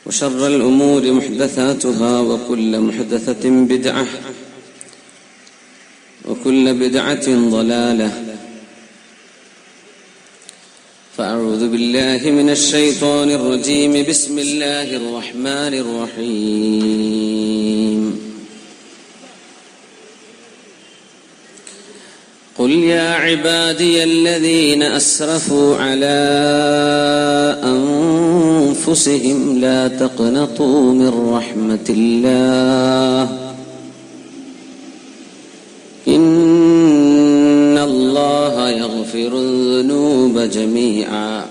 وشر الأمور محدثاتها وكل محدثة بدعة وكل بدعة ضلالة فأعوذ بالله من الشيطان الرجيم بسم الله الرحمن الرحيم قل يا عبادي الذين أسرفوا على أنفسهم لا تقنطوا من رحمة الله إن الله يغفر الذنوب جميعا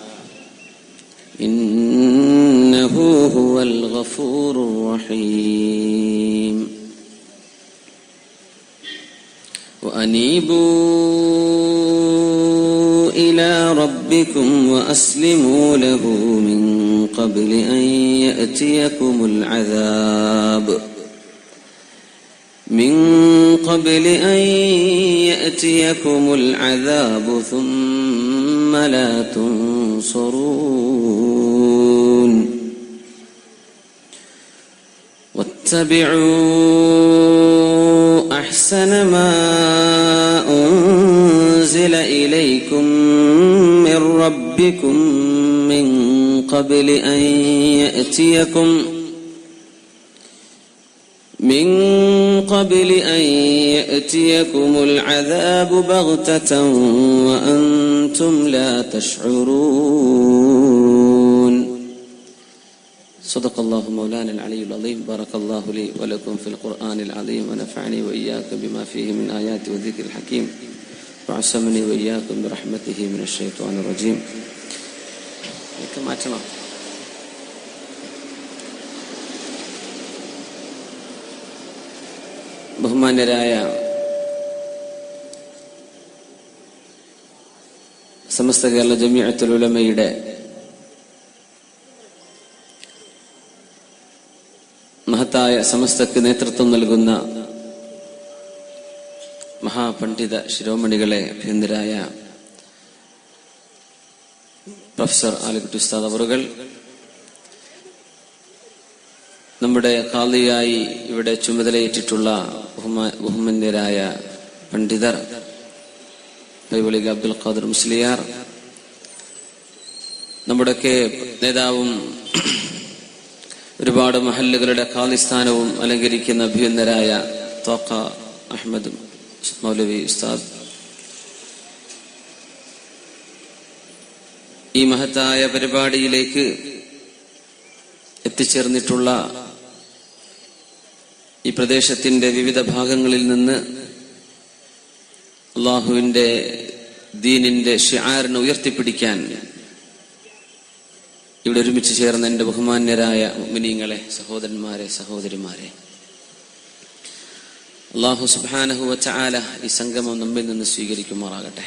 إنه هو الغفور الرحيم وأنيبوا إلى ربكم وأسلموا له من قبل أن يأتيكم العذاب ثم لا تنصرون واتبعوا أحسن ما أنزل إليكم من ربكم من قبل أن يأتيكم العذاب بغتة وأنتم لا تشعرون صدق الله مولانا العلي العظيم بارك الله لي ولكم في القرآن العظيم ونفعني وإياكم بما فيه من آيات وذكر الحكيم وعصمني وإياكم برحمته من الشيطان الرجيم ബഹുമാന്യരായ സമസ്ത കേരള ജമിഅത്തുൽ ഉലമയുടെ മഹത്തായ സമസ്തക്ക് നേതൃത്വം നൽകുന്ന മഹാപണ്ഡിത ശിരോമണികളെ അഭിനന്ദരായ പ്രൊഫസർ ആലിക്കുട്ടി ഉസ്താദ് അവറുകൾ, നമ്മുടെ ഖാദിയായി ഇവിടെ ചുമതലയേറ്റിട്ടുള്ള ബഹുമാന്യരായ പണ്ഡിതർ പൈവളിക അബ്ദുൽ ഖാദർ മുസ്ലിയാർ, നമ്മുടെയൊക്കെ നേതാവും ഒരുപാട് മഹല്ലുകളുടെ ഖാദിസ്ഥാനവും അലങ്കരിക്കുന്ന അഭിനന്ദരായ ത്വാഖ അഹമ്മദ് മൗലവി ഉസ്താദ്, ഈ മഹത്തായ പരിപാടിയിലേക്ക് എത്തിച്ചേർന്നിട്ടുള്ള ഈ പ്രദേശത്തിന്റെ വിവിധ ഭാഗങ്ങളിൽ നിന്ന് അള്ളാഹുവിന്റെ ദീനിന്റെ ശിആറിനെ ഉയർത്തിപ്പിടിക്കാൻ ഇവിടെ ഒരുമിച്ച് ചേർന്ന എന്റെ ബഹുമാന്യരായ മുഅ്മിനീങ്ങളെ, സഹോദരന്മാരെ, സഹോദരിമാരെ, അല്ലാഹു സുബ്ഹാനഹു വ തആല ഈ സംഗമം നമ്മിൽ നിന്ന് സ്വീകരിക്കുമാറാകട്ടെ.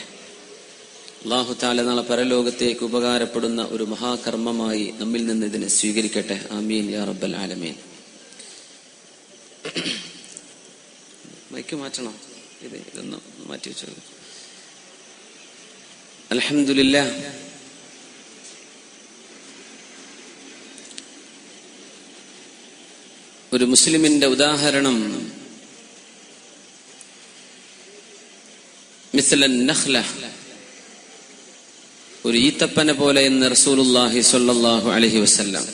അല്ലാഹു തആല നാളെ പരലോകത്തേക്ക് ഉപകാരപ്പെടുന്ന ഒരു മഹാകർമ്മമായി നമ്മിൽ നിന്ന് ഇതിനെ സ്വീകരിക്കട്ടെ. ആമീൻ യാ റബ്ബൽ ആലമീൻ. മൈക്ക് മാറ്റണം, ഇതൊന്ന് മാറ്റി വെച്ചു. അൽഹംദുലില്ലാഹ്, ഒരു മുസ്ലിമിന്റെ ഉദാഹരണം മിസ്ലൻ നഖ്ല, ഒരു ഈത്തപ്പനെ പോലെ എന്ന് റസൂലുള്ളാഹി സ്വല്ലല്ലാഹു അലൈഹി വസല്ലം.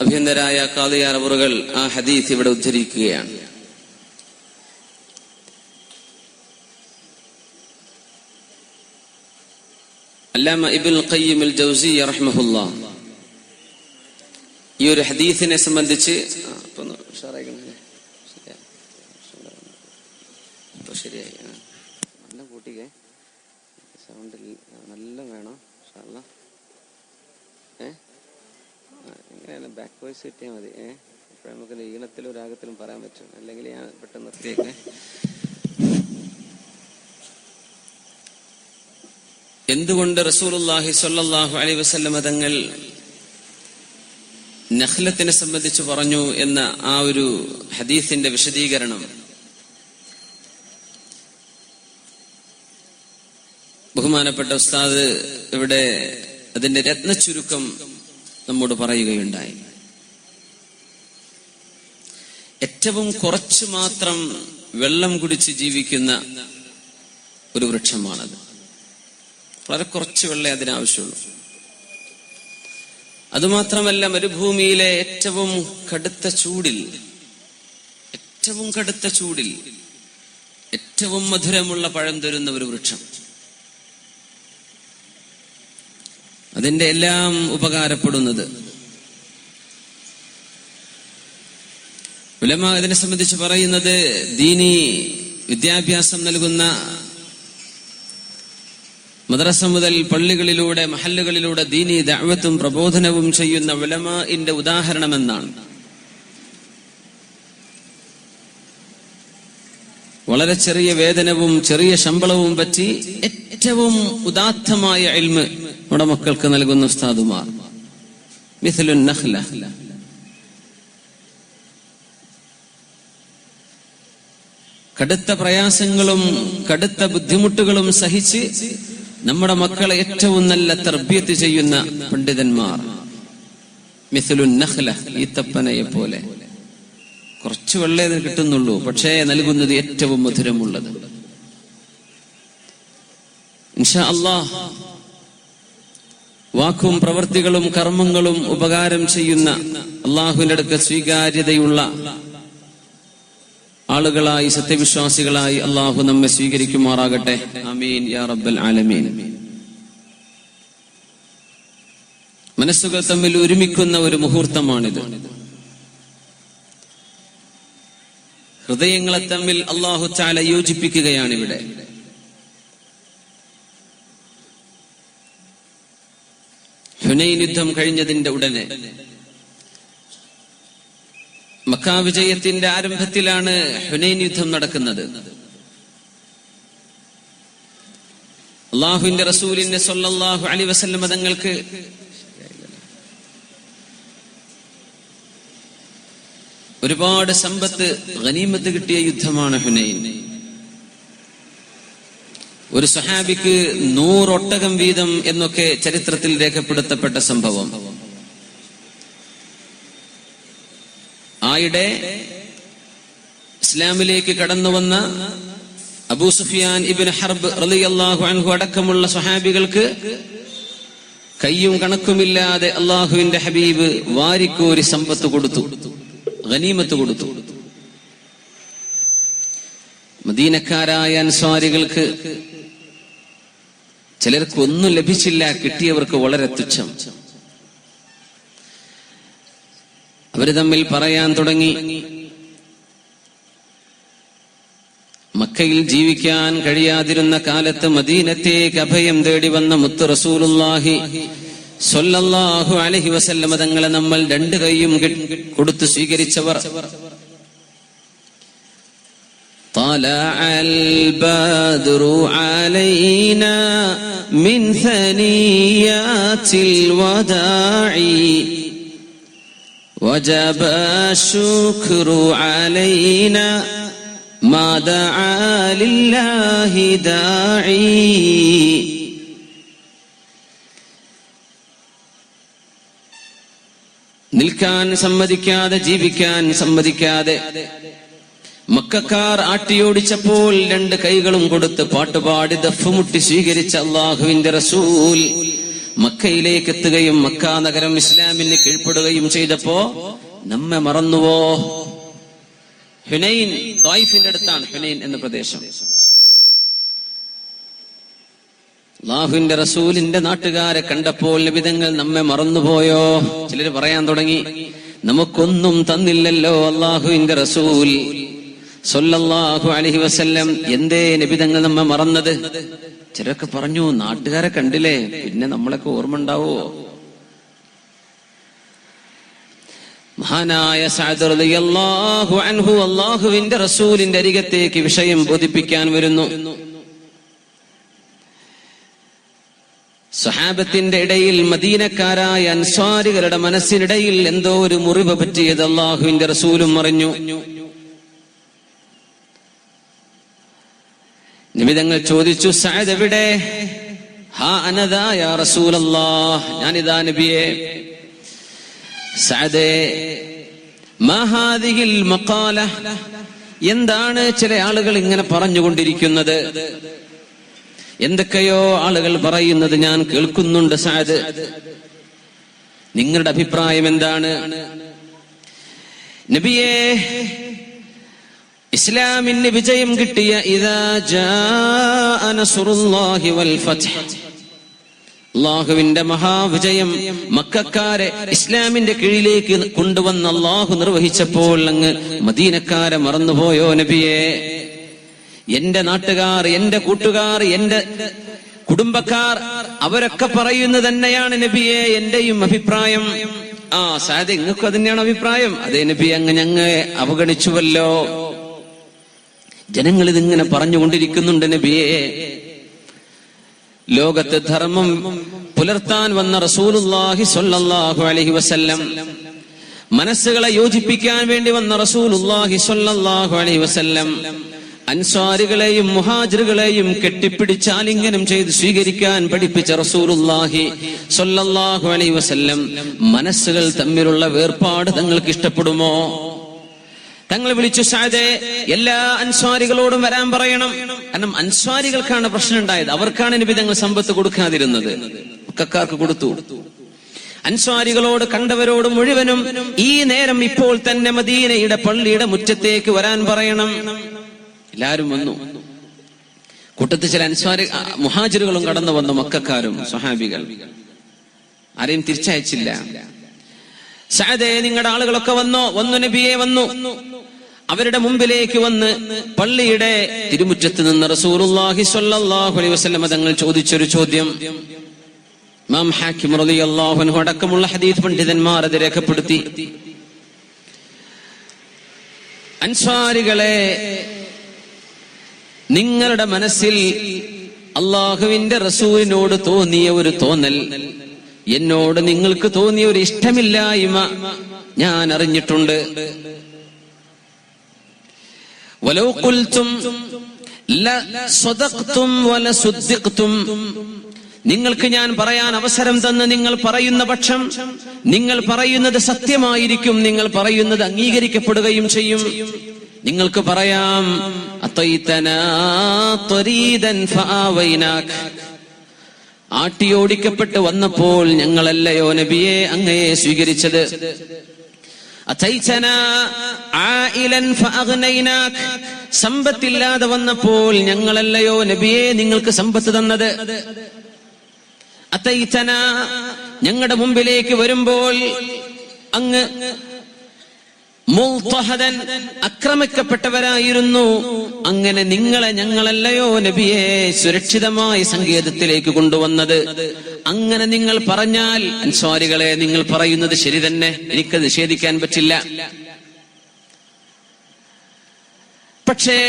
അഭിനന്ദരായ ഖാദിയാർ അവറുകൾ ആ ഹദീസ് ഇവിടെ ഉദ്ധരിക്കുകയാണ്. അല്ലാമ ഇബ്നുൽ ഖയ്യിം അൽ ജൗസിയ്യ റഹ്മഹുല്ലാഹ് ഈ ഒരു ഹദീസിനെ സംബന്ധിച്ച് ശരിയായി നല്ല കൂട്ടിക്കേ, സൗണ്ടിൽ നല്ല വേണം. എങ്ങനെയാണ് ബാക്ക് വോയിസ് കിട്ടിയാൽ മതി. ഇപ്പൊ നമുക്ക് ഈണത്തിലും രാഗത്തിലും പറയാൻ പറ്റും, അല്ലെങ്കിൽ ഞാൻ പെട്ടെന്ന് നിർത്തിയേക്കെ. എന്തുകൊണ്ട് റസൂലുള്ളാഹി സ്വല്ലല്ലാഹു അലൈഹി വസല്ലം തങ്ങൾ നഖ്ലത്തിനെ സംബന്ധിച്ച് പറഞ്ഞു എന്ന ആ ഒരു ഹദീസിന്റെ വിശദീകരണം ബഹുമാനപ്പെട്ട ഉസ്താദ് ഇവിടെ അതിന്റെ രത്നച്ചുരുക്കം നമ്മോട് പറയുകയുണ്ടായി. ഏറ്റവും കുറച്ചു മാത്രം വെള്ളം കുടിച്ച് ജീവിക്കുന്ന ഒരു വൃക്ഷമാണത്. വളരെ കുറച്ച് വെള്ളമേ അതിനാവശ്യമുള്ളൂ. അതുമാത്രമല്ല, മരുഭൂമിയിലെ ഏറ്റവും കടുത്ത ചൂടിൽ ഏറ്റവും മധുരമുള്ള പഴം തരുന്ന ഒരു വൃക്ഷം. അതിന്റെ എല്ലാം ഉപകാരപ്പെടുന്നത് ഉലമാ ഇതിനെ സംബന്ധിച്ച് പറയുന്നത്, ദീനി വിദ്യാഭ്യാസം നൽകുന്ന മദ്രസ മുതൽ പള്ളികളിലൂടെ മഹല്ലുകളിലൂടെ ദീനി ദഅവത്തും പ്രബോധനവും ചെയ്യുന്ന ഉലമാഇന്റെ ഉദാഹരണമെന്നാണ്. വളരെ ചെറിയ വേതനവും ചെറിയ ശമ്പളവും പറ്റി ഏറ്റവും ഉദാത്തമായ ഇൽമ് നമ്മുടെ മക്കൾക്ക് നൽകുന്ന ഉസ്താദുമാർ. മിഥ്ലുൻ നഖ്ല, കടുത്ത പ്രയാസങ്ങളും കടുത്ത ബുദ്ധിമുട്ടുകളും സഹിച്ച് നമ്മുടെ മക്കളെ ഏറ്റവും നല്ല തർബിയത്ത് ചെയ്യുന്ന പണ്ഡിതന്മാർ. മിഥ്ലുൻ നഖ്ല, ഈത്തപ്പനയെ പോലെ. കുറച്ചു വെള്ളേ കിട്ടുന്നുള്ളൂ, പക്ഷേ നൽകുന്നത് ഏറ്റവും മധുരമുള്ളത്. ഇൻഷാ അല്ലാഹ് വാക്കും പ്രവൃത്തികളും കർമ്മങ്ങളും ഉപകാരം ചെയ്യുന്ന, അള്ളാഹുവിന്റെ അടുക്കൽ സ്വീകാര്യതയുള്ള ആളുകളായി, സത്യവിശ്വാസികളായി അള്ളാഹു നമ്മെ സ്വീകരിക്കുമാറാകട്ടെ. ആമീൻ യാ റബ്ബൽ ആലമീൻ. മനസ്സുകൾ തമ്മിൽ ഒരുമിക്കുന്ന ഒരു മുഹൂർത്തമാണിത്. ഹൃദയങ്ങളെ തമ്മിൽ അല്ലാഹു തആല യോജിപ്പിക്കുകയാണിവിടെ. ഹുനൈൻ യുദ്ധം കഴിഞ്ഞതിന്റെ ഉടനെ, മക്കാ വിജയത്തിന്റെ ആരംഭത്തിലാണ് ഹുനൈൻ യുദ്ധം നടക്കുന്നത്. അല്ലാഹുവിന്റെ റസൂലിന്റെ സ്വല്ലല്ലാഹു അലൈഹി വസല്ലം തങ്ങൾക്ക് ഒരുപാട് സമ്പത്ത്, ഗനീമത്ത് കിട്ടിയ യുദ്ധമാണ് ഹുനൈൻ. ഒരു സഹാബിക്ക് 100 ഒട്ടകം വീതം എന്നൊക്കെ ചരിത്രത്തിൽ രേഖപ്പെടുത്തപ്പെട്ട സംഭവം. ആയിടെ ഇസ്ലാമിലേക്ക് കടന്നുവന്ന അബൂ സുഫിയാൻ ഇബ്നു ഹർബ് റളിയല്ലാഹു അൻഹു അടക്കമുള്ള സ്വഹാബികൾക്ക് കയ്യും കണക്കുമില്ലാതെ അള്ളാഹുവിന്റെ ഹബീബ് വാരിക്കോരി സമ്പത്ത് കൊടുത്തു, ഗനീമത്ത് കൊടുത്തു. മദീനക്കാരായ അൻസ്വാരികൾക്ക് ചിലർക്ക് ഒന്നും ലഭിച്ചില്ല, കിട്ടിയവർക്ക് വളരെ തുച്ഛം. അവര് തമ്മിൽ പറയാൻ തുടങ്ങി, മക്കയിൽ ജീവിക്കാൻ കഴിയാതിരുന്ന കാലത്ത് മദീനത്തേക്ക് അഭയം തേടി വന്ന മുത്ത് റസൂലുള്ളാഹി സ്വല്ലല്ലാഹു അലൈഹി വസല്ലം തങ്ങളെ നമ്മൾ 2 കൈയും കൊടുത്ത് സ്വീകരിച്ചവർ. طلع البدر علينا من ثنيات الوداع وجب الشكر علينا ما دعا لله داعي. നിൽക്കാൻ സമ്മതിക്കാതെ, ജീവിക്കാൻ സമ്മതിക്കാതെ മക്കക്കാർ ആട്ടിയോടിച്ചപ്പോൾ 2 കൈകളും കൊടുത്ത് പാട്ടുപാടി ദഫ്മുട്ടി സ്വീകരിച്ച അള്ളാഹുവിന്റെ റസൂൽ മക്കയിലേക്ക് എത്തുകയും മക്ക നഗരം ഇസ്ലാമിന് കീഴ്പ്പെടുകയും ചെയ്തപ്പോ നമ്മെ മറന്നുവോ? ഹുനൈൻ, ത്വായിഫിന്റെ അടുത്താണ് ഹുനൈൻ എന്ന പ്രദേശം. അല്ലാഹുവിന്റെ റസൂലിന്റെ നാട്ടുകാരെ കണ്ടപ്പോൾ നബിതങ്ങൾ നമ്മെ മറന്നുപോയോ? ചിലർ പറയാൻ തുടങ്ങി, നമുക്കൊന്നും തന്നില്ലല്ലോ അല്ലാഹുവിന്റെ റസൂൽ സ്വല്ലല്ലാഹു അലൈഹി വസല്ലം, എന്തേ നബിതങ്ങൾ നമ്മെ മറന്നത്? ചിലരൊക്കെ പറഞ്ഞു, നാട്ടുകാരെ കണ്ടില്ലേ, പിന്നെ നമ്മളൊക്കെ ഓർമ്മ ഉണ്ടാവോ? മഹാനായ സഅദ് റളിയല്ലാഹു അൻഹു അല്ലാഹുവിന്റെ റസൂലിന്റെ അരികത്തേക്ക് വിഷയം ബോധിപ്പിക്കാൻ വരുന്നു. സഹാബത്തിന്റെ ഇടയിൽ, മദീനക്കാരായ അൻസ്വാരികളുടെ മനസ്സിനിടയിൽ എന്തോ ഒരു മുറിവ് പറ്റിയത് അല്ലാഹുവിന്റെ റസൂലും അറിഞ്ഞു. നബി തങ്ങൾ ചോദിച്ചു, സഅദ് എവിടെ? ഹാ അനദാ യാ റസൂലല്ലാഹ്, ഞാനിതാ നബിയേ. സഅദേ മാ ഹാദിഹിൽ മഖാല, എന്താണ് ചില ആളുകൾ ഇങ്ങനെ പറഞ്ഞുകൊണ്ടിരിക്കുന്നത്? എന്തൊക്കെയോ ആളുകൾ പറയുന്നത് ഞാൻ കേൾക്കുന്നുണ്ട്. സഅദ്, നിങ്ങളുടെ അഭിപ്രായം എന്താണ്? നബിയേ, ഇസ്ലാമിന് വിജയം കിട്ടിയ ഇദാ ജാഅ നസ്റുല്ലാഹി വൽ ഫത്ഹ്, അല്ലാഹുവിന്റെ മഹാവിജയം മക്കക്കാരെ ഇസ്ലാമിന്റെ കീഴിലേക്ക് കൊണ്ടുവന്ന് അല്ലാഹു നിർവഹിച്ചപ്പോൾ അങ്ങ് മദീനക്കാരെ മറന്നുപോയോ നബിയേ? എന്റെ നാട്ടുകാർ, എന്റെ കൂട്ടുകാർ, എന്റെ കുടുംബക്കാർ അവരൊക്കെ പറയുന്നത് തന്നെയാണ് നബിയെ എന്റെയും അഭിപ്രായം. സഅദ്, നിങ്ങൾക്ക് അത് തന്നെയാണ് അഭിപ്രായം? അതേ നബിയെ, അങ്ങ് ഞങ്ങളെ അവഗണിച്ചുവല്ലോ. ജനങ്ങൾ ഇതിങ്ങനെ പറഞ്ഞുകൊണ്ടിരിക്കുന്നുണ്ട് നബിയെ. ലോകത്ത് ധർമ്മം പുലർത്താൻ വന്ന റസൂലുള്ളാഹി സ്വല്ലല്ലാഹു അലൈഹി വസല്ലം, മനസ്സുകളെ യോജിപ്പിക്കാൻ വേണ്ടി വന്ന റസൂലുള്ളാഹി സ്വല്ലല്ലാഹു അലൈഹി വസല്ലം, അൻസ്വാരികളെയും മുഹാജിറുകളെയും കെട്ടിപ്പിടിച്ച് ആലിംഗനം ചെയ്ത് സ്വീകരിക്കാൻ പഠിപ്പിച്ച റസൂലുള്ളാഹി സ്വല്ലല്ലാഹു അലൈഹി വസല്ലം, മനസ്സുകൾ തമ്മിലുള്ള വേർപാട് തങ്ങൾക്ക് ഇഷ്ടപ്പെടുമോ? തങ്ങൾ വിളിച്ചു, സഅദേ, എല്ലാ അൻസ്വാരികളോടും വരാൻ പറയണം. കാരണം അൻസ്വാരികൾക്കാണ് പ്രശ്നം ഉണ്ടായത്. അവർക്കാണ് നബി തങ്ങൾ സമ്പത്ത് കൊടുക്കാതിരുന്നത്, മക്കക്കാർക്ക് കൊടുത്തു. അൻസ്വാരികളോട്, കണ്ടവരോട് മുഴുവനും ഈ നേരം ഇപ്പോൾ തന്നെ മദീനയുടെ പള്ളിയുടെ മുറ്റത്തേക്ക് വരാൻ പറയണം. എല്ലാരും വന്നു. കൂട്ടത്തിൽ ചില അൻസ്വാരി മുഹാജിറുകളും കടന്നു വന്നു, മക്കക്കാരും സ്വഹാബികൾ. ആരെയും തിരിച്ചയച്ചില്ല. സഅദേ, നിങ്ങളുടെ ആളുകളൊക്കെ വന്നു നബിയെ വന്നു. അവരുടെ മുമ്പിലേക്ക് വന്ന് പള്ളിയുടെ തിരുമുറ്റത്ത് നിന്ന് റസൂലുള്ളാഹി സ്വല്ലല്ലാഹു അലൈഹി വസല്ലം തങ്ങൾ ചോദിച്ചൊരു ചോദ്യം ഇമാം ഹാക്കിം റളിയല്ലാഹു അൻഹു അടക്കമുള്ള ഹദീസ് പണ്ഡിതന്മാർ അത് രേഖപ്പെടുത്തി. അൻസ്വാരികളെ, നിങ്ങളുടെ മനസ്സിൽ അല്ലാഹുവിന്റെ റസൂലിനോട് തോന്നിയ ഒരു തോന്നൽ, എന്നോട് നിങ്ങൾക്ക് തോന്നിയ ഒരു ഇഷ്ടമില്ലായ്മ ഞാൻ അറിഞ്ഞിട്ടുണ്ട്. വലൗ ഖുൽതും ലസദഖ്തും വലസുദ്ദിഖ്തും, നിങ്ങൾക്ക് ഞാൻ പറയാൻ അവസരം തന്ന് നിങ്ങൾ പറയുന്ന പക്ഷം നിങ്ങൾ പറയുന്നത് സത്യമായിരിക്കും, നിങ്ങൾ പറയുന്നത് അംഗീകരിക്കപ്പെടുകയും ചെയ്യും. നിങ്ങൾക്ക് പറയാം, അതൈതനാ ത്വരീദൻ ഫആവൈനാക്, ആട്ടിയോടിക്കപ്പെട്ട് വന്നപ്പോൾ ഞങ്ങളല്ലയോ നബിയെ അങ്ങയെ സ്വീകരിച്ചത്. അതൈതനാ ആയിലൻ ഫഅഗ്നൈനാക്, സമ്പത്തില്ലാതെ വന്നപ്പോൾ ഞങ്ങളല്ലയോ നബിയെ നിങ്ങൾക്ക് സമ്പത്ത് തന്നത്. അതൈതനാ, ഞങ്ങളുടെ മുമ്പിലേക്ക് വരുമ്പോൾ അങ്ങ് മുൽതഹദൻ, ആക്രമിക്കപ്പെട്ടവരായിരുന്നു. അങ്ങനെ നിങ്ങളെ ഞങ്ങളല്ലയോ നബിയെ സുരക്ഷിതമായ സങ്കേതത്തിലേക്ക് കൊണ്ടുവന്നത്. അങ്ങനെ നിങ്ങൾ പറഞ്ഞാൽ, അൻസ്വാരികളെ, നിങ്ങൾ പറയുന്നത് ശരി തന്നെ, എനിക്ക് നിഷേധിക്കാൻ പറ്റില്ല. പക്ഷേ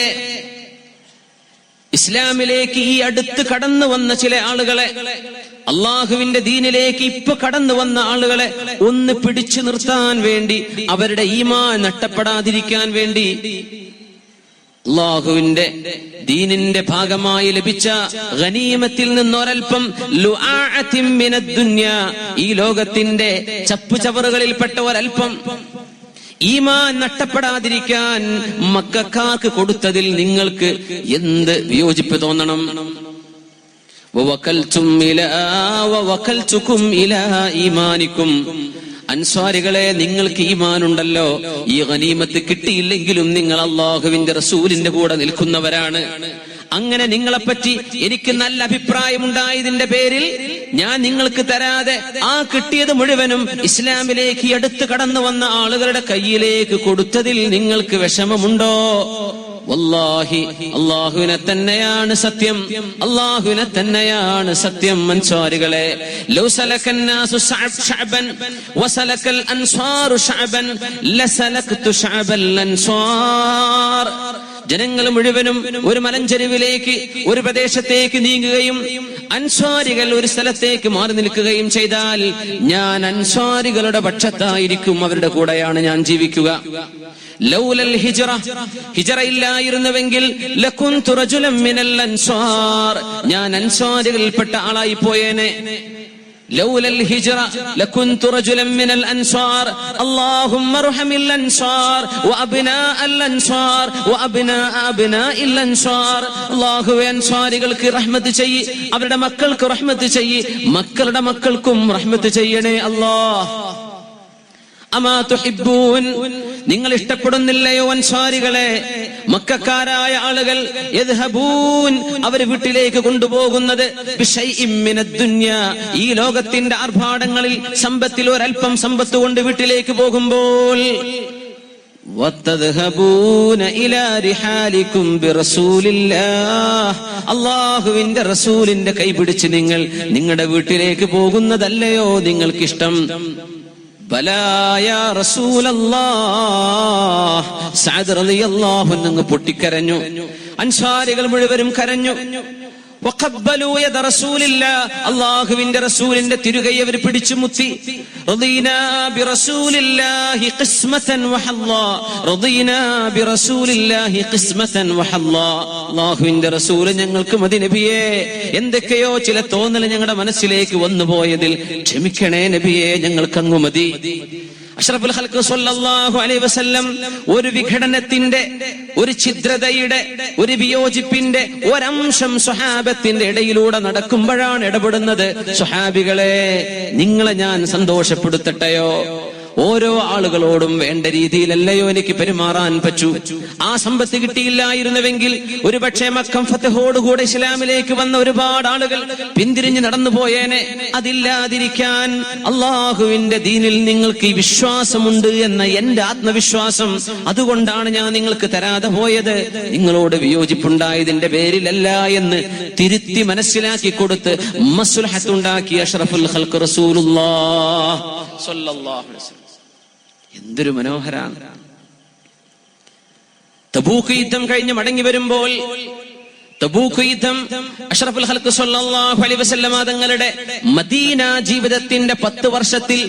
ഇസ്ലാമിലേക്ക് ഈ അടുത്ത് കടന്നു വന്ന ചില ആളുകളെ, അള്ളാഹുവിന്റെ ദീനിലേക്ക് ഇപ്പൊ കടന്നു വന്ന ആളുകളെ ഒന്ന് പിടിച്ചു നിർത്താൻ വേണ്ടി, അവരുടെ ഈമാൻ നഷ്ടപ്പെടാതിരിക്കാൻ വേണ്ടി, അള്ളാഹുവിന്റെ ദീനിന്റെ ഭാഗമായി ലഭിച്ച ഗനീമത്തിൽ നിന്നൊരൽപ്പം ലുആഅത്തിൻ മിനദ് ദുനിയ, ഈ ലോകത്തിന്റെ ചപ്പുചവറുകളിൽപ്പെട്ട ഒരൽപ്പം ഈമാൻ നഷ്ടപ്പെടാതിരിക്കാൻ മക്കക്കാർക്ക് കൊടുത്തതിൽ നിങ്ങൾക്ക് എന്ത് വിയോജിപ്പ് തോന്നണം? അൻസ്വാരികളെ, നിങ്ങൾക്ക് ഈമാനുണ്ടല്ലോ, ഈ ഗനീമത്ത് കിട്ടിയില്ലെങ്കിലും നിങ്ങൾ അല്ലാഹുവിന്റെ റസൂലിന്റെ കൂടെ നിൽക്കുന്നവരാണ്. അങ്ങനെ നിങ്ങളെപ്പറ്റി എനിക്ക് നല്ല അഭിപ്രായമുണ്ടായതിന്റെ പേരിൽ ഞാൻ നിങ്ങൾക്ക് തരാതെ ആ കിട്ടിയത് മുഴുവനും ഇസ്ലാമിലേക്ക് അടുത്ത് കടന്നു വന്ന ആളുകളുടെ കയ്യിലേക്ക് കൊടുത്തതിൽ നിങ്ങൾക്ക് വിഷമമുണ്ടോ? വല്ലാഹി, അല്ലാഹുവിനെ തന്നെയാണ് സത്യം, അല്ലാഹുവിനെ തന്നെയാണ് സത്യം. അൻസ്വാരികളെ, ലൗ സലകന്നാസു ശഅബൻ വസലകൽ അൻസ്വാറു ശഅബൻ ലസലക്തു ശഅബൽ അൻസ്വാർ, ജനങ്ങൾ മുഴുവനും ഒരു മലഞ്ചെരുവിലേക്ക്, ഒരു പ്രദേശത്തേക്ക് നീങ്ങുകയും അൻസ്വാരികൾ ഒരു സ്ഥലത്തേക്ക് മാറി നിൽക്കുകയും ചെയ്താൽ ഞാൻ അൻസ്വാരികളുടെ പക്ഷത്തായിരിക്കും, അവരുടെ കൂടെയാണ് ഞാൻ ജീവിക്കുക. ലൗലൽ ഹിജ്റ, ഹിജ്റ ഇല്ലായിരുന്നുവെങ്കിൽ ലകുൻതു റജുലൻ മിനൽ അൻസ്വാർ, ഞാൻ അൻസ്വാരികളിൽപ്പെട്ട ആളായി പോയേനെ. ലൗലൽ ഹിജ്റ ലകുൻതു റജുലൻ മിനൽ അൻസ്വാർ. അല്ലാഹുമ്മ അർഹമിൽ അൻസ്വാർ വഅബ്നാഅൽ അൻസ്വാർ വഅബ്നാഇൽ അൻസ്വാർ. അല്ലാഹുവേ, അൻസ്വാരികൾക്ക് റഹ്മത്ത് ചെയ്യ്, അവരുടെ മക്കൾക്ക് റഹ്മത്ത് ചെയ്യ്, മക്കളുടെ മക്കൾക്കും റഹ്മത്ത് ചെയ്യണേ അല്ലാഹ്. അമാ തുഹിബ്ബൂൻ, നിങ്ങൾ ഇഷ്ടപ്പെടുന്നില്ലയോ അൻസ്വാരികളെ? മക്കക്കാരായ ആളുകൾ യദ്ഹബൂൻ, അവർ വീട്ടിലേക്ക് കൊണ്ടുപോകുന്നത് ബിശൈഇൻ മിനദ് ദുനിയ, ഈ ലോകത്തിന്റെ ആർഭാടങ്ങളിൽ സമ്പത്തിൽ ഒരൽപ്പം സമ്പത്ത് കൊണ്ട് വീട്ടിലേക്ക് പോകുമ്പോൾ വതദ്ഹബൂന ഇലാ റിഹാലികും ബിറസൂലില്ലാഹ്, അല്ലാഹുവിന്റെ റസൂലിന്റെ കൈപിടിച്ച് നിങ്ങൾ നിങ്ങളുടെ വീട്ടിലേക്ക് പോകുന്നതല്ലയോ നിങ്ങൾക്കിഷ്ടം? ബലാ യാ റസൂലല്ലാഹ്, സഅദ് റളിയല്ലാഹു അൻഹു പൊട്ടിക്കരഞ്ഞു. അൻസാരികൾ മുഴുവനും കരഞ്ഞു. വഖബ്ബലൂ യദ റസൂലില്ലാഹ്, അല്ലാഹുവിന്റെ റസൂലിന്റെ തിരുകൈ അവർ പിടിച്ചു മുത്തി. റദീനാ ബിറസൂലില്ലാഹി ഖിസ്മതൻ വഹല്ലാ, റദീനാ ബിറസൂലില്ലാഹി ഖിസ്മതൻ വഹല്ലാ. അല്ലാഹുവിന്റെ റസൂൽ ഞങ്ങൾക്ക് മതി നബിയേ. എന്തൊക്കെയോ ചില തോന്നൽ ഞങ്ങളുടെ മനസ്സിലേക്ക് വന്നുപോയതിൽ ക്ഷമിക്കണേ നബിയേ, ഞങ്ങൾക്കങ്ങു മതി. അഷ്റഫുൽ ഖൽഖ് സ്വല്ലല്ലാഹു അലൈഹി വസല്ലം ഒരു വിഘടനത്തിന്റെ, ഒരു ഛിദ്രതയുടെ, ഒരു വിയോജിപ്പിന്റെ ഒരംശം സ്വഹാബത്തിന്റെ ഇടയിലൂടെ നടക്കുമ്പോഴാണ് ഇടപെടുന്നത്. സ്വഹാബികളെ, നിങ്ങളെ ഞാൻ സന്തോഷപ്പെടുത്തട്ടെയോ? ഓരോ ആളുകളോടും വേണ്ട രീതിയിലല്ലയോ എനിക്ക് പെരുമാറാൻ പറ്റൂ? ആ സമ്പത്ത് കിട്ടിയില്ലായിരുന്നുവെങ്കിൽ ഒരുപക്ഷെ മക്കം ഫതഹോടുകൂടെ ഇസ്ലാമിലേക്ക് വന്ന ഒരുപാട് ആളുകൾ പിന്തിരിഞ്ഞ് നടന്നു പോയേനെ. അതില്ലാതിരിക്കാൻ അള്ളാഹുവിന്റെ ദീനിൽ നിങ്ങൾക്ക് ഈ വിശ്വാസമുണ്ട് എന്ന എന്റെ ആത്മവിശ്വാസം, അതുകൊണ്ടാണ് ഞാൻ നിങ്ങൾക്ക് തരാതെ പോയത്. നിങ്ങളോട് വിയോജിപ്പുണ്ടായതിന്റെ പേരിലല്ല എന്ന് തിരുത്തി മനസ്സിലാക്കി കൊടുത്ത് മസ്ലഹത്തുണ്ടാക്കി അഷ്റഫുൽ ഖൽഖ് റസൂലുള്ളാഹ് സ്വല്ലല്ലാഹു അലൈഹി വസല്ലം. എന്തൊരു മനോഹരാണ്. തബൂക്ക് യുദ്ധം കഴിഞ്ഞ് മടങ്ങി വരുമ്പോൾ, തബൂക്ക് യുദ്ധം അഷ്റഫുൽ ഖൽഖ് സ്വല്ലല്ലാഹു അലൈഹി വസല്ലം തങ്ങളുടെ മദീന ജീവിതത്തിന്റെ 10 വർഷത്തിൽ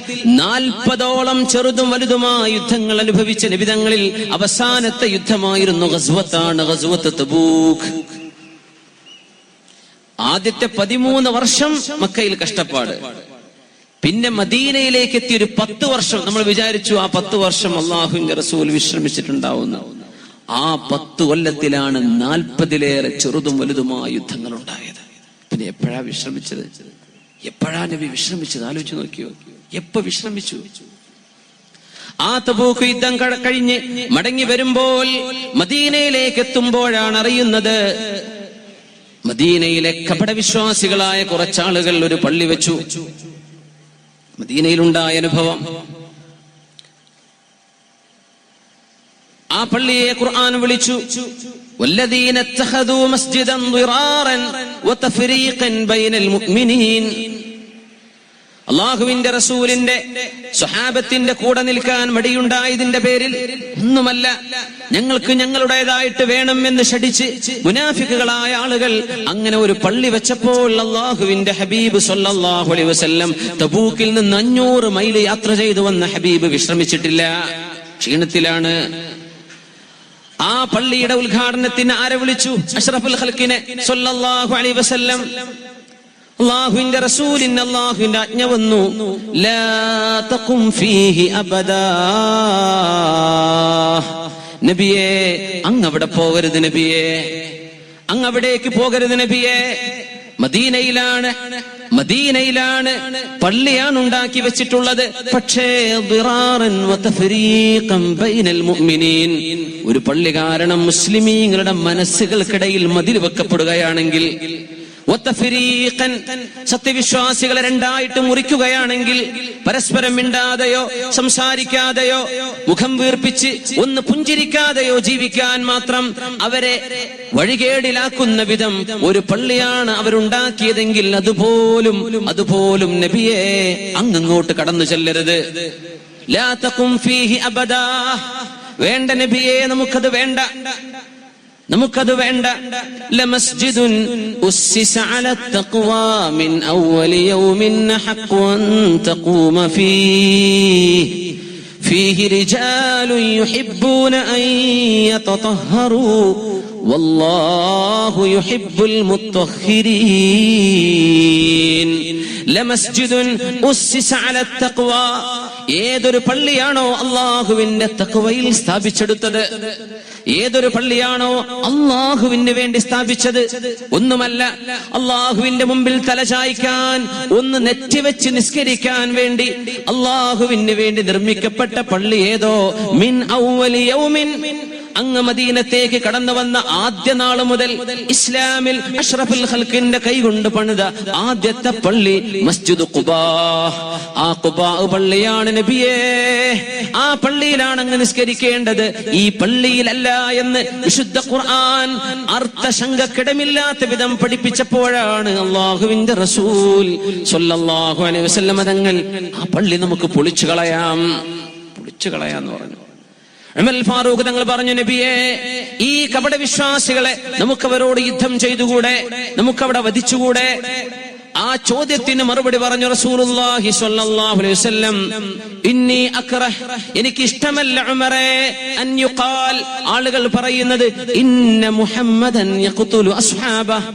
40ഓളം ചെറുതും വലുതുമായ യുദ്ധങ്ങൾ അനുഭവിച്ച നബിതങ്ങളിൽ അവസാനത്തെ യുദ്ധമായിരുന്നു ഗസ്വത്ത് തബൂക്ക്. ആദ്യത്തെ 13 വർഷം മക്കയിൽ കഷ്ടപ്പാട്. പിന്നെ മദീനയിലേക്ക് എത്തിയ ഒരു 10 വർഷം നമ്മൾ വിചാരിച്ചു ആ 10 വർഷം അള്ളാഹുവിന്റെ റസൂൽ വിശ്രമിച്ചിട്ടുണ്ടാവുന്ന. ആ 10 കൊല്ലത്തിലാണ് 40ലേറെ ചെറുതും വലുതുമായ യുദ്ധങ്ങൾ ഉണ്ടായത്. പിന്നെ എപ്പോഴാ വിശ്രമിച്ചത്? എപ്പോഴാ നബി വിശ്രമിച്ചത്? ആലോചിച്ച് നോക്കിയോ, എപ്പോ വിശ്രമിച്ചു? ആ തബൂക്ക് യുദ്ധം കഴിഞ്ഞ് മടങ്ങി വരുമ്പോൾ മദീനയിലേക്ക് എത്തുമ്പോഴാണ് അറിയുന്നത്, മദീനയിലെ കപടവിശ്വാസികളായ കുറച്ചാളുകൾ ഒരു പള്ളി വെച്ചു. മദീനയിലുണ്ടായ അനുഭവം, ആ പള്ളിയെ ഖുർആൻ വിളിച്ചു വല്ലദീന ഇത്തഖദൂ മസ്ജിദൻ ദിറാറൻ വതഫരീഖൻ ബൈനൽ മുഅ്മിനീൻ. അല്ലാഹുവിന്റെ റസൂലിന്റെ സ്വഹാബത്തിന്റെ കൂടെ നിൽക്കാൻ മടിയുണ്ടായതിന്റെ പേരിൽ ഒന്നുമല്ല, ഞങ്ങൾക്ക് ഞങ്ങളുടേതായിട്ട് വേണം എന്ന് ശഠിച്ച് മുനാഫിക്കുകളായ ആളുകൾ അങ്ങനെ ഒരു പള്ളി വെച്ചപ്പോൾ അല്ലാഹുവിന്റെ ഹബീബ് സ്വല്ലല്ലാഹു അലൈഹി വസല്ലം തബൂക്കിൽ നിന്ന് 500 മൈൽ യാത്ര ചെയ്തു വന്ന ഹബീബ് വിശ്രമിച്ചിട്ടില്ല, ക്ഷീണത്തിലാണ്. ആ പള്ളിയുടെ ഉദ്ഘാടനത്തിന് ആരെ വിളിച്ചു? അഷ്റഫുൽ ഖൽഖിനെ സ്വല്ലല്ലാഹു അലൈഹി വസല്ലം. അല്ലാഹുവിന്റെ റസൂലിന് അല്ലാഹുവിന്റെ ആജ്ഞ വന്നു, ലാ തഖും ഫീഹി അബദാ. നബിയേ, അങ്ങ് അവിടെ പോകരുത് നബിയേ, അങ്ങ് അവിടേക്ക് പോകരുത് നബിയേ. മദീനയിലാണ് പള്ളിയാണ് ഉണ്ടാക്കി വെച്ചിട്ടുള്ളത്. പക്ഷേ ദിറാറൻ വതഫരീഖൻ ബൈനൽ മുഅ്മിനീൻ, ഒരു പള്ളി കാരണം മുസ്ലിമീങ്ങളുടെ മനസ്സുകൾക്കിടയിൽ മതിൽ വെക്കപ്പെടുകയാണെങ്കിൽ, സത്യവിശ്വാസികളെ രണ്ടായിട്ട് മുറിക്കുകയാണെങ്കിൽ, പരസ്പരം മിണ്ടാതെയോ സംസാരിക്കാതെയോ മുഖം വീർപ്പിച്ച് ഒന്ന് പുഞ്ചിരിക്കാതെയോ ജീവിക്കാൻ മാത്രം അവരെ വഴികേടിലാക്കുന്ന വിധം ഒരു പള്ളിയാണ് അവരുണ്ടാക്കിയതെങ്കിൽ അതുപോലും നബിയെ അങ്ങോട്ട് കടന്നു ചെല്ലരുത്. ലാ തഖും ഫീഹി അബദാ. വേണ്ട നബിയെ, നമുക്കത് വേണ്ട. നമുക്കത് വേണ്ട. ലമസ്ജിദുൻ ഉസ്സിസ അല തഖ്വാ മിൻ അവ്വലി യൗമിൻ ഹഖ്ഖു അൻ തഖൂമ ഫീഹി റിജാലുൻ യുഹിബ്ബൂന അൻ യതതഹറൂ വല്ലാഹു യുഹിബ്ബുൽ മുത്തഹ്ഹിരീൻ. ലമസ്ജിദുൻ ഉസ്സിസ അല തഖ്വാ, ഏതൊരു പള്ളിയാണോ അല്ലാഹുവിന്റെ തഖ്വയിൽ സ്ഥാപിച്ചെടുത്തത്, ഏതൊരു പള്ളിയാണോ അല്ലാഹുവിന് വേണ്ടി സ്ഥാപിച്ചത്, ഒന്നുമല്ല അല്ലാഹുവിന്റെ മുമ്പിൽ തലചായ്ക്കാൻ, ഒന്ന് നെറ്റിവെച്ച് നിസ്കരിക്കാൻ വേണ്ടി അല്ലാഹുവിന് വേണ്ടി നിർമ്മിക്കപ്പെട്ട പള്ളി ഏതോ, മിൻ അവ്വലി യൗമിൻ, അങ്ങ് മദീനത്തേക്ക് കടന്നു വന്ന ആദ്യ നാള് മുതൽ ഇസ്ലാമിൽ അഷ്റഫുൽ ഖൽഖിന്റെ കൈകൊണ്ട് പണിത ആദ്യത്തെ പള്ളി മസ്ജിദ് ഖുബാ. ആ ഖുബാ പള്ളിയാണ് നബിയേ, ആ പള്ളിയിലാണ് അങ്ങ് നിസ്കരിക്കേണ്ടത്, ഈ പള്ളിയിലല്ല എന്ന് വിശുദ്ധ ഖുർആൻ അർത്ഥശങ്കക്കിടമില്ലാത്ത വിധം പഠിപ്പിച്ചപ്പോഴാണ് അല്ലാഹുവിന്റെ റസൂൽ സ്വല്ലല്ലാഹു അലൈഹി വസല്ലം തങ്ങൾ ആ പള്ളി നമുക്ക് പൊളിച്ചു കളയാന്ന് പറഞ്ഞു. ഉമർ ഫാറൂഖ് തങ്ങൾ പറഞ്ഞു, നബിയെ, ഈ കപട വിശ്വാസികളെ നമുക്കവരോട് യുദ്ധം ചെയ്തുകൂടെ, നമുക്കവിടെ വധിച്ചുകൂടെ? ആ ചോദ്യത്തിന് മറുപടി പറഞ്ഞു റസൂലുള്ളാഹി സ്വല്ലല്ലാഹു അലൈഹി വസല്ലം, ഇന്നി അക്റഹ്, എനിക്ക് ഇഷ്ടമല്ല ഉമറേ, അൻ യുഖാൽ, ആളുകൾ പറയുന്നത്, ഇന്ന മുഹമ്മദൻ യഖ്തുലു അസ്ഹാബഹ,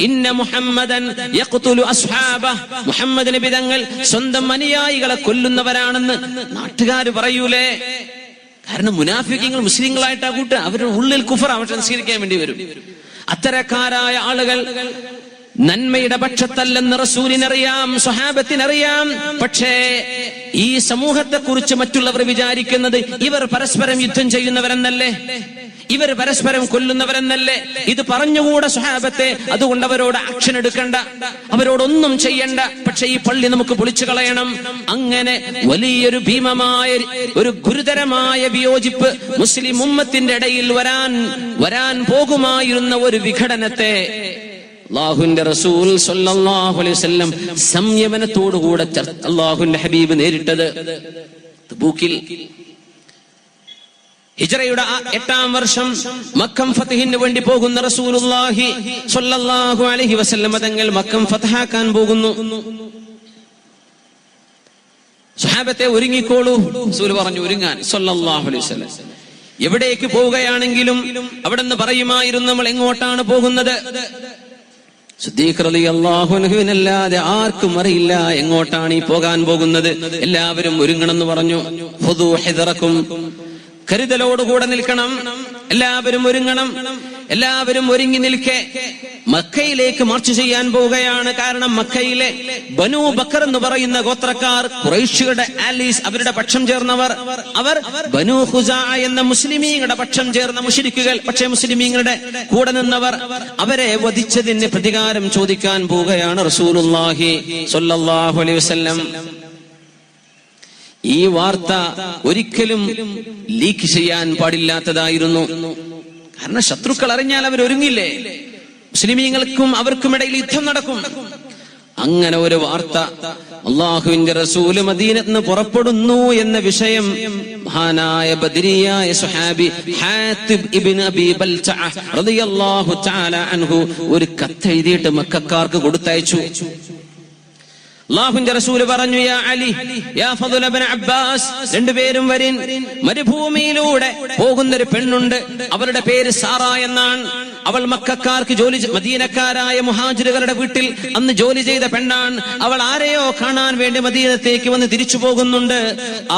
ഇന്ന മുഹമ്മദൻ യഖ്തുലു അസ്ഹാബഹ, മുഹമ്മദ് നബി തങ്ങൾ സ്വന്തം അനുയായികളെ കൊല്ലുന്നവരാണെന്ന് നാട്ടുകാർ പറയൂലേ? കാരണം മുനാഫിഖീങ്ങൾ മുസ്ലിങ്ങളായിട്ടാ കൂട്ട്, അവരുടെ ഉള്ളിൽ കുഫർ, അവർ സംസ്കരിക്കാൻ വേണ്ടി വരും. അത്തരക്കാരായ ആളുകൾ നന്മയുടെ പക്ഷത്തല്ലെന്ന് റസൂലിനറിയാം, സ്വഹാബത്തിനറിയാം. പക്ഷേ ഈ സമൂഹത്തെ കുറിച്ച് മറ്റുള്ളവർ വിചാരിക്കുന്നത് ഇവർ പരസ്പരം യുദ്ധം ചെയ്യുന്നവരെന്നല്ലേ, ഇവർ പരസ്പരം കൊല്ലുന്നവരെന്നല്ലേ? ഇത് പറഞ്ഞുകൂടെ സ്വഹാബത്തെ. അതുകൊണ്ട് അവരോട് ആക്ഷൻ എടുക്കണ്ട, അവരോടൊന്നും ചെയ്യണ്ട, പക്ഷെ ഈ പള്ളി നമുക്ക് പൊളിച്ചു കളയണം. അങ്ങനെ വലിയൊരു ഭീമമായ ഒരു ഗുരുതരമായ വിയോജിപ്പ് മുസ്ലിം ഉമ്മത്തിന്റെ ഇടയിൽ വരാൻ പോകുമായിരുന്ന ഒരു വിഘടനത്തെ അല്ലാഹുവിന്റെ റസൂൽ സ്വല്ലല്ലാഹു അലൈഹി വസല്ലം സംയമനത്തോടുകൂടെ അല്ലാഹുവിന്റെ ഹബീബ് നേരിട്ടത് തബൂക്കിൽ. ഹിജ്റയുടെ 8-ാം വർഷം മക്കം ഫത്ഹിന് വേണ്ടി പോകുന്ന റസൂലുള്ളാഹി സ്വല്ലല്ലാഹു അലൈഹി വസല്ലം തങ്ങൾ മക്കം ഫത്ഹാക്കാൻ പോകുന്നു. സ്വഹാബത്തെ ഒരുങ്ങിക്കോളൂ, റസൂൽ പറഞ്ഞു ഒരുങ്ങാൻ സ്വല്ലല്ലാഹു അലൈഹി വസല്ലം. എവിടേക്ക് പോവുകയാണെങ്കിലും അവിടെ നിന്ന് പറയുമായിരുന്നു നമ്മൾ എങ്ങോട്ടാണ് പോകുന്നത്. സിദ്ദീഖ് റളിയല്ലാഹു അൻഹുവിനല്ലാതെ ആർക്കും അറിയില്ല എങ്ങോട്ടാണ് ഈ പോകാൻ പോകുന്നത്. എല്ലാവരും ഒരുങ്ങണം എന്ന് പറഞ്ഞു. ഖുദൂ ഹിദ്റക്കും, കരുതലോടുകൂടെ നിൽക്കണം, എല്ലാവരും ഒരുങ്ങണം. എല്ലാവരും ഒരുങ്ങി നിൽക്കെ മക്കയിലേക്ക് മാർച്ച് ചെയ്യാൻ പോവുകയാണ്. കാരണം മക്കയിലെ ബനൂ ബക്കർ എന്ന് പറയുന്ന ഗോത്രക്കാർ, ഖുറൈശികളുടെ ആലീസ്, അവരുടെ പക്ഷം ചേർന്നവർ, അവർ ബനൂ ഖുസാ എന്ന മുസ്ലിമീങ്ങളുടെ പക്ഷം ചേർന്ന മുശ്രിക്കുകൾ, പക്ഷേ മുസ്ലിമീങ്ങളുടെ കൂടെ നിന്നവർ, അവരെ വധിച്ചതിന് പ്രതികാരം ചോദിക്കാൻ പോവുകയാണ് റസൂലുള്ളാഹി സ്വല്ലല്ലാഹു അലൈഹി വസല്ലം. ഈ വാർത്ത ഒരിക്കലും ലീക്ക് ചെയ്യാൻ പാടില്ലാത്തതായിരുന്നു. കാരണം ശത്രുക്കൾ അറിഞ്ഞാൽ അവരൊരുങ്ങില്ലേ, മുസ്ലിമീങ്ങൾക്കും അവർക്കുമിടയിൽ യുദ്ധം നടക്കും. അങ്ങനെ ഒരു വാർത്ത അല്ലാഹുവിന്റെ റസൂല് മദീനത്ത് നിന്ന് പുറപ്പെടുന്നു എന്ന വിഷയം മഹാനായ ബദരിയായ സ്വഹാബി ഹാത്തിബ് ഇബ്നു അബീ ബൽതഅ റളിയല്ലാഹു തആല അൻഹു ഒരു കത്തെഴുതിയിട്ട് മക്കക്കാർക്ക് കൊടുത്തയച്ചു. അല്ലാഹുവിന്റെ റസൂല് പറഞ്ഞു, യാ അലി, യാ ഫദ്ല ഇബ്നു അബ്ബാസ്, രണ്ടുപേരും വരിൻ. മരുഭൂമിയിലൂടെ പോകുന്നൊരു പെണ്ണുണ്ട്, അവളുടെ പേര് സാറ എന്നാണ്. അവൾ മക്കക്കാർക്ക് മദീനക്കാരായ മുഹാജിറുകളുടെ വീട്ടിൽ അന്ന് ജോലി ചെയ്ത പെണ്ണാണ്. അവൾ ആരെയോ കാണാൻ വേണ്ടി മദീനത്തേക്ക് വന്ന് തിരിച്ചു പോകുന്നുണ്ട്.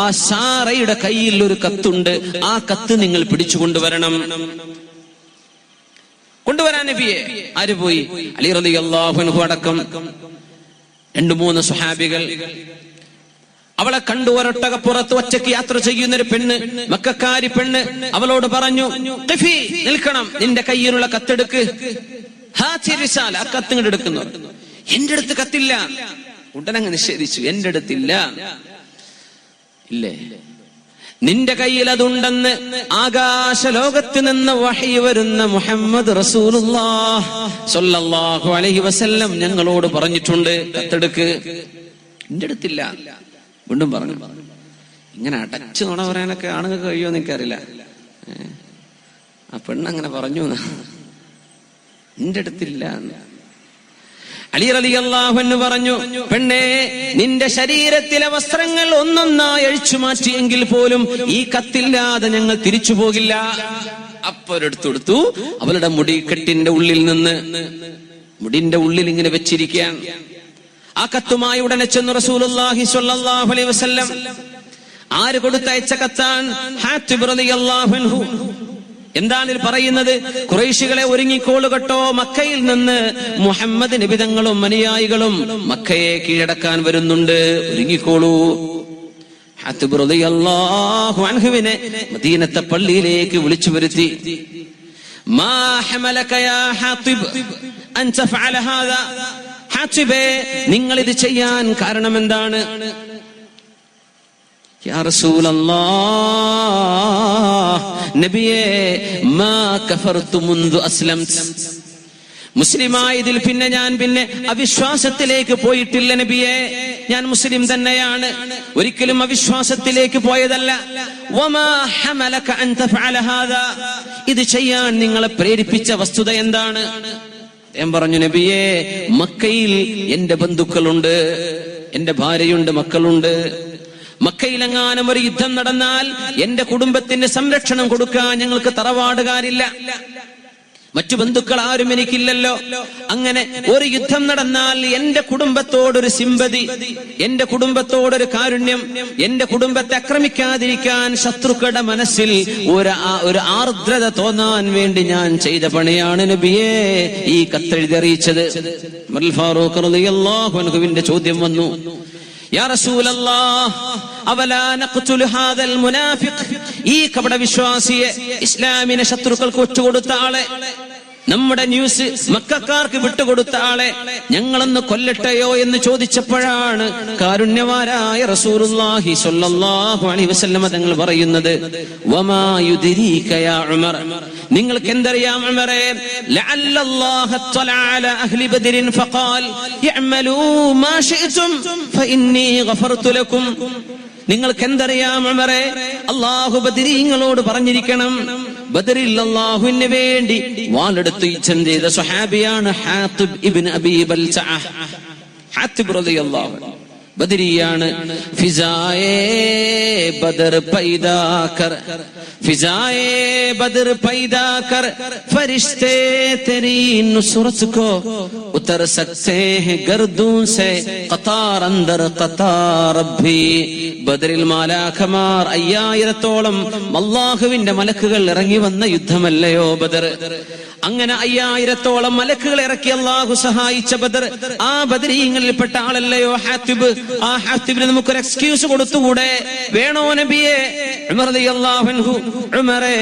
ആ സാറയുടെ കയ്യിൽ ഒരു കത്തുണ്ട്, ആ കത്ത് നിങ്ങൾ പിടിച്ചു കൊണ്ടുവരണം. കൊണ്ടുവരാൻ നബിയെ. ആര് പോയി? അലി റളിയല്ലാഹു അൻഹു അടക്കം 2-3 സ്വഹാബികൾ. അവളെ കണ്ടു. ഒരൊട്ടകപ്പുറത്ത് ഒറ്റയ്ക്ക് യാത്ര ചെയ്യുന്നൊരു പെണ്ണ്, മക്കക്കാരി പെണ്ണ്. അവളോട് പറഞ്ഞു, ഖിഫി, നിൽക്കണം, നിന്റെ കയ്യിലുള്ള കത്തെടുക്ക്. ഹാത്തി റിസാല, ആ കത്തിങ്ങോട്ട് എടുക്കുന്നു. എന്റെ അടുത്ത് കത്തില്ല. ഉടനങ്ങ് നിഷേധിച്ചു, എന്റെ അടുത്തില്ല. ഇല്ലേ, നിന്റെ കയ്യിൽ അതുണ്ടെന്ന് ആകാശലോകത്ത് നിന്ന് വഹി വരുന്ന മുഹമ്മദ് റസൂലുള്ളാഹി സ്വല്ലല്ലാഹു അലൈഹി വസല്ലം ഞങ്ങളോട് പറഞ്ഞിട്ടുണ്ട്, കത്തെടുക്ക്. എന്റെ അടുത്തില്ല. വീണ്ടും പറഞ്ഞു. ഇങ്ങനെ അടച്ചു നുണ പറയാനൊക്കെ ആണുങ്ങൾക്ക് കഴിയുമോ എനിക്കറിയില്ല. ആ പെണ്ണങ്ങനെ പറഞ്ഞു, നിന്റെ അടുത്തില്ല. അലി റളിയല്ലാഹു അൻഹു പറഞ്ഞു, പെണ്ണേ, നിന്റെ ശരീരത്തിലെ വസ്ത്രങ്ങൾ ഒന്നൊന്നായി അഴിച്ചു മാറ്റിയെങ്കിൽ പോലും ഈ കത്തില്ലാതെ ഞങ്ങൾ തിരിച്ചു പോകില്ല. അപ്പൊരെടുത്തു കൊടുത്തു. അവളുടെ മുടിക്കെട്ടിന്റെ ഉള്ളിൽ നിന്ന്, മുടിന്റെ ഉള്ളിൽ ഇങ്ങനെ വെച്ചിരിക്കുകയാണ്. ആ കത്തുമായി ഉടനെ ചെന്നു റസൂലുള്ളാഹി സ്വല്ലല്ലാഹു അലൈഹി വസല്ലം. ആര് കൊടുത്തയച്ച കത്താണ്? ഹാത്തിബ് റളിയല്ലാഹു അൻഹു. എന്താണ് ഇതിൽ പറയുന്നത്? ഖുറൈശികളെ ഒരുങ്ങിക്കോളു കേട്ടോ, മക്കയിൽ നിന്ന് മുഹമ്മദ് നബി തങ്ങളും അനുയായികളും മക്കയെ കീഴടക്കാൻ വരുന്നുണ്ട്, ഒരുങ്ങിക്കോളൂ. ഹാത്തിബ് റളിയല്ലാഹു അൻഹുവിനെ മദീനത്തെ പള്ളിയിലേക്ക് വിളിച്ചു വരുത്തി. മാ ഹമലക യാ ഹാത്തിബ് അൻ തഫഅല ഹാദാ? ഹാത്തിബേ, നിങ്ങൾ ഇത് ചെയ്യാൻ കാരണം എന്താണ്? യാ റസൂലല്ലാഹ്, നബിയേ, മാ കഫർതു മുൻദു അസ്ലംത്. മുസ്ലിമായതിൽ പിന്നെ ഞാൻ അവിശ്വാസത്തിലേക്ക് പോയിട്ടില്ല നബിയേ. ഞാൻ മുസ്ലിം തന്നെയാണ്, ഒരിക്കലും അവിശ്വാസത്തിലേക്ക് പോയതല്ല. വമാ ഹമലക അൻ തഫഅല ഹാദാ? ഇത് ചെയ്യാൻ നിങ്ങളെ പ്രേരിപ്പിച്ച വസ്തുത എന്താണ്? ഞാൻ പറഞ്ഞു, നബിയേ, മക്കയിൽ എന്റെ ബന്ധുക്കളുണ്ട്, എന്റെ ഭാര്യയുണ്ട്, മക്കളുണ്ട്. മക്കയിലെങ്ങാനും ഒരു യുദ്ധം നടന്നാൽ എന്റെ കുടുംബത്തിന് സംരക്ഷണം കൊടുക്കാൻ ഞങ്ങൾക്ക് തറവാടുകാരില്ല, മറ്റു ബന്ധുക്കൾ ആരും എനിക്കില്ലല്ലോ. അങ്ങനെ ഒരു യുദ്ധം നടന്നാൽ എന്റെ കുടുംബത്തോടൊരു സിമ്പതി, എന്റെ കുടുംബത്തോടൊരു കാരുണ്യം, എന്റെ കുടുംബത്തെ ആക്രമിക്കാതിരിക്കാൻ ശത്രുക്കളുടെ മനസ്സിൽ ഒരു ആർദ്രത തോന്നാൻ വേണ്ടി ഞാൻ ചെയ്ത പണിയാണ് നബിയേ ഈ കത്തെഴുതി അറിയിച്ചത്. ഉമർ ഫാറൂഖ് റളിയല്ലാഹു അൻഹുവിന്റെ ചോദ്യം വന്നു, യാ റസൂലല്ലാഹ്, അവലാ നഖ്തുലു ഹാദൽ മുനാഫിഖ്? ഈ കപട വിശ്വാസിയെ, ഇസ്ലാമിനെ ശത്രുക്കൾക്ക് ഒറ്റുകൊടുത്ത ആളെ, നമ്മുടെ ന്യൂസ് മക്കക്കാർക്ക് വിട്ടുകൊടുത്ത ആളെ ഞങ്ങളൊന്ന് കൊല്ലട്ടെയോ എന്ന് ചോദിച്ചപ്പോഴാണ് കാരുണ്യവാനായ റസൂലുള്ളാഹി സ്വല്ലല്ലാഹു അലൈഹി വസല്ലം തങ്ങൾ പറയുന്നത്, വമാ യുദ്രീക യാ ഉമർ, നിങ്ങൾക്ക് എന്തറിയാം ഉമറേ, ലഅല്ലല്ലാഹ തഅല അലാ അഹ്ലി ബദരിൻ ഫഖാൽ യഅമലൂ മാ ശിഅ്തും ഫഇന്നി ഗഫർതു ലക്കും. നിങ്ങൾക്ക് എന്തറിയാം ഉമറേ, അല്ലാഹു ബദരീങ്ങളോട് പറഞ്ഞിരിക്കണം, ബദറിൽ അല്ലാഹുവിന് വേണ്ടി വാളെടുത്ത് യുദ്ധം ചെയ്ത സ്വഹാബിയാണ് ഹാത്തിബ് ഇബ്നു അബീ ബൽതഅ. ഹാത്തിബ് റളിയല്ലാഹു അൻഹു ബദരിയാണ്. ഫിസായേ ബദർ പൈദാ കർ, ഫിസായേ ബദർ പൈദാ കർ, ഫരിശ്ते तेरी नुसरत को उतर सकते हैं गर्दों से ഖതാർ അന്ദർ ഖതാർ റബ്ബി. ബദറിൽ മാലാഖമാർ 5000-ഓളം അല്ലാഹുവിന്റെ മലക്കുകൾ ഇറങ്ങി വന്ന യുദ്ധമല്ലയോ ബദർ? അങ്ങനെ 5000-ഓളം മലക്കുകൾ ഇറക്കി അല്ലാഹു സഹായിച്ച ബദർ, ആ ബദരീങ്ങളിൽപ്പെട്ട ആളല്ലയോ ഹാത്തിബ്? ആ ഹാത്തിബിന് നമുക്കൊരു എക്സ്ക്യൂസ് കൊടുത്തുകൂടെ? വേണോ നബിയെ? ഉമർ റളിയല്ലാഹു അൻഹു, ഉമറേ,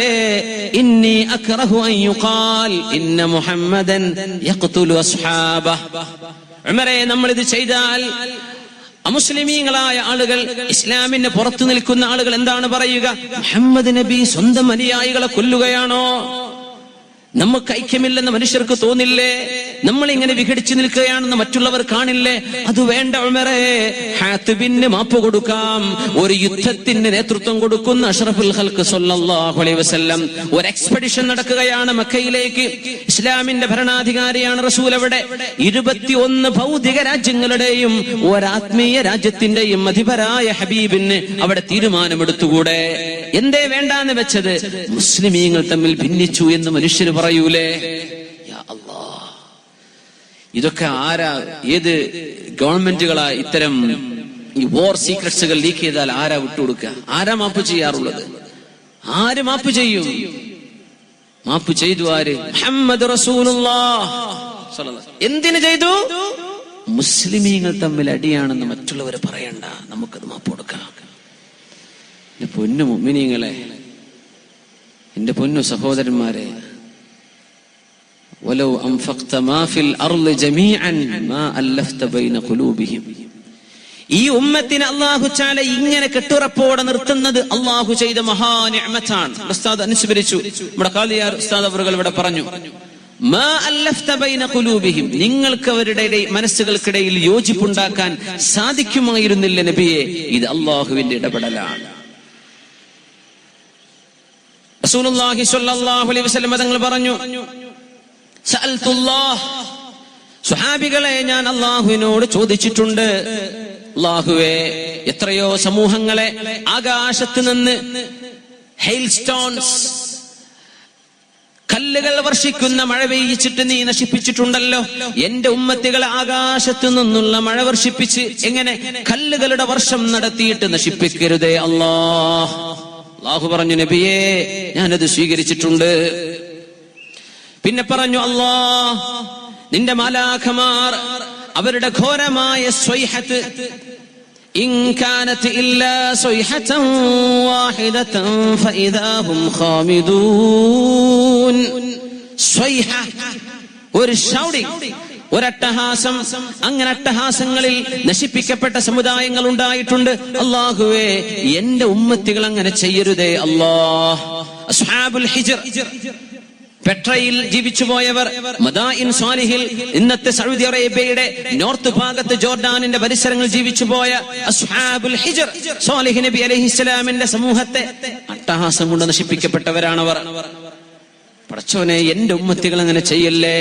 ഇന്നി അക്റഹു അൻ യുഖാൽ ഇന്ന മുഹമ്മദൻ യഖ്തുലു അസ്ഹാബഹു. ഉമറേ, നമ്മൾ ഇത് ചെയ്താൽ അമുസ്ലിമീങ്ങളായ ആളുകൾ, ഇസ്ലാമിന് പുറത്തു നിൽക്കുന്ന ആളുകൾ എന്താണ് പറയുക? മുഹമ്മദ് നബി സ്വന്തം അനുയായികളെ കൊല്ലുകയാണോ? നമുക്ക് ഐക്യമില്ലെന്ന് മനുഷ്യർക്ക് തോന്നില്ലേ? നമ്മൾ ഇങ്ങനെ വിഘടിച്ചു നിൽക്കുകയാണെന്ന് മറ്റുള്ളവർ കാണില്ലേ? അത് വേണ്ട ഉമറേ, ഹാത്തിബിന് മാപ്പ് കൊടുക്കാം. ഒരു യുദ്ധത്തിന് നേതൃത്വം കൊടുക്കുന്ന അഷ്റഫുൽ ഖൽഖ് സ്വല്ലല്ലാഹു അലൈഹി വസല്ലം ഒരു എക്സ്പെഡിഷൻ നടക്കുകയാണ് മക്കയിലേക്ക്. ഇസ്ലാമിന്റെ ഭരണാധികാരിയാണ് റസൂൽ. അവിടെ 21 ഭൗതിക രാജ്യങ്ങളുടെയും ഒരാത്മീയ രാജ്യത്തിന്റെയും അധിപരായ ഹബീബിന് അവിടെ തീരുമാനമെടുത്തുകൂടെ? എന്തേ വേണ്ടാന്ന് വെച്ചത്? മുസ്ലിമീങ്ങൾ തമ്മിൽ ഭിന്നിച്ചു എന്ന് മനുഷ്യർ പറയൂലേ? യാ അല്ലാഹ്, ഇതൊക്കെ ഏത് ഗവൺമെന്റുകളാ ഇത്തരം ഈ വാർ സീക്രട്സുകൾ ലീക്ക് ചെയ്താൽ ആരാ വിട്ടുകൊടുക്കുക? ആരാ മാപ്പ് ചെയ്യാറുള്ളത്? ആര് മാപ്പ് ചെയ്യും? മാപ്പ് ചെയ്തു ആര്? മുഹമ്മദ് റസൂലുള്ളാഹ് സ്വല്ലല്ലാഹു. എന്തിനു ചെയ്തു? മുസ്ലിമീങ്ങൾ തമ്മിൽ അടിയാണെന്ന് മറ്റുള്ളവർ പറയണ്ട, നമുക്കത് മാപ്പ് കൊടുക്കാം. എന്റെ പൊന്നു മുഅ്മിനീങ്ങളെ, എന്റെ പൊന്നു സഹോദരന്മാരെ, വലൗ അൻഫഖ്ത മാ ഫിൽ അർളി ജമീഅൻ മാ അല്ലഫ്ത ബൈന ഖുലൂബിഹിം. ഈ ഉമ്മത്തിനെ അല്ലാഹു തആല ഇങ്ങനെ കെട്ടുറപ്പോടെ നിർത്തുന്നത് അല്ലാഹു ചെയ്ത മഹാ നിഅമത്താണ്. ഉസ്താദ് അനുസ്മരിച്ചു, നമ്മുടെ ഖാദിയാർ ഉസ്താദ് അവറുകൾ ഇവിടെ പറഞ്ഞു, മാ അല്ലഫ്ത ബൈന ഖുലൂബിഹിം, നിങ്ങൾക്ക് അവരുടെ മനസ്സുകൾക്കിടയിൽ യോജിപ്പുണ്ടാക്കാൻ സാധിക്കുമായിരുന്നില്ല നബിയെ. ഇത് അല്ലാഹുവിന്റെ ഇടപെടലാണ്. റസൂലുള്ളാഹി സ്വല്ലല്ലാഹു അലൈഹി വസല്ലം തങ്ങൾ പറഞ്ഞു, സഅൽതുല്ലാഹ്, സ്വഹാബികളെ ഞാൻ അല്ലാഹുവിനോട് ചോദിച്ചിട്ടുണ്ട്, അല്ലാഹുവേ, എത്രയോ സമൂഹങ്ങളെ ആകാശത്ത് നിന്ന് ഹെയിൽ സ്റ്റോൺസ്, കല്ലുകൾ വർഷിക്കുന്ന മഴ പെയ്യിച്ചിട്ട് നീ നശിപ്പിച്ചിട്ടുണ്ടല്ലോ. എന്റെ ഉമ്മത്തികളെ ആകാശത്തു നിന്നുള്ള മഴ വർഷിപ്പിച്ച് എങ്ങനെ കല്ലുകളുടെ വർഷം നടത്തിയിട്ട് നശിപ്പിക്കരുതേ അല്ലാഹ്. അല്ലാഹു പറഞ്ഞു, നബിയേ, ഞാനത് സ്വീകരിച്ചിട്ടുണ്ട്. പിന്നെ പറഞ്ഞു, അല്ലാഹ്, നിന്റെ മാലാഖമാർ അവരുടെ ഘോരമായ സ്വൈഹത്ത്, ഇൻ കാനത് ഇല്ലാ സ്വൈഹതൻ വാഹിദതൻ ഫഇദാ ഹും ഖാമിദൂൻ. സ്വൈഹ, ഒരു ഷൗട്ടിംഗ്, ഒരട്ടഹാസം. അങ്ങനെ അട്ടഹാസങ്ങളിൽ നശിപ്പിക്കപ്പെട്ട സമുദായങ്ങൾ ഉണ്ടായിട്ടുണ്ട്. അല്ലാഹുവേ, എന്റെ ഉമ്മത്തികൾ അങ്ങനെ ചെയ്യരുതേ അല്ലാഹ്. അസ്ഹാബുൽ ഹിജ്ർ, പെട്രയിൽ ജീവിച്ചുപോയവർ, മദായിൻ സാലിഹിൽ, ഇന്നത്തെ സൗദി അറേബ്യയുടെ നോർത്ത് ഭാഗത്ത് ജോർഡാനിന്റെ പരിസരങ്ങളിൽ ജീവിച്ചുപോയ അസ്ഹാബുൽ ഹിജ്ർ, സാലിഹ് നബി അലൈഹിസ്സലാമിന്റെ സമൂഹത്തെ അട്ടഹാസം കൊണ്ട് നശിപ്പിക്കപ്പെട്ടവരാണവർ. പടച്ചോനെ, എന്റെ ഉമ്മത്തികൾ അങ്ങനെ ചെയ്യല്ലേ.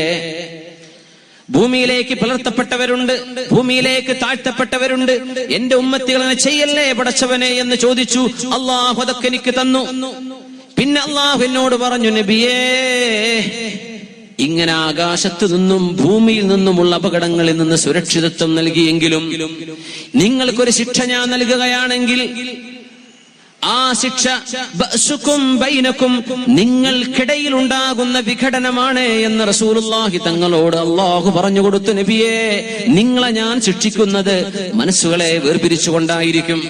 ഭൂമിയിലേക്ക് പിളർത്തപ്പെട്ടവരുണ്ട്, ഭൂമിയിലേക്ക് താഴ്ത്തപ്പെട്ടവരുണ്ട്, എന്റെ ഉമ്മത്തികൾ അങ്ങനെ ചെയ്യല്ലേ പടച്ചവനെ എന്ന് ചോദിച്ചു. അല്ലാഹു അതൊക്കെ എനിക്ക് തന്നു. പിന്നെ അല്ലാഹു എന്നോട് പറഞ്ഞു, നബിയേ, ഇങ്ങനെ ആകാശത്തു നിന്നും ഭൂമിയിൽ നിന്നുമുള്ള അപകടങ്ങളിൽ നിന്ന് സുരക്ഷിതത്വം നൽകിയെങ്കിലും നിങ്ങൾക്കൊരു ശിക്ഷ ഞാൻ നൽകുകയാണെങ്കിൽ ആ ശിക്ഷ ബഅസുക്കും ബൈനക്കും, നിങ്ങൾക്കിടയിൽ ഉണ്ടാകുന്ന വിഘടനമാണ് എന്ന് റസൂലുള്ളാഹി തങ്ങളോട് അല്ലാഹു പറഞ്ഞു കൊടുത്തു. നബിയേ, നിങ്ങളെ ഞാൻ ശിക്ഷിക്കുന്നത് മനസ്സുകളെ വേർപിരിച്ചുകൊണ്ടായിരിക്കും.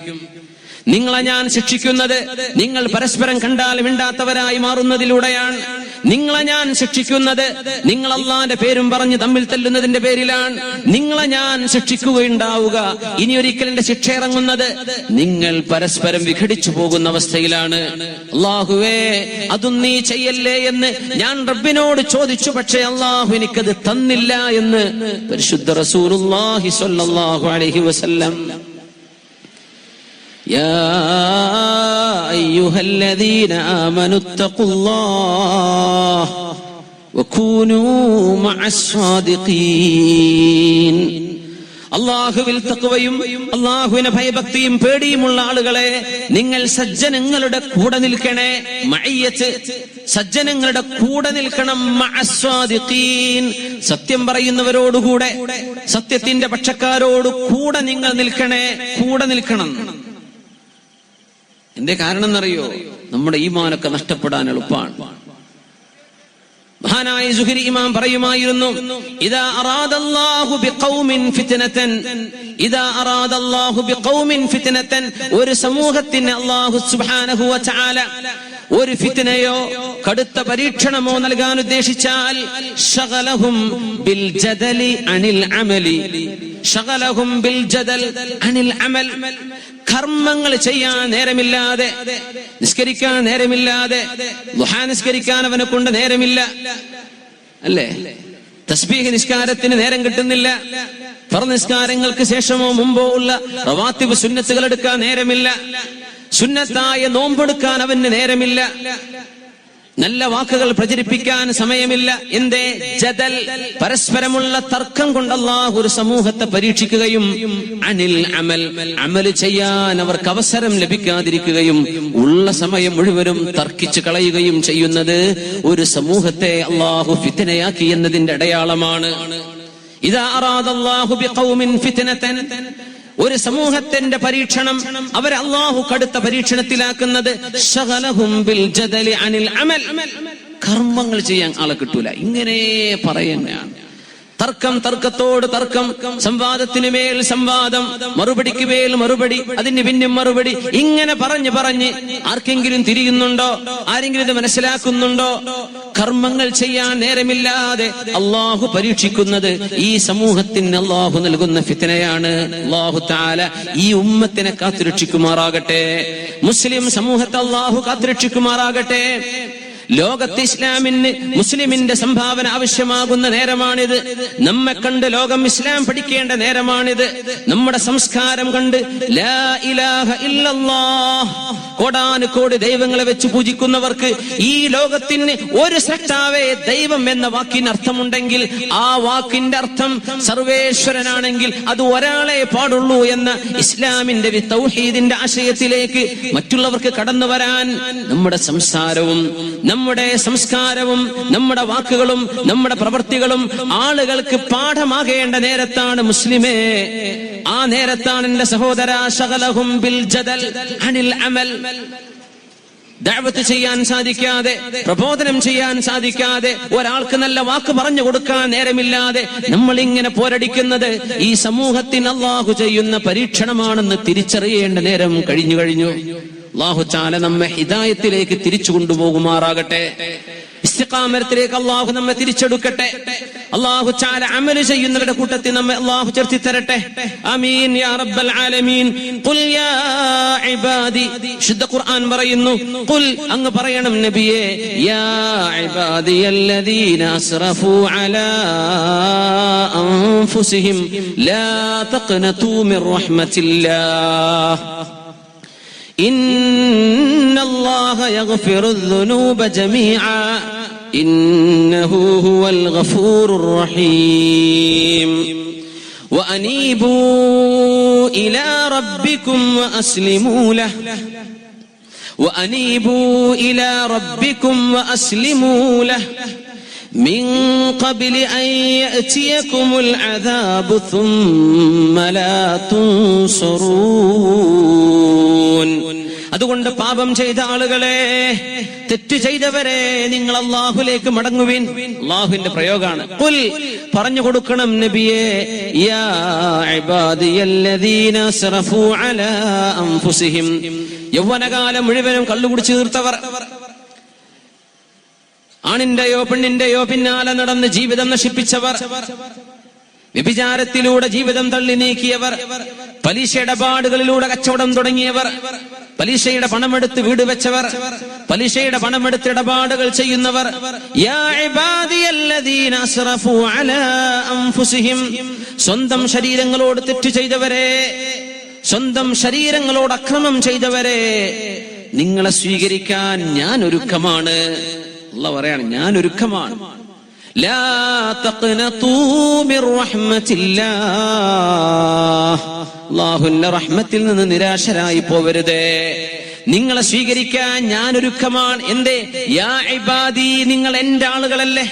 നിങ്ങളെ ഞാൻ ശിക്ഷിക്കുന്നത് നിങ്ങൾ പരസ്പരം കണ്ടാൽ മിണ്ടാത്തവരായി മാറുന്നതിലൂടെയാണ്. നിങ്ങളെ ഞാൻ ശിക്ഷിക്കുന്നത് നിങ്ങൾ അല്ലാഹുവിന്റെ പേരും പറഞ്ഞ് തമ്മിൽ തല്ലുന്നതിന്റെ പേരിലാണ്. നിങ്ങളെ ഞാൻ ശിക്ഷിക്കുകയുണ്ടാവുക, ഇനി ഒരിക്കൽ എന്റെ ശിക്ഷ ഇറങ്ങുന്നത് നിങ്ങൾ പരസ്പരം വിഘടിച്ചു പോകുന്ന അവസ്ഥയിലാണ്. അല്ലാഹുവേ, അതും നീ ചെയ്യല്ലേ എന്ന് ഞാൻ റബ്ബിനോട് ചോദിച്ചു. പക്ഷേ അല്ലാഹു എനിക്കത് തന്നില്ല എന്ന് പരിശുദ്ധ റസൂലുള്ളാഹി സ്വല്ലല്ലാഹു അലൈഹി വസല്ലം. يا أيها الذين آمنوا اتقوا الله وكونوا مع الصادقين. അല്ലാഹുവിൽ തഖ്വയും അല്ലാഹുവിനെ ഭയഭക്തിയും പേടിയുമുള്ള ആളുകളെ, നിങ്ങൾ സജ്ജനങ്ങളുടെ കൂടെ നിൽക്കണേ. മഅയ്യത്ത്, സജ്ജനങ്ങളുടെ കൂടെ നിൽക്കണം. മഅസ്സാദിഖീൻ, സത്യം പറയുന്നവരോടുകൂടെ, സത്യത്തിന്റെ പക്ഷക്കാരോട് കൂടെ നിങ്ങൾ നിൽക്കണേ, കൂടെ നിൽക്കണം. എന്തേ കാരണം എന്നറിയോ? നമ്മുടെ ഈമാനൊക്കെ നഷ്ടപ്പെടാൻ എളുപ്പമാണ്. മഹാനായ സുഹരി ഇമാം പറയുമായിരുന്നു, ഇദാ അറാദല്ലാഹു ബിഖൗമിൻ ഫിത്നതൻ, ഇദാ അറാദല്ലാഹു ബിഖൗമിൻ ഫിത്നതൻ, ഒരു സമൂഹത്തിന് അല്ലാഹു സുബ്ഹാനഹു വ തആല ഒരു ഫിത്നയോ കടുത്ത പരീക്ഷണമോ നൽകാൻ ഉദ്ദേശിച്ചാൽ, ശഗലഹും ബിൽ ജദലി അനിൽ അമലി, ശഗലഹും ബിൽ ജദൽ അനിൽ അമൽ, കർമ്മങ്ങൾ ചെയ്യാൻ നേരമില്ലാതെ, നിസ്കരിക്കാൻ നേരമില്ലാതെ, ദുഹാ നിസ്കരിക്കാൻ അവനെ കൊണ്ട് നേരമില്ല, അല്ലേ? തസ്ബീഹ് നിസ്കാരത്തിന് നേരം കിട്ടുന്നില്ല, ഫർദ് നിസ്കാരങ്ങൾക്ക് ശേഷമോ മുമ്പോ ഉള്ള റവാത്തിബ് സുന്നത്തുകൾ എടുക്കാൻ നേരമില്ല, സുന്നത്തായ നോമ്പെടുക്കാൻ അവന് നേരമില്ല, നല്ല വാക്കുകൾ പ്രചരിപ്പിക്കാൻ സമയമില്ല. എന്തേ? ജദൽ, പരസ്പരമുള്ള തർക്കം കൊണ്ട് അല്ലാഹു ഒരു സമൂഹത്തെ പരീക്ഷിക്കുകയും അനിൽ അമൽ, അമൽ ചെയ്യാൻ അവർക്ക് അവസരം ലഭിക്കാതിരിക്കുകയും ഉള്ള സമയം മുഴുവനും തർക്കിച്ചു കളയുകയും ചെയ്യുന്നത് ഒരു സമൂഹത്തെ അല്ലാഹു ഫിത്നയാക്കി എന്നതിന്റെ അടയാളമാണ്. ഇദാ അറാദല്ലാഹു ബിഖൗമിൻ ഫിത്നതൻ, ഒരു സമൂഹത്തിന്റെ പരീക്ഷണം അവരെ അല്ലാഹു കടുത്ത പരീക്ഷണത്തിലാക്കുന്നത് ശഗലഹും ബിൽ ജദലി അനിൽ അമൽ, കർമ്മങ്ങൾ ചെയ്യാൻ ആളെ കിട്ടൂല. ഇങ്ങനെ പറയുന്നതാണ്. തർക്കം, തർക്കത്തോട് തർക്കം, സംവാദത്തിന് മേൽ സംവാദം, മറുപടിക്ക് മേൽ മറുപടി, അതിന് പിന്നും മറുപടി, ഇങ്ങനെ പറഞ്ഞ് പറഞ്ഞ് ആർക്കെങ്കിലും തിരിയുന്നുണ്ടോ? ആരെങ്കിലും ഇത് മനസ്സിലാക്കുന്നുണ്ടോ? കർമ്മങ്ങൾ ചെയ്യാൻ നേരമില്ലാതെ അല്ലാഹു പരീക്ഷിക്കുന്നത് ഈ സമൂഹത്തിന് അല്ലാഹു നൽകുന്ന ഫിത്നയാണ്. അല്ലാഹു തആല ഈ ഉമ്മത്തിനെ കാത്തുരക്ഷിക്കുമാറാകട്ടെ. മുസ്ലിം സമൂഹത്തെ അല്ലാഹു കാത്തുരക്ഷിക്കുമാറാകട്ടെ. ലോകത്ത് ഇസ്ലാമിന് മുസ്ലിമിന്റെ സംഭാവന ആവശ്യമാകുന്ന നേരമാണിത്. നമ്മെ കണ്ട് ലോകം ഇസ്ലാം പഠിക്കേണ്ട നേരമാണിത്. നമ്മുടെ സംസ്കാരം കണ്ട് ലാ ഇലാഹ ഇല്ലല്ലാഹ്, കോടാനുകോടി ദൈവങ്ങളെ വെച്ച് പൂജിക്കുന്നവർക്ക് ഈ ലോകത്തിന് ഒരു സൃഷ്ടാവേ ദൈവം എന്ന വാക്കിന് അർത്ഥമുണ്ടെങ്കിൽ ആ വാക്കിന്റെ അർത്ഥം സർവേശ്വരനാണെങ്കിൽ അത് ഒരാളെ പാടുള്ളൂ എന്ന ഇസ്ലാമിന്റെ തൗഹീദിന്റെ ആശയത്തിലേക്ക് മറ്റുള്ളവർക്ക് കടന്നു വരാൻ നമ്മുടെ സംസാരവും നമ്മുടെ സംസ്കാരവും നമ്മുടെ വാക്കുകളും നമ്മുടെ പ്രവൃത്തികളും ആളുകൾക്ക് പാഠമാകേണ്ട നേരത്താണ് മുസ്ലിമേ. ആ നേരത്താണ് എന്റെ സഹോദര ശഗലഹും ബിൽ ജദൽ അനിൽ അമൽ. ദഅവത്ത് ചെയ്യാൻ സാധിക്കാതെ, പ്രബോധനം ചെയ്യാൻ സാധിക്കാതെ, ഒരാൾക്ക് നല്ല വാക്ക് പറഞ്ഞു കൊടുക്കാൻ നേരമില്ലാതെ നമ്മൾ ഇങ്ങനെ പോരടിക്കുന്നത് ഈ സമൂഹത്തിന് അല്ലാഹു ചെയ്യുന്ന പരീക്ഷണമാണെന്ന് തിരിച്ചറിയേണ്ട നേരം കഴിഞ്ഞു. അല്ലാഹു തആല നമ്മെ ഹിദായത്തിലേക്ക് തിരിച്ചു കൊണ്ടുപോകുമാറാകട്ടെ. ഇസ്തിഖാമത്തിലേക്ക് അല്ലാഹു നമ്മെ തിരിച്ചെടുക്കട്ടെ. അല്ലാഹു തആല അമൽ ചെയ്യുന്നവരുടെ കൂട്ടത്തിൽ നമ്മെ അല്ലാഹു ചേർത്തി തരട്ടെ. ആമീൻ യാ റബ്ബൽ ആലമീൻ. ഖുൽ യാ ഇബാദി, ശുദ്ധ ഖുർആൻ പറയുന്നു, ഖുൽ, അങ്ങ് പറയണം നബിയേ, യാ ഇബാദിയല്ലദീന അസ്റഫൂ അലാ അൻഫുസിഹിം ലാ തഖ്നതൂ മിർ റഹ്മത്തില്ലാഹ് ഇന്നല്ലാഹ യഗ്ഫിറുദ് ദുനൂബ ജമീഅ ഇന്നഹു ഹുവൽ ഗഫൂറുർ റഹീം വഅനീബൂ ഇലാ റബ്ബികും വഅസ്ലിമൂ ലഹു وأنيبوا إلى ربكم وأسلموا له من قبل أن يأتيكم العذاب ثم لا تنصرون. അതുകൊണ്ട് പാപം ചെയ്ത ആളുകളെ, തെറ്റ് ചെയ്തവരെ, നിങ്ങൾ അല്ലാഹുവിലേക്ക് മടങ്ങുവിൻ. അല്ലാഹുവിന്റെ പ്രയോഗമാണ്. ഖുൽ, പറഞ്ഞു കൊടുക്കണം നബിയേ, യാ ഇബാദിയല്ലദീന അസ്റഫൂ അലാ അൻഫുസിഹിം, യൗവനകാലം മുഴുവനും കള്ളുകുടിച്ചു തീർത്തവർ, ആണിന്റെയോ പെണ്ണിന്റെയോ പിന്നാലെ നടന്ന് ജീവിതം നശിപ്പിച്ചവർ, വ്യഭിചാരത്തിലൂടെ ജീവിതം തള്ളി നീക്കിയവർ, പലിശ ഇടപാടുകളിലൂടെ കച്ചവടം തുടങ്ങിയവർ, പലിശയുടെ പണമെടുത്ത് വീട് വെച്ചവർ, പലിശയുടെ പണമെടുത്ത് ഇടപാടുകൾ ചെയ്യുന്നവർ, യാ ഇബാദിയല്ലദീന അസ്റഫൂ അലാ അൻഫുസിഹിം, സ്വന്തം ശരീരങ്ങളോട് തെറ്റ് ചെയ്തവരെ, സ്വന്തം ശരീരങ്ങളോട് അക്രമം ചെയ്തവരെ, നിങ്ങളെ സ്വീകരിക്കാൻ ഞാൻ ഒരുക്കമാണ്. അല്ലാഹു പറയാണ്, ഞാൻ ഒരുക്കമാണ്. ലാ തഖ്നതൂ മിർ റഹ്മത്തില്ലാഹ്, അല്ലാഹുവിന്റെ റഹ്മത്തിൽ നിന്ന് നിരാശരായി പോവരുതേ. നിങ്ങളെ സ്വീകരിക്കാൻ ഞാൻ ഒരുക്കമാണ്. എന്തേ? യാ ഇബാദി, നിങ്ങൾ എന്റെ ആളുകളല്ലേ,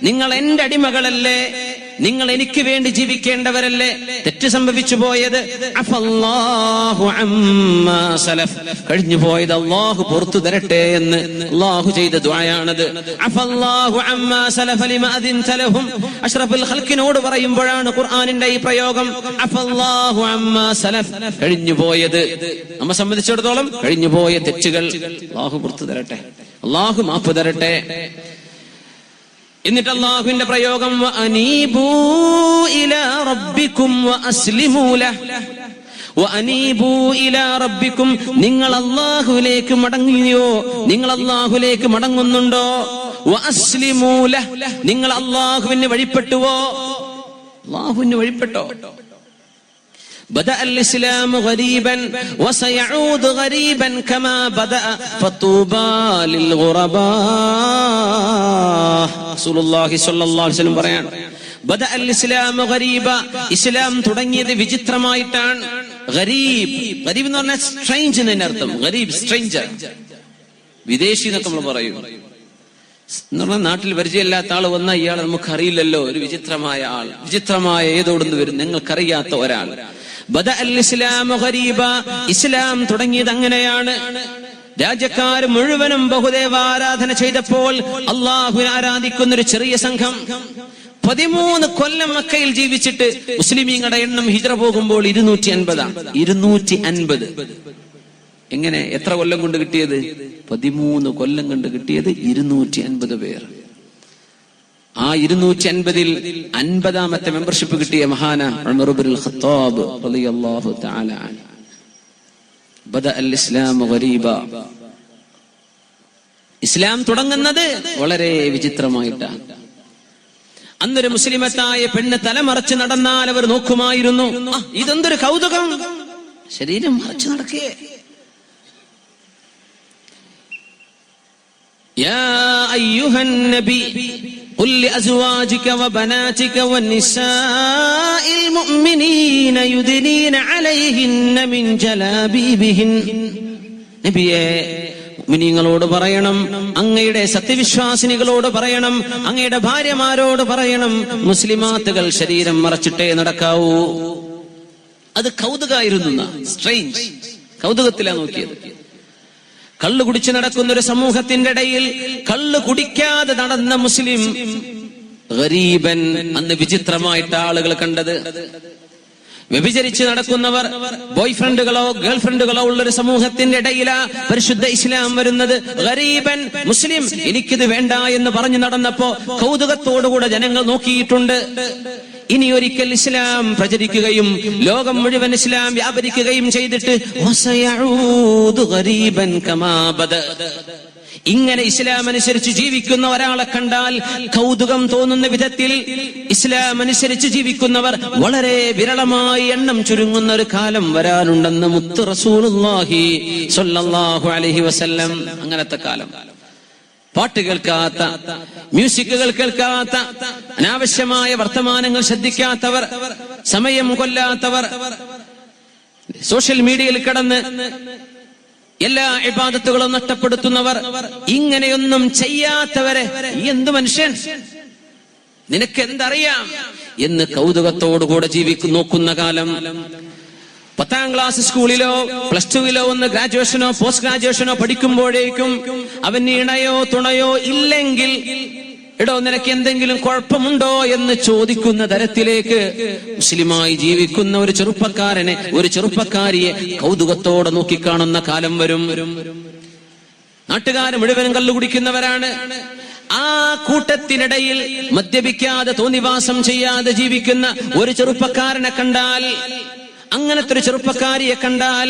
നിങ്ങൾ എന്റെ അടിമകളല്ലേ, നിങ്ങൾ എനിക്ക് വേണ്ടി ജീവിക്കേണ്ടവരല്ലേ. തെറ്റ് സംഭവിച്ചു പോയത് അഫല്ലാഹു അമ്മാ സലഫ്, കഴിഞ്ഞു പോയത് അല്ലാഹു പുറത്തു തരട്ടെ എന്ന് അല്ലാഹു ചെയ്ത ദുആയാണത്. അഫല്ലാഹു അമ്മാ സലഫ ലിമാ അദിൻത ലഹും, അഷ്റഫുൽ ഖൽഖിനോട് പറയുമ്പോഴാണ് ഖുർആനിന്റെ ഈ പ്രയോഗം. അഫല്ലാഹു അമ്മാ സലഫ്, കഴിഞ്ഞു പോയത്, നമ്മെ സംബന്ധിച്ചിടത്തോളം കഴിഞ്ഞു പോയ തെറ്റുകൾ അല്ലാഹു പുറത്തു തരട്ടെ, അല്ലാഹു മാപ്പ് തരട്ടെ. എന്നിട്ട് അല്ലാഹുവിന്റെ പ്രയോഗം വഅനീബൂ ഇലാ റബ്ബികും വഅസ്ലിമൂ ലഹു, വഅനീബൂ ഇലാ റബ്ബികും, നിങ്ങൾ അല്ലാഹുവിലേക്ക് മടങ്ങിയോ, നിങ്ങൾ അല്ലാഹുവിലേക്ക് മടങ്ങുന്നുണ്ടോ, വഅസ്ലിമൂ ലഹു, നിങ്ങൾ അല്ലാഹുവിന് വഴിപ്പെട്ടുവോ, അല്ലാഹുവിന് വഴിപ്പെട്ടോ. بدأ الإسلام غريبا وسيعود غريبا كما بدأ فطوبى للغرباء. رسول الله صلى الله عليه وسلم പറയാണ്, بدأ الإسلام غريبا, ഇസ്ലാം തുടങ്ങിയത് വിചിത്രമായിട്ടാണ്. ഗരീബ്, ഗരീബ് എന്ന് പറഞ്ഞാൽ സ്ട്രേഞ്ച് എന്നതിന്റെ അർത്ഥം. ഗരീബ്, സ്ട്രേഞ്ചർ, വിദേശി എന്നൊക്കെ നമ്മൾ പറയും. എന്ന് പറഞ്ഞാൽ നാട്ടിൽ പരിചയമില്ലാത്ത ആൾ വന്നാൽ ഇയാൾ നമുക്കറിയില്ലല്ലോ, ഒരു വിചിത്രമായ ആൾ, വിചിത്രമായ ഏതോടുന്ന് വരും, നിങ്ങൾക്കറിയാത്ത ഒരാൾ. ബദഅ അൽ-ഇസ്ലാമു ഗരീബ, ഇസ്ലാം തുടങ്ങിയത് അങ്ങനെയാണ്. രാജ്യക്കാർ മുഴുവനും ബഹുദേവാരാധന ചെയ്തപ്പോൾ അല്ലാഹുവിനെ ആരാധിക്കുന്ന ഒരു ചെറിയ സംഘം 13 കൊല്ലം മക്കയിൽ ജീവിച്ചിട്ട് മുസ്ലിമീങ്ങളുടെ എണ്ണം ഹിജ്റ പോകുമ്പോൾ 250. എങ്ങനെ, എത്ര കൊല്ലം കൊണ്ട് കിട്ടിയത്? 13 കൊല്ലം കൊണ്ട് കിട്ടിയത് 250 പേർ. ആ 250-ൽ 50-ാമത്തെ മെമ്പർഷിപ്പ് കിട്ടിയ മഹാന ഉമർ ഇബ്നുൽ ഖത്താബ് റളിയല്ലാഹു തആല അൻഹു. ബദഅ അൽ-ഇസ്ലാമു ഗരീബ, ഇസ്ലാം തുടങ്ങുന്നത് വളരെ വിചിത്രമായിട്ടാണ്. അന്നൊരു മുസ്ലിമത്തായ പെണ്ണ് തലമറച്ച് നടന്നാൽ അവർ നോക്കുമായിരുന്നു, ഇതെന്തൊരു കൗതുകം, ശരീരം മറച്ചു നടക്കേ. يا أيها النبي قل لأزواجك وبناتك والنساء المؤمنين يدنين عليهن من جلابيبهن. നബിയേ, മുഅ്മിനീങ്ങളോട് പറയണം, അങ്ങയുടെ സത്യവിശ്വാസിനികളോട് പറയണം, അങ്ങയുടെ ഭാര്യമാരോട് പറയണം, മുസ്ലിമാത്തുകൾ ശരീരം മറച്ചിട്ടേ നടക്കാവൂ. അത് കൗതുകായിരുന്നു, സ്ട്രേഞ്ച്, കൗതുകത്തിലാ നോക്കിയത്. കള്ളു കുടിച്ച് നടക്കുന്ന ഒരു സമൂഹത്തിന്റെ ഇടയിൽ കള്ളു കുടിക്കാതെ നടന്ന മുസ്ലിം ഗരീബൻ അന്ന് വിചിത്രമായിട്ട് ആളുകൾ കണ്ടത്. വ്യഭിചരിച്ച് നടക്കുന്നവർ ബോയ് ഫ്രണ്ടുകളോ ഗേൾ ഫ്രണ്ടുകളോ ഉള്ളൊരു സമൂഹത്തിന്റെ ഇടയിലാ പരിശുദ്ധ ഇസ്ലാം വരുന്നത്. ഗരീബൻ മുസ്ലിം എനിക്കിത് വേണ്ട എന്ന് പറഞ്ഞു നടന്നപ്പോ കൗതുകത്തോടുകൂടെ ജനങ്ങൾ നോക്കിയിട്ടുണ്ട്. ഇനി ഒരിക്കൽ ഇസ്ലാം പ്രചരിക്കുകയും ലോകം മുഴുവൻ ഇസ്ലാം വ്യാപരിക്കുകയും ചെയ്തിട്ട് ഇങ്ങനെ ഇസ്ലാം അനുസരിച്ച് ജീവിക്കുന്ന ഒരാളെ കണ്ടാൽ കൗതുകം തോന്നുന്ന വിധത്തിൽ ഇസ്ലാം അനുസരിച്ച് ജീവിക്കുന്നവർ വളരെ വിരളമായി എണ്ണം ചുരുങ്ങുന്ന ഒരു കാലം വരാനുണ്ടെന്ന് മുത്ത് റസൂലുള്ളാഹി സ്വല്ലല്ലാഹു അലൈഹി വസല്ലം. അങ്ങനത്തെ കാലം. പാട്ട് കേൾക്കാത്ത, മ്യൂസിക്കുകൾ കേൾക്കാത്ത, അനാവശ്യമായ വർത്തമാനങ്ങൾ ശ്രദ്ധിക്കാത്തവർ, സമയം കൊല്ലാത്തവർ, സോഷ്യൽ മീഡിയയിൽ കിടന്ന് എല്ലാ ഇബാദത്തുകളും നഷ്ടപ്പെടുത്തുന്നവർ, ഇങ്ങനെയൊന്നും ചെയ്യാത്തവരെ എന്തു മനുഷ്യൻ, നിനക്ക് എന്തറിയാം എന്ന് കൗതുകത്തോടുകൂടെ നോക്കുന്ന കാലം. 10ാം ക്ലാസ് സ്കൂളിലോ പ്ലസ് 2വിലോ ഒന്ന് ഗ്രാജുവേഷനോ പോസ്റ്റ് ഗ്രാജുവേഷനോ പഠിക്കുമ്പോഴേക്കും അവന് ഇണയോ തുണയോ ഇല്ലെങ്കിൽ, എടോ നിനക്ക് എന്തെങ്കിലും കുഴപ്പമുണ്ടോ എന്ന് ചോദിക്കുന്ന തരത്തിലേക്ക് മുസ്ലിമായി ജീവിക്കുന്ന ഒരു ചെറുപ്പക്കാരനെ, ഒരു ചെറുപ്പക്കാരിയെ കൗതുകത്തോടെ നോക്കിക്കാണുന്ന കാലം വരും. നാട്ടുകാർ മുഴുവനും കള്ളുകുടിക്കുന്നവരാണ്. ആ കൂട്ടത്തിനിടയിൽ മദ്യപിക്കാതെ തോന്നിവാസം ചെയ്യാതെ ജീവിക്കുന്ന ഒരു ചെറുപ്പക്കാരനെ കണ്ടാൽ, അങ്ങനത്തെ ഒരു ചെറുപ്പക്കാരിയെ കണ്ടാൽ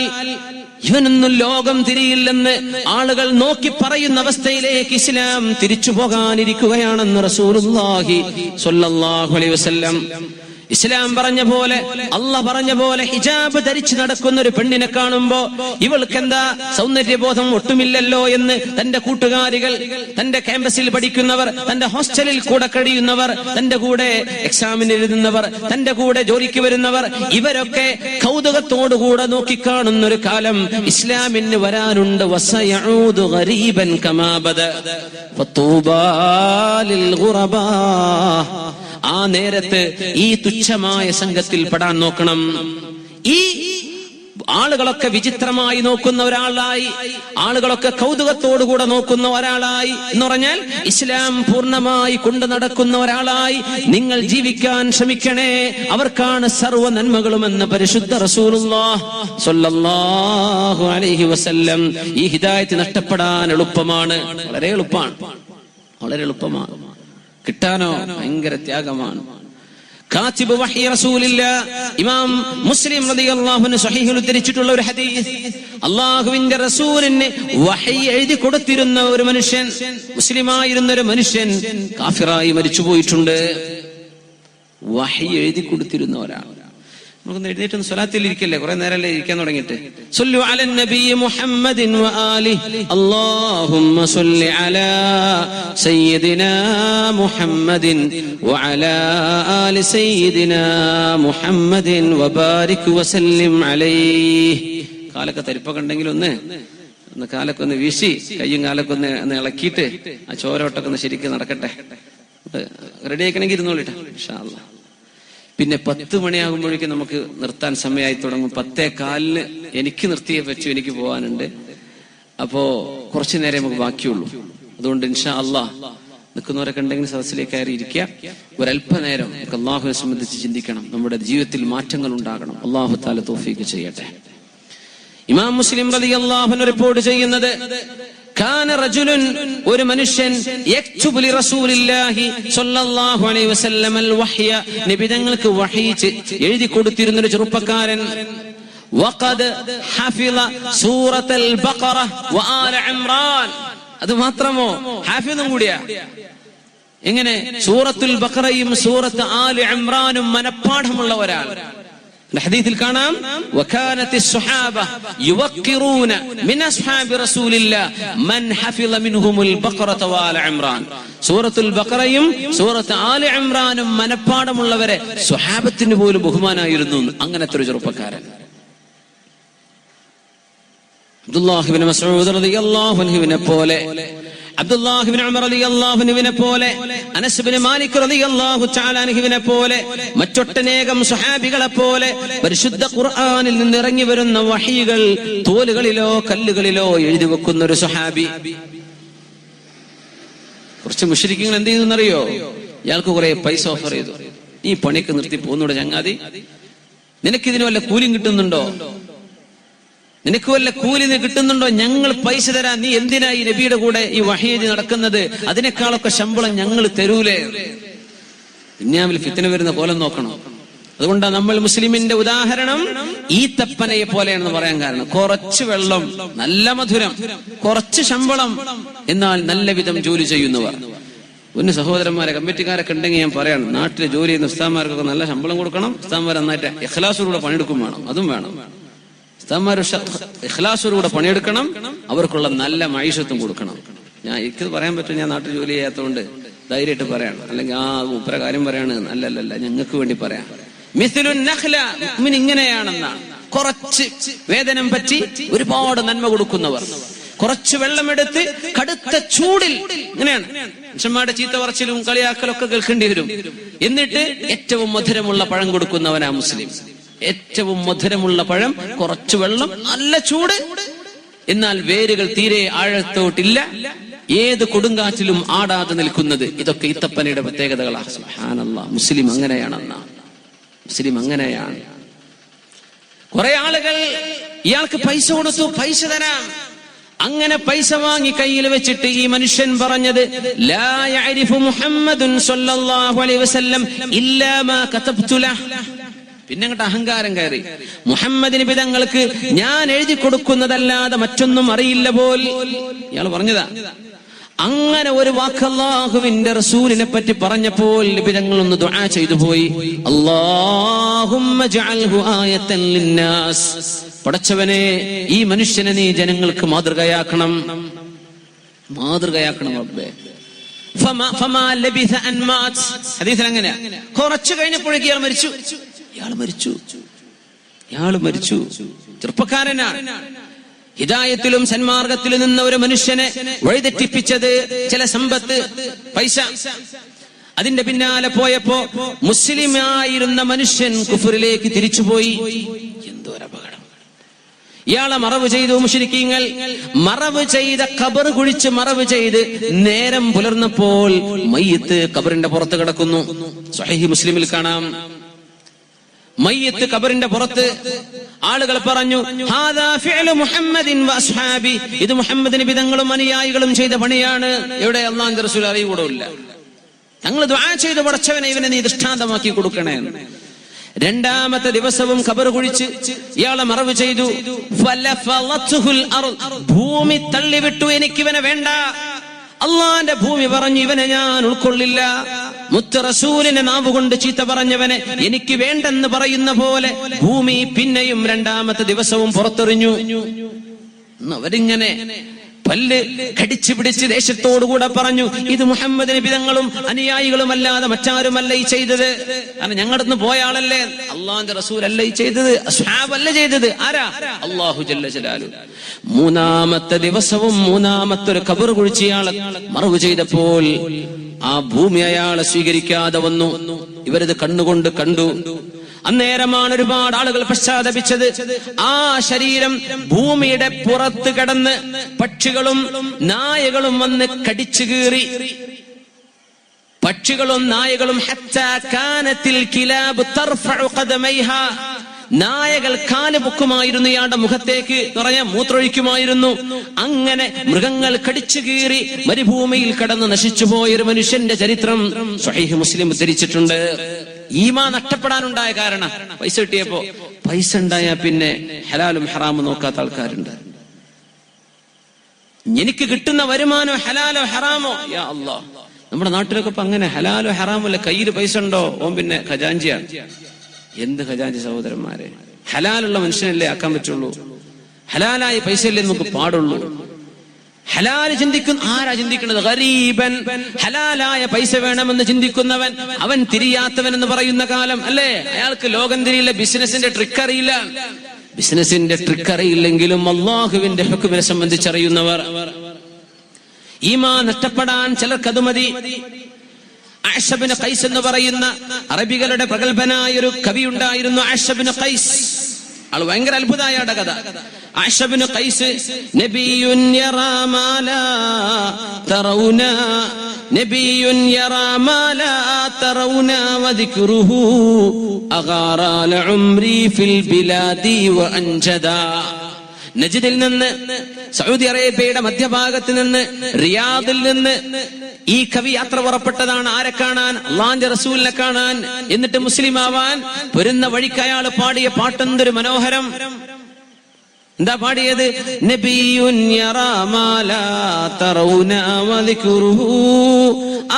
ഇവനൊന്നും ലോകം തിരിയില്ലെന്ന് ആളുകൾ നോക്കി പറയുന്ന അവസ്ഥയിലേക്ക് ഇസ്ലാം തിരിച്ചു പോകാനിരിക്കുകയാണെന്ന് റസൂലുള്ളാഹി സ്വല്ലല്ലാഹു അലൈഹി വസല്ലം. ഇസ്ലാം പറഞ്ഞ പോലെ, അല്ലാഹ് പറഞ്ഞ പോലെ ഹിജാബ് ധരിച്ച് നടക്കുന്ന ഒരു പെണ്ണിനെ കാണുമ്പോ ഇവൾക്ക് എന്താ സൗന്ദര്യബോധം ഒട്ടുമില്ലല്ലോ എന്ന് തന്റെ കൂട്ടുകാരികൾ, തന്റെ ക്യാമ്പസിൽ പഠിക്കുന്നവർ, തന്റെ ഹോസ്റ്റലിൽ കൂടെ കഴിയുന്നവർ, തന്റെ കൂടെ എക്സാമിന് എഴുതുന്നവർ, തന്റെ കൂടെ ജോലിക്ക് വരുന്നവർ, ഇവരൊക്കെ കൗതുകത്തോടുകൂടെ നോക്കിക്കാണുന്ന ഒരു കാലം ഇസ്ലാമിന് വരാനുണ്ട്. വസയഊദു ഗരീബൻ കമാ ബദ ഫതൂബാ ലിൽ ഗുറബാ. ആ നേരത്ത് ഈ തുച്ഛമായ സംഘത്തിൽ പെടാൻ നോക്കണം. ഈ ആളുകളൊക്കെ വിചിത്രമായി നോക്കുന്ന ഒരാളായി, ആളുകളൊക്കെ കൗതുകത്തോടുകൂടെ നോക്കുന്ന ഒരാളായി എന്ന് പറഞ്ഞാൽ ഇസ്ലാം പൂർണ്ണമായി കൊണ്ടു നടക്കുന്ന ഒരാളായി നിങ്ങൾ ജീവിക്കാൻ ശ്രമിക്കണേ. അവർക്കാണ് സർവ്വ നന്മകളുമെന്ന് പരിശുദ്ധ റസൂലുള്ളാഹി സ്വല്ലല്ലാഹു അലൈഹി വസല്ലം. ഈ ഹിദായത്ത് നഷ്ടപ്പെടാൻ എളുപ്പമാണ്, വളരെ എളുപ്പമാണ്, വളരെ എളുപ്പമാണ്. കിട്ടാനോ ഭയങ്കര ത്യാഗമാണ്. കാതിബ് വഹി റസൂലില്ലാഹ് ഇമാം മുസ്ലിം റളിയല്ലാഹു അൻഹു സ്വഹീഹിൽ ഉദ്ധരിച്ചിട്ടുള്ള ഒരു ഹദീസ്, അല്ലാഹുവിന്റെ റസൂലിന് വഹി എഴുതി കൊടുത്തിരുന്ന ഒരു മനുഷ്യൻ, മുസ്ലിമായിരുന്ന ഒരു മനുഷ്യൻ കാഫിറായി മരിച്ചുപോയിട്ടുണ്ട്. വഹി എഴുതി കൊടുത്തിരുന്ന ഒരാൾ. നമുക്കൊന്ന് എഴുന്നേറ്റ് സ്വലാത്തിൽ ഇരിക്കല്ലേ, കുറെ നേരമല്ലേ ഇരിക്കാൻ തുടങ്ങിയിട്ട്. സല്ലു അലൻ നബി മുഹമ്മദിൻ വ ആലിഹി അല്ലാഹുമ്മ സല്ലി അലാ സയ്യിദിനാ മുഹമ്മദിൻ വ അലാ ആലി സയ്യിദിനാ മുഹമ്മദിൻ വ ബാരിക് വസല്ലിം അലൈഹി. കാലൊക്കെ തരിപ്പൊക്കെ ഉണ്ടെങ്കിൽ ഒന്ന് കാലൊക്കെ ഒന്ന് വീശി, കയ്യും കാലൊക്കെ ഒന്ന് ഇളക്കിയിട്ട് ആ ചോരോട്ടൊക്കെ ഒന്ന് ശരിക്കും നടക്കട്ടെ. റെഡി ആയിക്കണമെങ്കിൽ ഇരുന്നോളിട്ടാ ഇൻഷാ അല്ലാഹ്. പിന്നെ 10 മണിയാകുമ്പോഴേക്കും നമുക്ക് നിർത്താൻ സമയമായി തുടങ്ങും. 10:15 എനിക്ക് നിർത്തിയേ പറ്റൂ, എനിക്ക് പോകാനുണ്ട്. അപ്പോ കുറച്ചു നേരം നമുക്ക് ബാക്കിയുള്ളൂ. അതുകൊണ്ട് ഇൻഷാ അല്ലാഹ് നിൽക്കുന്നവരൊക്കെ ഉണ്ടെങ്കിൽ സദസ്സിലേക്ക് കയറി ഇരിക്കുക. ഒരല്പനേരം നമുക്ക് അല്ലാഹുവിനെ സംബന്ധിച്ച് ചിന്തിക്കണം. നമ്മുടെ ജീവിതത്തിൽ മാറ്റങ്ങൾ ഉണ്ടാകണം. അല്ലാഹു തആല തൗഫീഖ് ചെയ്യട്ടെ. ഇമാം മുസ്ലിം റളിയല്ലാഹു അൻഹു റിപ്പോർട്ട് ചെയ്യുന്നത്, കാന റജുലുൻ, ഒരു മനുഷ്യൻ, യക്തുബു ലി റസൂലില്ലാഹി സ്വല്ലല്ലാഹു അലൈഹി വസല്ലം അൽ വഹ്യ, നബി തങ്ങൾക്ക് വഹി എഴുതി കൊടുത്തിരുന്ന ഒരു ചെറുപ്പക്കാരൻ. വഖദ് ഹഫിള സൂറത്തുൽ ബഖറ വ ആല ഇംറാൻ, അത് മാത്രമോ ഹാഫിദും കൂടിയാ. എങ്ങനെ? സൂറത്തുൽ ബഖറയും സൂറത്ത് ആലി ഇംറാനും മനപ്പാഠമുള്ള ഒരാൾ. ഹദീസിൽ കാണാം, വകാനത്തി സ്വഹാബ യുവഖിറൂന മിൻ അസ്ഹാബി റസൂലില്ലാഹ് മൻ ഹഫിള മിൻഹുൽ ബഖറത വആല ഇംറാൻ. സൂറത്തുൽ ബഖറയും സൂറത്ത് ആലി ഇംറാനും മനപ്പാഠമുള്ളവരെ സ്വഹാബത്തിന് പോലും ബഹുമാനായിരുന്നു. അങ്ങനത്തെ ഒരു ചെറുപ്പക്കാരൻ അബ്ദുല്ലാഹ് ഇബ്നു മസ്ഊദ് റളിയല്ലാഹു അൻഹുവിനെ പോലെ, അബ്ദുല്ലാഹ് ഇബ്നു ഉമർ റളിയല്ലാഹു അൻഹുവിനെ പോലെ, അനസ് ഇബ്നു മാലിക് റളിയല്ലാഹു തആല അൻഹുവിനെ പോലെ, മറ്റൊട്ടനേകം സ്വഹാബികളെ പോലെ പരിശുദ്ധ ഖുർആനിൽ നിന്ന് ഇറങ്ങി വരുന്ന വഹീകൾ തോലുകളിലോ കല്ലുകളിലോ എഴുതി വെക്കുന്ന ഒരു സ്വഹാബി. കുറച്ച് മുശ്രിക്കുകൾ എന്ത് ചെയ്തെന്നറിയോ? ഇയാൾക്ക് കുറെ പൈസ ഓഫർ ചെയ്തു. ഈ പണിക്ക് നിർത്തി പോന്നൂടെ ചങ്ങാതി, നിനക്കിതിന് വല്ല കൂലിയും കിട്ടുന്നുണ്ടോ? നിനക്ക് വല്ല കൂലി കിട്ടുന്നുണ്ടോ? ഞങ്ങൾ പൈസ തരാം. നീ എന്തിനാ ഈ നബിയുടെ കൂടെ ഈ വഹീദ് നടക്കുന്നത്? അതിനേക്കാളൊക്കെ ശമ്പളം ഞങ്ങൾ തരൂലേ. ദുനിയാവിൽ ഫിത്ന വരുന്ന കോലം നോക്കണം. അതുകൊണ്ടാണ് നമ്മൾ മുസ്ലിമിന്റെ ഉദാഹരണം ഈത്തപ്പനയെ പോലെയാണെന്ന് പറയാൻ കാരണം. കുറച്ച് വെള്ളം, നല്ല മധുരം, കുറച്ച് ശമ്പളം, എന്നാൽ നല്ല വിധം ജോലി ചെയ്യുന്നവർ. ഒന്ന് സഹോദരന്മാരെ, കമ്മിറ്റിക്കാരൊക്കെ ഉണ്ടെങ്കിൽ ഞാൻ പറയണം, നാട്ടിൽ ജോലി ചെയ്യുന്ന ഉസ്താദ്മാർക്കൊക്കെ നല്ല ശമ്പളം കൊടുക്കണം. ഉസ്താദ്മാർ നന്നായിട്ട് ഇഖ്ലാസോടുകൂടെ പണിയെടുക്കും വേണം. അതും വേണം. ഉസ്താദ്മാർ ഇഖ്ലാസോടുകൂടെ പണിയെടുക്കണം. അവർക്കുള്ള നല്ല മൈഷത്തും കൊടുക്കണം. എനിക്ക് പറയാൻ പറ്റും, ഞാൻ നാട്ടിൽ ജോലി ചെയ്യാത്തതുകൊണ്ട് ധൈര്യമായിട്ട് പറയാണ്. അല്ലെങ്കിൽ ഉപ്പര കാര്യം പറയാണ്. അല്ലല്ല, ഞങ്ങൾക്ക് വേണ്ടി പറയാം. മിസ്ലുൻ നഖ്ല, മുഅ്മിൻ ഇങ്ങനെയാണെന്നാണ്. കുറച്ച് വേതനം പറ്റി ഒരുപാട് നന്മ കൊടുക്കുന്നവർ. കുറച്ച് വെള്ളമെടുത്ത് കടുത്ത ചൂടിൽ, ഇങ്ങനെയാണ് മനുഷ്യന്മാരുടെ ചീത്ത പറച്ചിലും കളിയാക്കലൊക്കെ കേൾക്കേണ്ടി വരും. എന്നിട്ട് ഏറ്റവും മധുരമുള്ള പഴം കൊടുക്കുന്നവനാ മുസ്ലിം. ഏറ്റവും മധുരമുള്ള പഴം, കുറച്ച് വെള്ളം, നല്ല ചൂട്, എന്നാൽ വേരുകൾ തീരെ ആഴത്തോട്ടില്ല, ഏത് കൊടുങ്കാറ്റിലും ആടാതെ നിൽക്കുന്നത്. ഇതൊക്കെ ഈത്തപ്പനയുടെ പ്രത്യേകതകളാണ്. സുബ്ഹാനല്ലാഹ്, മുസ്ലിം അങ്ങനെയാണെന്നാ. മുസ്ലിം അങ്ങനെയാണ്. കുറെ ആളുകൾ ഇയാൾക്ക് പൈസ കൊടുത്തു, പൈസ തരാം. അങ്ങനെ പൈസ വാങ്ങി കയ്യിൽ വെച്ചിട്ട് ഈ മനുഷ്യൻ പറഞ്ഞത്, ലാ യഅരിഫു മുഹമ്മദുൻ സ്വല്ലല്ലാഹു അലൈഹി വസല്ലം ഇല്ലാ മാ കതബ്തു ലഹു. പിന്നെ അങ്ങോട്ട് അഹങ്കാരം കയറി. മുഹമ്മദ് നബി തങ്ങൾക്ക് ഞാൻ എഴുതി കൊടുക്കുന്നതല്ലാതെ മറ്റൊന്നും അറിയില്ല പോൽ ഇയാൾ പറഞ്ഞതാ. അങ്ങനെ ഒരു വാക്ക് അല്ലാഹുവിന്റെ റസൂലിനെ പറ്റി പറഞ്ഞപ്പോൾ നബി തങ്ങൾ ഒന്ന് ദുആ ചെയ്തു പോയി, അല്ലാഹുമ്മ ജഅൽഹു ആയത്തൻ ലിന്നാസ്. പടച്ചവനെ, ഈ മനുഷ്യനെ നീ ജനങ്ങൾക്ക് മാതൃകയാക്കണം, മാതൃകയാക്കണം റബ്ബേ. ഫമാ ലബിഥ അൻ മാത്. ഹദീസിൽ അങ്ങനെയാ. കുറച്ചു കഴിഞ്ഞപ്പോഴേക്ക് ഇയാൾ മരിച്ചു. ചെറുപ്പക്കാരനാണ്. ഹിദായത്തിലും സന്മാർഗത്തിലും നിന്ന ഒരു മനുഷ്യനെ വഴിതെറ്റിപ്പിച്ചത് ചില സമ്പത്ത്, പൈസ. അതിന്റെ പിന്നാലെ പോയപ്പോ മുസ്ലിമായിരുന്ന മനുഷ്യൻ കുഫറിലേക്ക് തിരിച്ചുപോയി. എന്തോരപകടം! ഇയാളെ മറവ് ചെയ്തു മുശ്രിക്കീങ്ങൾ. മറവ് ചെയ്ത ഖബർ കുഴിച്ച് മറവ് ചെയ്ത് നേരം പുലർന്നപ്പോൾ മയ്യിത്ത് ഖബറിന്റെ പുറത്ത് കിടക്കുന്നു. സ്വഹീഹ് മുസ്ലിമിൽ കാണാം. മയ്യിത്ത് ഖബറിന്റെ പുറത്ത്. ആളുകൾ പറഞ്ഞു, ഹാദാ ഫിഅലു മുഹമ്മദിൻ വഅസ്ഹാബി. ഇത് മുഹമ്മദ് നബി തങ്ങളും അനുയായികളും ചെയ്ത പണിയാണ്. എവിടെ അല്ലാഹുവിന്റെ റസൂൽ അറിയുകൂടില്ല. ഞങ്ങൾ ദുആ ചെയ്തു, പടച്ചവനെ ഇവനെ നീ ദൃഷ്ടാന്തമാക്കി കൊടുക്കണേ. രണ്ടാമത്തെ ദിവസവും ഖബർ കുഴിച്ച് ഇയാളെ മറവ് ചെയ്തു. ഫലഫളതുൽ അർദ്. ഭൂമി തള്ളിവിട്ടു, എനിക്കിവനെ വേണ്ട. അള്ളാന്റെ ഭൂമി പറഞ്ഞു, ഇവനെ ഞാൻ ഉൾക്കൊള്ളില്ല. മുത്ത് റസൂലിനെ നാവുകൊണ്ട് ചീത്ത പറഞ്ഞവനെ എനിക്ക് വേണ്ടെന്ന് പറയുന്ന പോലെ ഭൂമി പിന്നെയും രണ്ടാമത്തെ ദിവസവും പുറത്തെറിഞ്ഞു. അവരിങ്ങനെ പല്ല് കടിച്ചു പിടിച്ച് ദേശത്തോടുകൂടെ പറഞ്ഞു, ഇത് മുഹമ്മദ് നബി തങ്ങളും അനുയായികളും അല്ലാതെ മറ്റാരുമല്ല ഈ ചെയ്തത്. കാരണം ഞങ്ങളുടെ നിന്ന് പോയ ആളല്ലേ, അള്ളാന്റെ റസൂൽ അല്ല ഈ ചെയ്തത്, അസ്ഹാബല്ല ചെയ്തത്. ആരാ? അല്ലാഹു ജല്ല ജലാലു. മൂന്നാമത്തെ ദിവസവും മൂന്നാമത്തെ ഒരു ഖബർ കുഴിച്ചയാളെ മറവ് ചെയ്തപ്പോൾ ആ ഭൂമി അയാളെ സ്വീകരിക്കാതെ വന്നു. ഇവരിത് കണ്ണുകൊണ്ട് കണ്ടു. അന്നേരമാണ് ഒരുപാട് ആളുകൾ പശ്ചാത്തപിച്ചത്. ആ ശരീരം ഭൂമിയുടെ പുറത്ത് കിടന്ന് പക്ഷികളും നായകളും വന്ന് കടിച്ചു കീറി. പക്ഷികളും നായകളും ഹത്താ കാനത്തിൽ കിലാബ് തർഫഉ ഖദമൈഹാ. നായകൾ കാല് പൊക്കുമായിരുന്നു ഇയാളുടെ മുഖത്തേക്ക്, നിറയെ മൂത്രൊഴിക്കുമായിരുന്നു. അങ്ങനെ മൃഗങ്ങൾ കടിച്ചു കീറി മരുഭൂമിയിൽ കടന്ന് നശിച്ചുപോയൊരു മനുഷ്യന്റെ ചരിത്രം സ്വഹീഹ് മുസ്ലിം ഉദ്ധരിച്ചിട്ടുണ്ട്. ഈമാൻ നഷ്ടപ്പെടാനുണ്ടായ കാരണം പൈസ കിട്ടിയപ്പോ. പൈസ ഉണ്ടായാൽ പിന്നെ ഹലാലും ഹറാമും നോക്കാത്ത ആൾക്കാരുണ്ട്. എനിക്ക് കിട്ടുന്ന വരുമാനം ഹലാലോ ഹറാമോ? യാ അല്ലാഹ്, നമ്മുടെ നാട്ടിലൊക്കെ ഇപ്പൊ അങ്ങനെ ഹലാലോ ഹറാമോ അല്ല. കയ്യിൽ പൈസ ഉണ്ടോ ഓൻ പിന്നെ ഖജാഞ്ചിയാണ്. എന്ത് ഖജാഞ്ചി സഹോദരന്മാരെ? ഹലാലുള്ള മനുഷ്യനല്ലേ ആക്കാൻ പറ്റുള്ളൂ. ഹലാലായ പൈസയല്ലേ നമുക്ക് പാടുള്ളൂ. ഹലാല് ചിന്തിക്കുന്ന ആരാ ചിന്തിക്കുന്നത്? ഗരീബൻ, ഹലാലായ പൈസ വേണമെന്ന് ചിന്തിക്കുന്നവൻ, അവൻ തിരിയാത്തവൻ എന്ന് പറയുന്ന കാലം അല്ലേ? അയാൾക്ക് ലോകം തിരിയില്ല, ബിസിനസിന്റെ ട്രിക്ക് അറിയില്ല. ബിസിനസിന്റെ ട്രിക്ക് അറിയില്ലെങ്കിലും അള്ളാഹുവിന്റെ ഹുക്മിനെ സംബന്ധിച്ചറിയുന്നവർ. ഈമാൻ നഷ്ടപ്പെടാൻ ചിലർക്കത് മതി. ആയിഷ ബിൻ ഖൈസ് എന്ന് പറയുന്ന അറബികളുടെ പ്രഗത്ഭനായ ഒരു കവി ഉണ്ടായിരുന്നു. ആയിഷ ബിൻ ഖൈസ്, ആള് ഭയങ്കര അത്ഭുതമായ കഥ. ആയിഷ ബിൻ ഖൈസ്, നബിയുൻ യറാ മാ ലാ തറൗന, നബിയുൻ യറാ മാ ലാ തറൗന വദിക്റുഹു അഗാറാ ലഉംരി ഫിൽ ബിലാദി വഅൻജദാ. നജ്ദിൽ നിന്ന്, സൗദി അറേബ്യയുടെ മധ്യഭാഗത്ത് നിന്ന്, റിയാദിൽ നിന്ന് ഈ കവി യാത്ര പുറപ്പെട്ടതാണ്. ആരെ കാണാൻ? അല്ലാഹുവിന്റെ റസൂലിനെ കാണാൻ. എന്നിട്ട് മുസ്ലിം ആവാൻ. വരുന്ന വഴിക്ക് അയാൾ പാടിയ പാട്ടെന്തൊരു മനോഹരം. എന്താ പാടിയത്? നബിയുൻ യറാ മാ ലാ തറൗന വദിക്റുഹു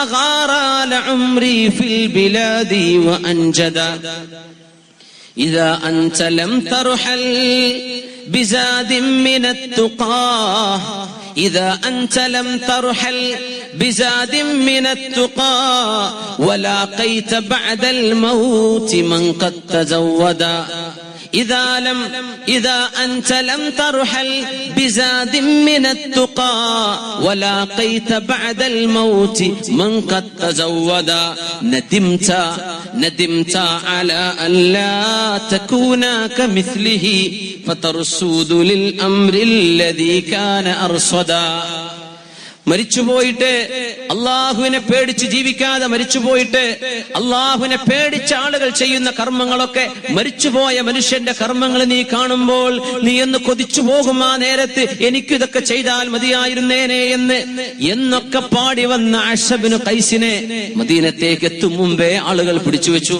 അഗാറാ ലഉംരി ഫിൽ ബിലാദി വഅൻജദാ. ഇദാ അൻത ലം തർഹൽ بزاد من التقى إذا أنت لم ترحل بزاد من التقى ولاقيت بعد الموت من قد تزودا. إذا أنت لم ترحل بزاد من التقى ولاقيت بعد الموت من قد تزودا. ندمت على أن لا تكون كمثله فترصد للأمر الذي كان أرصدا. മരിച്ചുപോയിട്ട് അള്ളാഹുവിനെ പേടിച്ച് ജീവിക്കാതെ മരിച്ചുപോയിട്ട് അള്ളാഹുവിനെ പേടിച്ച ആളുകൾ ചെയ്യുന്ന കർമ്മങ്ങളൊക്കെ മരിച്ചുപോയ മനുഷ്യന്റെ കർമ്മങ്ങൾ നീ കാണുമ്പോൾ നീ എന്ന് കൊതിച്ചു പോകും. ആ നേരത്ത് എനിക്കിതൊക്കെ ചെയ്താൽ മതിയായിരുന്നേനെ എന്നൊക്കെ പാടി വന്ന ആയിഷ ബിൻ ഖൈസിനെ മദീനത്തേക്ക് എത്തും മുമ്പേ ആളുകൾ പിടിച്ചു വെച്ചു.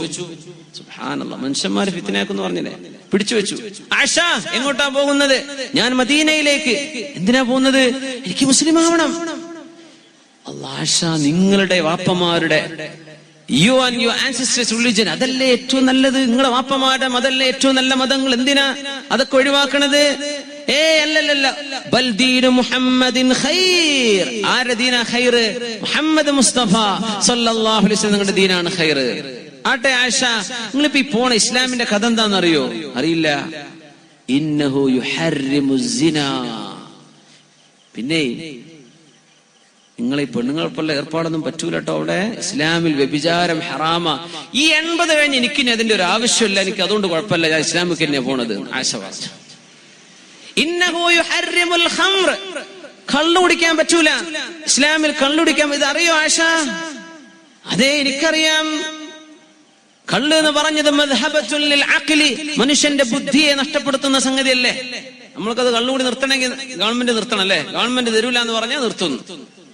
സുബ്ഹാനല്ലാഹ്, മനുഷ്യന്മാര് ഫിത്നയാക്കുന്നു പറഞ്ഞില്ലേ, പിടിച്ചു വെച്ചു. ആയിഷ എങ്ങോട്ടാ പോകുന്നത്? ഞാൻ മദീനയിലേക്ക്. എന്തിനാ പോകുന്നത്? എനിക്ക് മുസ്ലിം ആവണം. ആയിഷ, നിങ്ങളുടെ വാപ്പമാരുടെ you and your ancestors religion, അതല്ലേ ഏറ്റവും നല്ലത്? നിങ്ങളുടെ വാപ്പമാരുടെ മതല്ലേ ഏറ്റവും നല്ല മതങ്ങൾ? എന്തിനാ അതൊക്കെ ഒഴിവാക്കണത്? അല്ലല്ല, ബൽ ദീനു മുഹമ്മദിൻ ഖൈർ. ആരുടെ ദീനാ ഖൈർ? മുഹമ്മദ് മുസ്തഫ സല്ലല്ലാഹു അലൈഹി വസല്ലം നിങ്ങളുടെ ദീനാണ് ഖൈർ. ആട്ടെ ആയിഷ, നിങ്ങളിപ്പോ ഈ പോണ ഇസ്ലാമിന്റെ കഥ എന്താണെന്നറിയോ? അറിയില്ല. ഇന്നഹു യുഹർരിമു സിനാ. പിന്നെ നിങ്ങൾ ഈ പെണ്ണുങ്ങൾക്കുള്ള ഏർപ്പാടൊന്നും പറ്റൂല കേട്ടോ. അവിടെ ഇസ്ലാമിൽ വ്യഭിചാരം ഹറാമ. ഈ 80 കഴിഞ്ഞ് എനിക്കിനി അതിന്റെ ഒരു ആവശ്യമില്ല, എനിക്ക് അതുകൊണ്ട് കുഴപ്പമില്ല, ഞാൻ ഇസ്ലാമിക്ക് തന്നെയാ പോണത്. ആയിഷ പറഞ്ഞു. ഇന്നഹു യുഹർരിമുൽ ഖംർ. കള്ളു കുടിക്കാൻ പറ്റൂല ഇസ്ലാമിൽ. കള്ളുടിക്കാൻ ഇത് അറിയോ ആയിഷ? അതെ, എനിക്കറിയാം. കള്ള് എന്ന് പറഞ്ഞത് മദ്ഹബത്തുൽ ലിൽ അഖ്ലി, മനുഷ്യന്റെ ബുദ്ധിയെ നഷ്ടപ്പെടുത്തുന്ന സംഗതിയല്ലേ. നമ്മൾക്കത് കള്ളുകൂടി നിർത്തണമെങ്കിൽ ഗവൺമെന്റ് നിർത്തണം അല്ലേ? ഗവൺമെന്റ് തരൂല എന്ന് പറഞ്ഞാൽ നിർത്തുന്നു.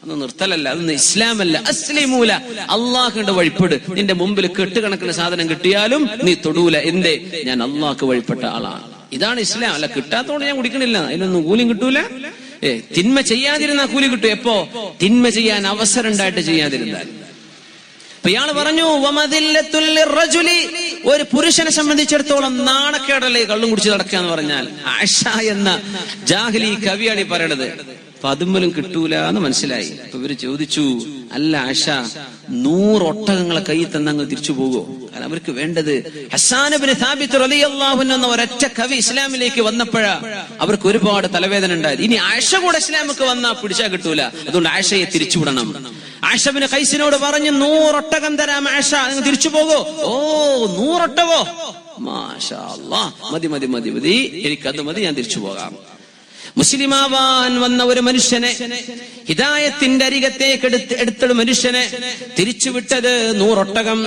അന്ന് നിർത്തലല്ല, അതൊന്നും ഇസ്ലാമല്ല. അസ്ലിമൂല, അള്ളാഹുന്റെ വഴിപ്പെട്. നിന്റെ മുമ്പിൽ കെട്ടുകണക്കിന് സാധനം കിട്ടിയാലും നീ തൊടൂല. എന്തേ? ഞാൻ അള്ളാഹ്ക്ക് വഴിപ്പെട്ട ആളാണ്. ഇതാണ് ഇസ്ലാം. അല്ല, കിട്ടാത്തോണ്ട് ഞാൻ കുടിക്കണില്ല, അതിലൊന്നും കൂലിയും കിട്ടൂല. തിന്മ ചെയ്യാതിരുന്നാ കൂലി കിട്ടും. എപ്പോ? തിന്മ ചെയ്യാൻ അവസരം ഉണ്ടായിട്ട് ചെയ്യാതിരുന്നാൽ. ഇയാള് പറഞ്ഞു, ഒരു പുരുഷനെ സംബന്ധിച്ചിടത്തോളം നാണക്കേടല്ലേ കള്ളും കുടിച്ച് നടക്കാന്ന് പറഞ്ഞാൽ. ആയിഷ എന്ന ജാഹിലി കവിയാണ് ഈ പറയണത്. അപ്പൊ അതുമ്പോലും കിട്ടൂല എന്ന് മനസ്സിലായി. അപ്പൊ ഇവര് ചോദിച്ചു, അല്ല ആയിഷ, 100 ഒട്ടകങ്ങളെ കൈ തന്നങ്ങ് തിരിച്ചു പോകുമോ? കാരണം അവർക്ക് വേണ്ടത്. ഹസ്സാൻ ഇബ്നു സാബിത്ത് റളിയല്ലാഹു അൻഹു എന്ന ഒരൊറ്റ കവി ഇസ്ലാമിലേക്ക് വന്നപ്പോഴാ അവർക്ക് ഒരുപാട് തലവേദന ഉണ്ടായത്. ഇനി ആയിഷ കൂടെ ഇസ്ലാമിക്ക് വന്നാ പിടിച്ചാൽ കിട്ടൂല, അതുകൊണ്ട് ആയിഷയെ തിരിച്ചുവിടണം. ആയിഷ ബിൻ ഖൈസിനോട് പറഞ്ഞു, 100 ഒട്ടകം തരാം ആയിഷ, നിങ്ങൾ തിരിച്ചു പോകോ? ഓ, 100 ഒട്ടകോ? മാഷാ അല്ലാഹ്, മതി മതി മതി മതി, എനിക്കത് മതി, ഞാൻ തിരിച്ചു പോകാം. മുസ്ലിമാവാൻ വന്ന ഒരു മനുഷ്യനെ, ഹിദായത്തിന്റെ അരികത്തേക്ക് എടുത്തൊരു മനുഷ്യനെ തിരിച്ചുവിട്ടത് 100 ഒട്ടകം.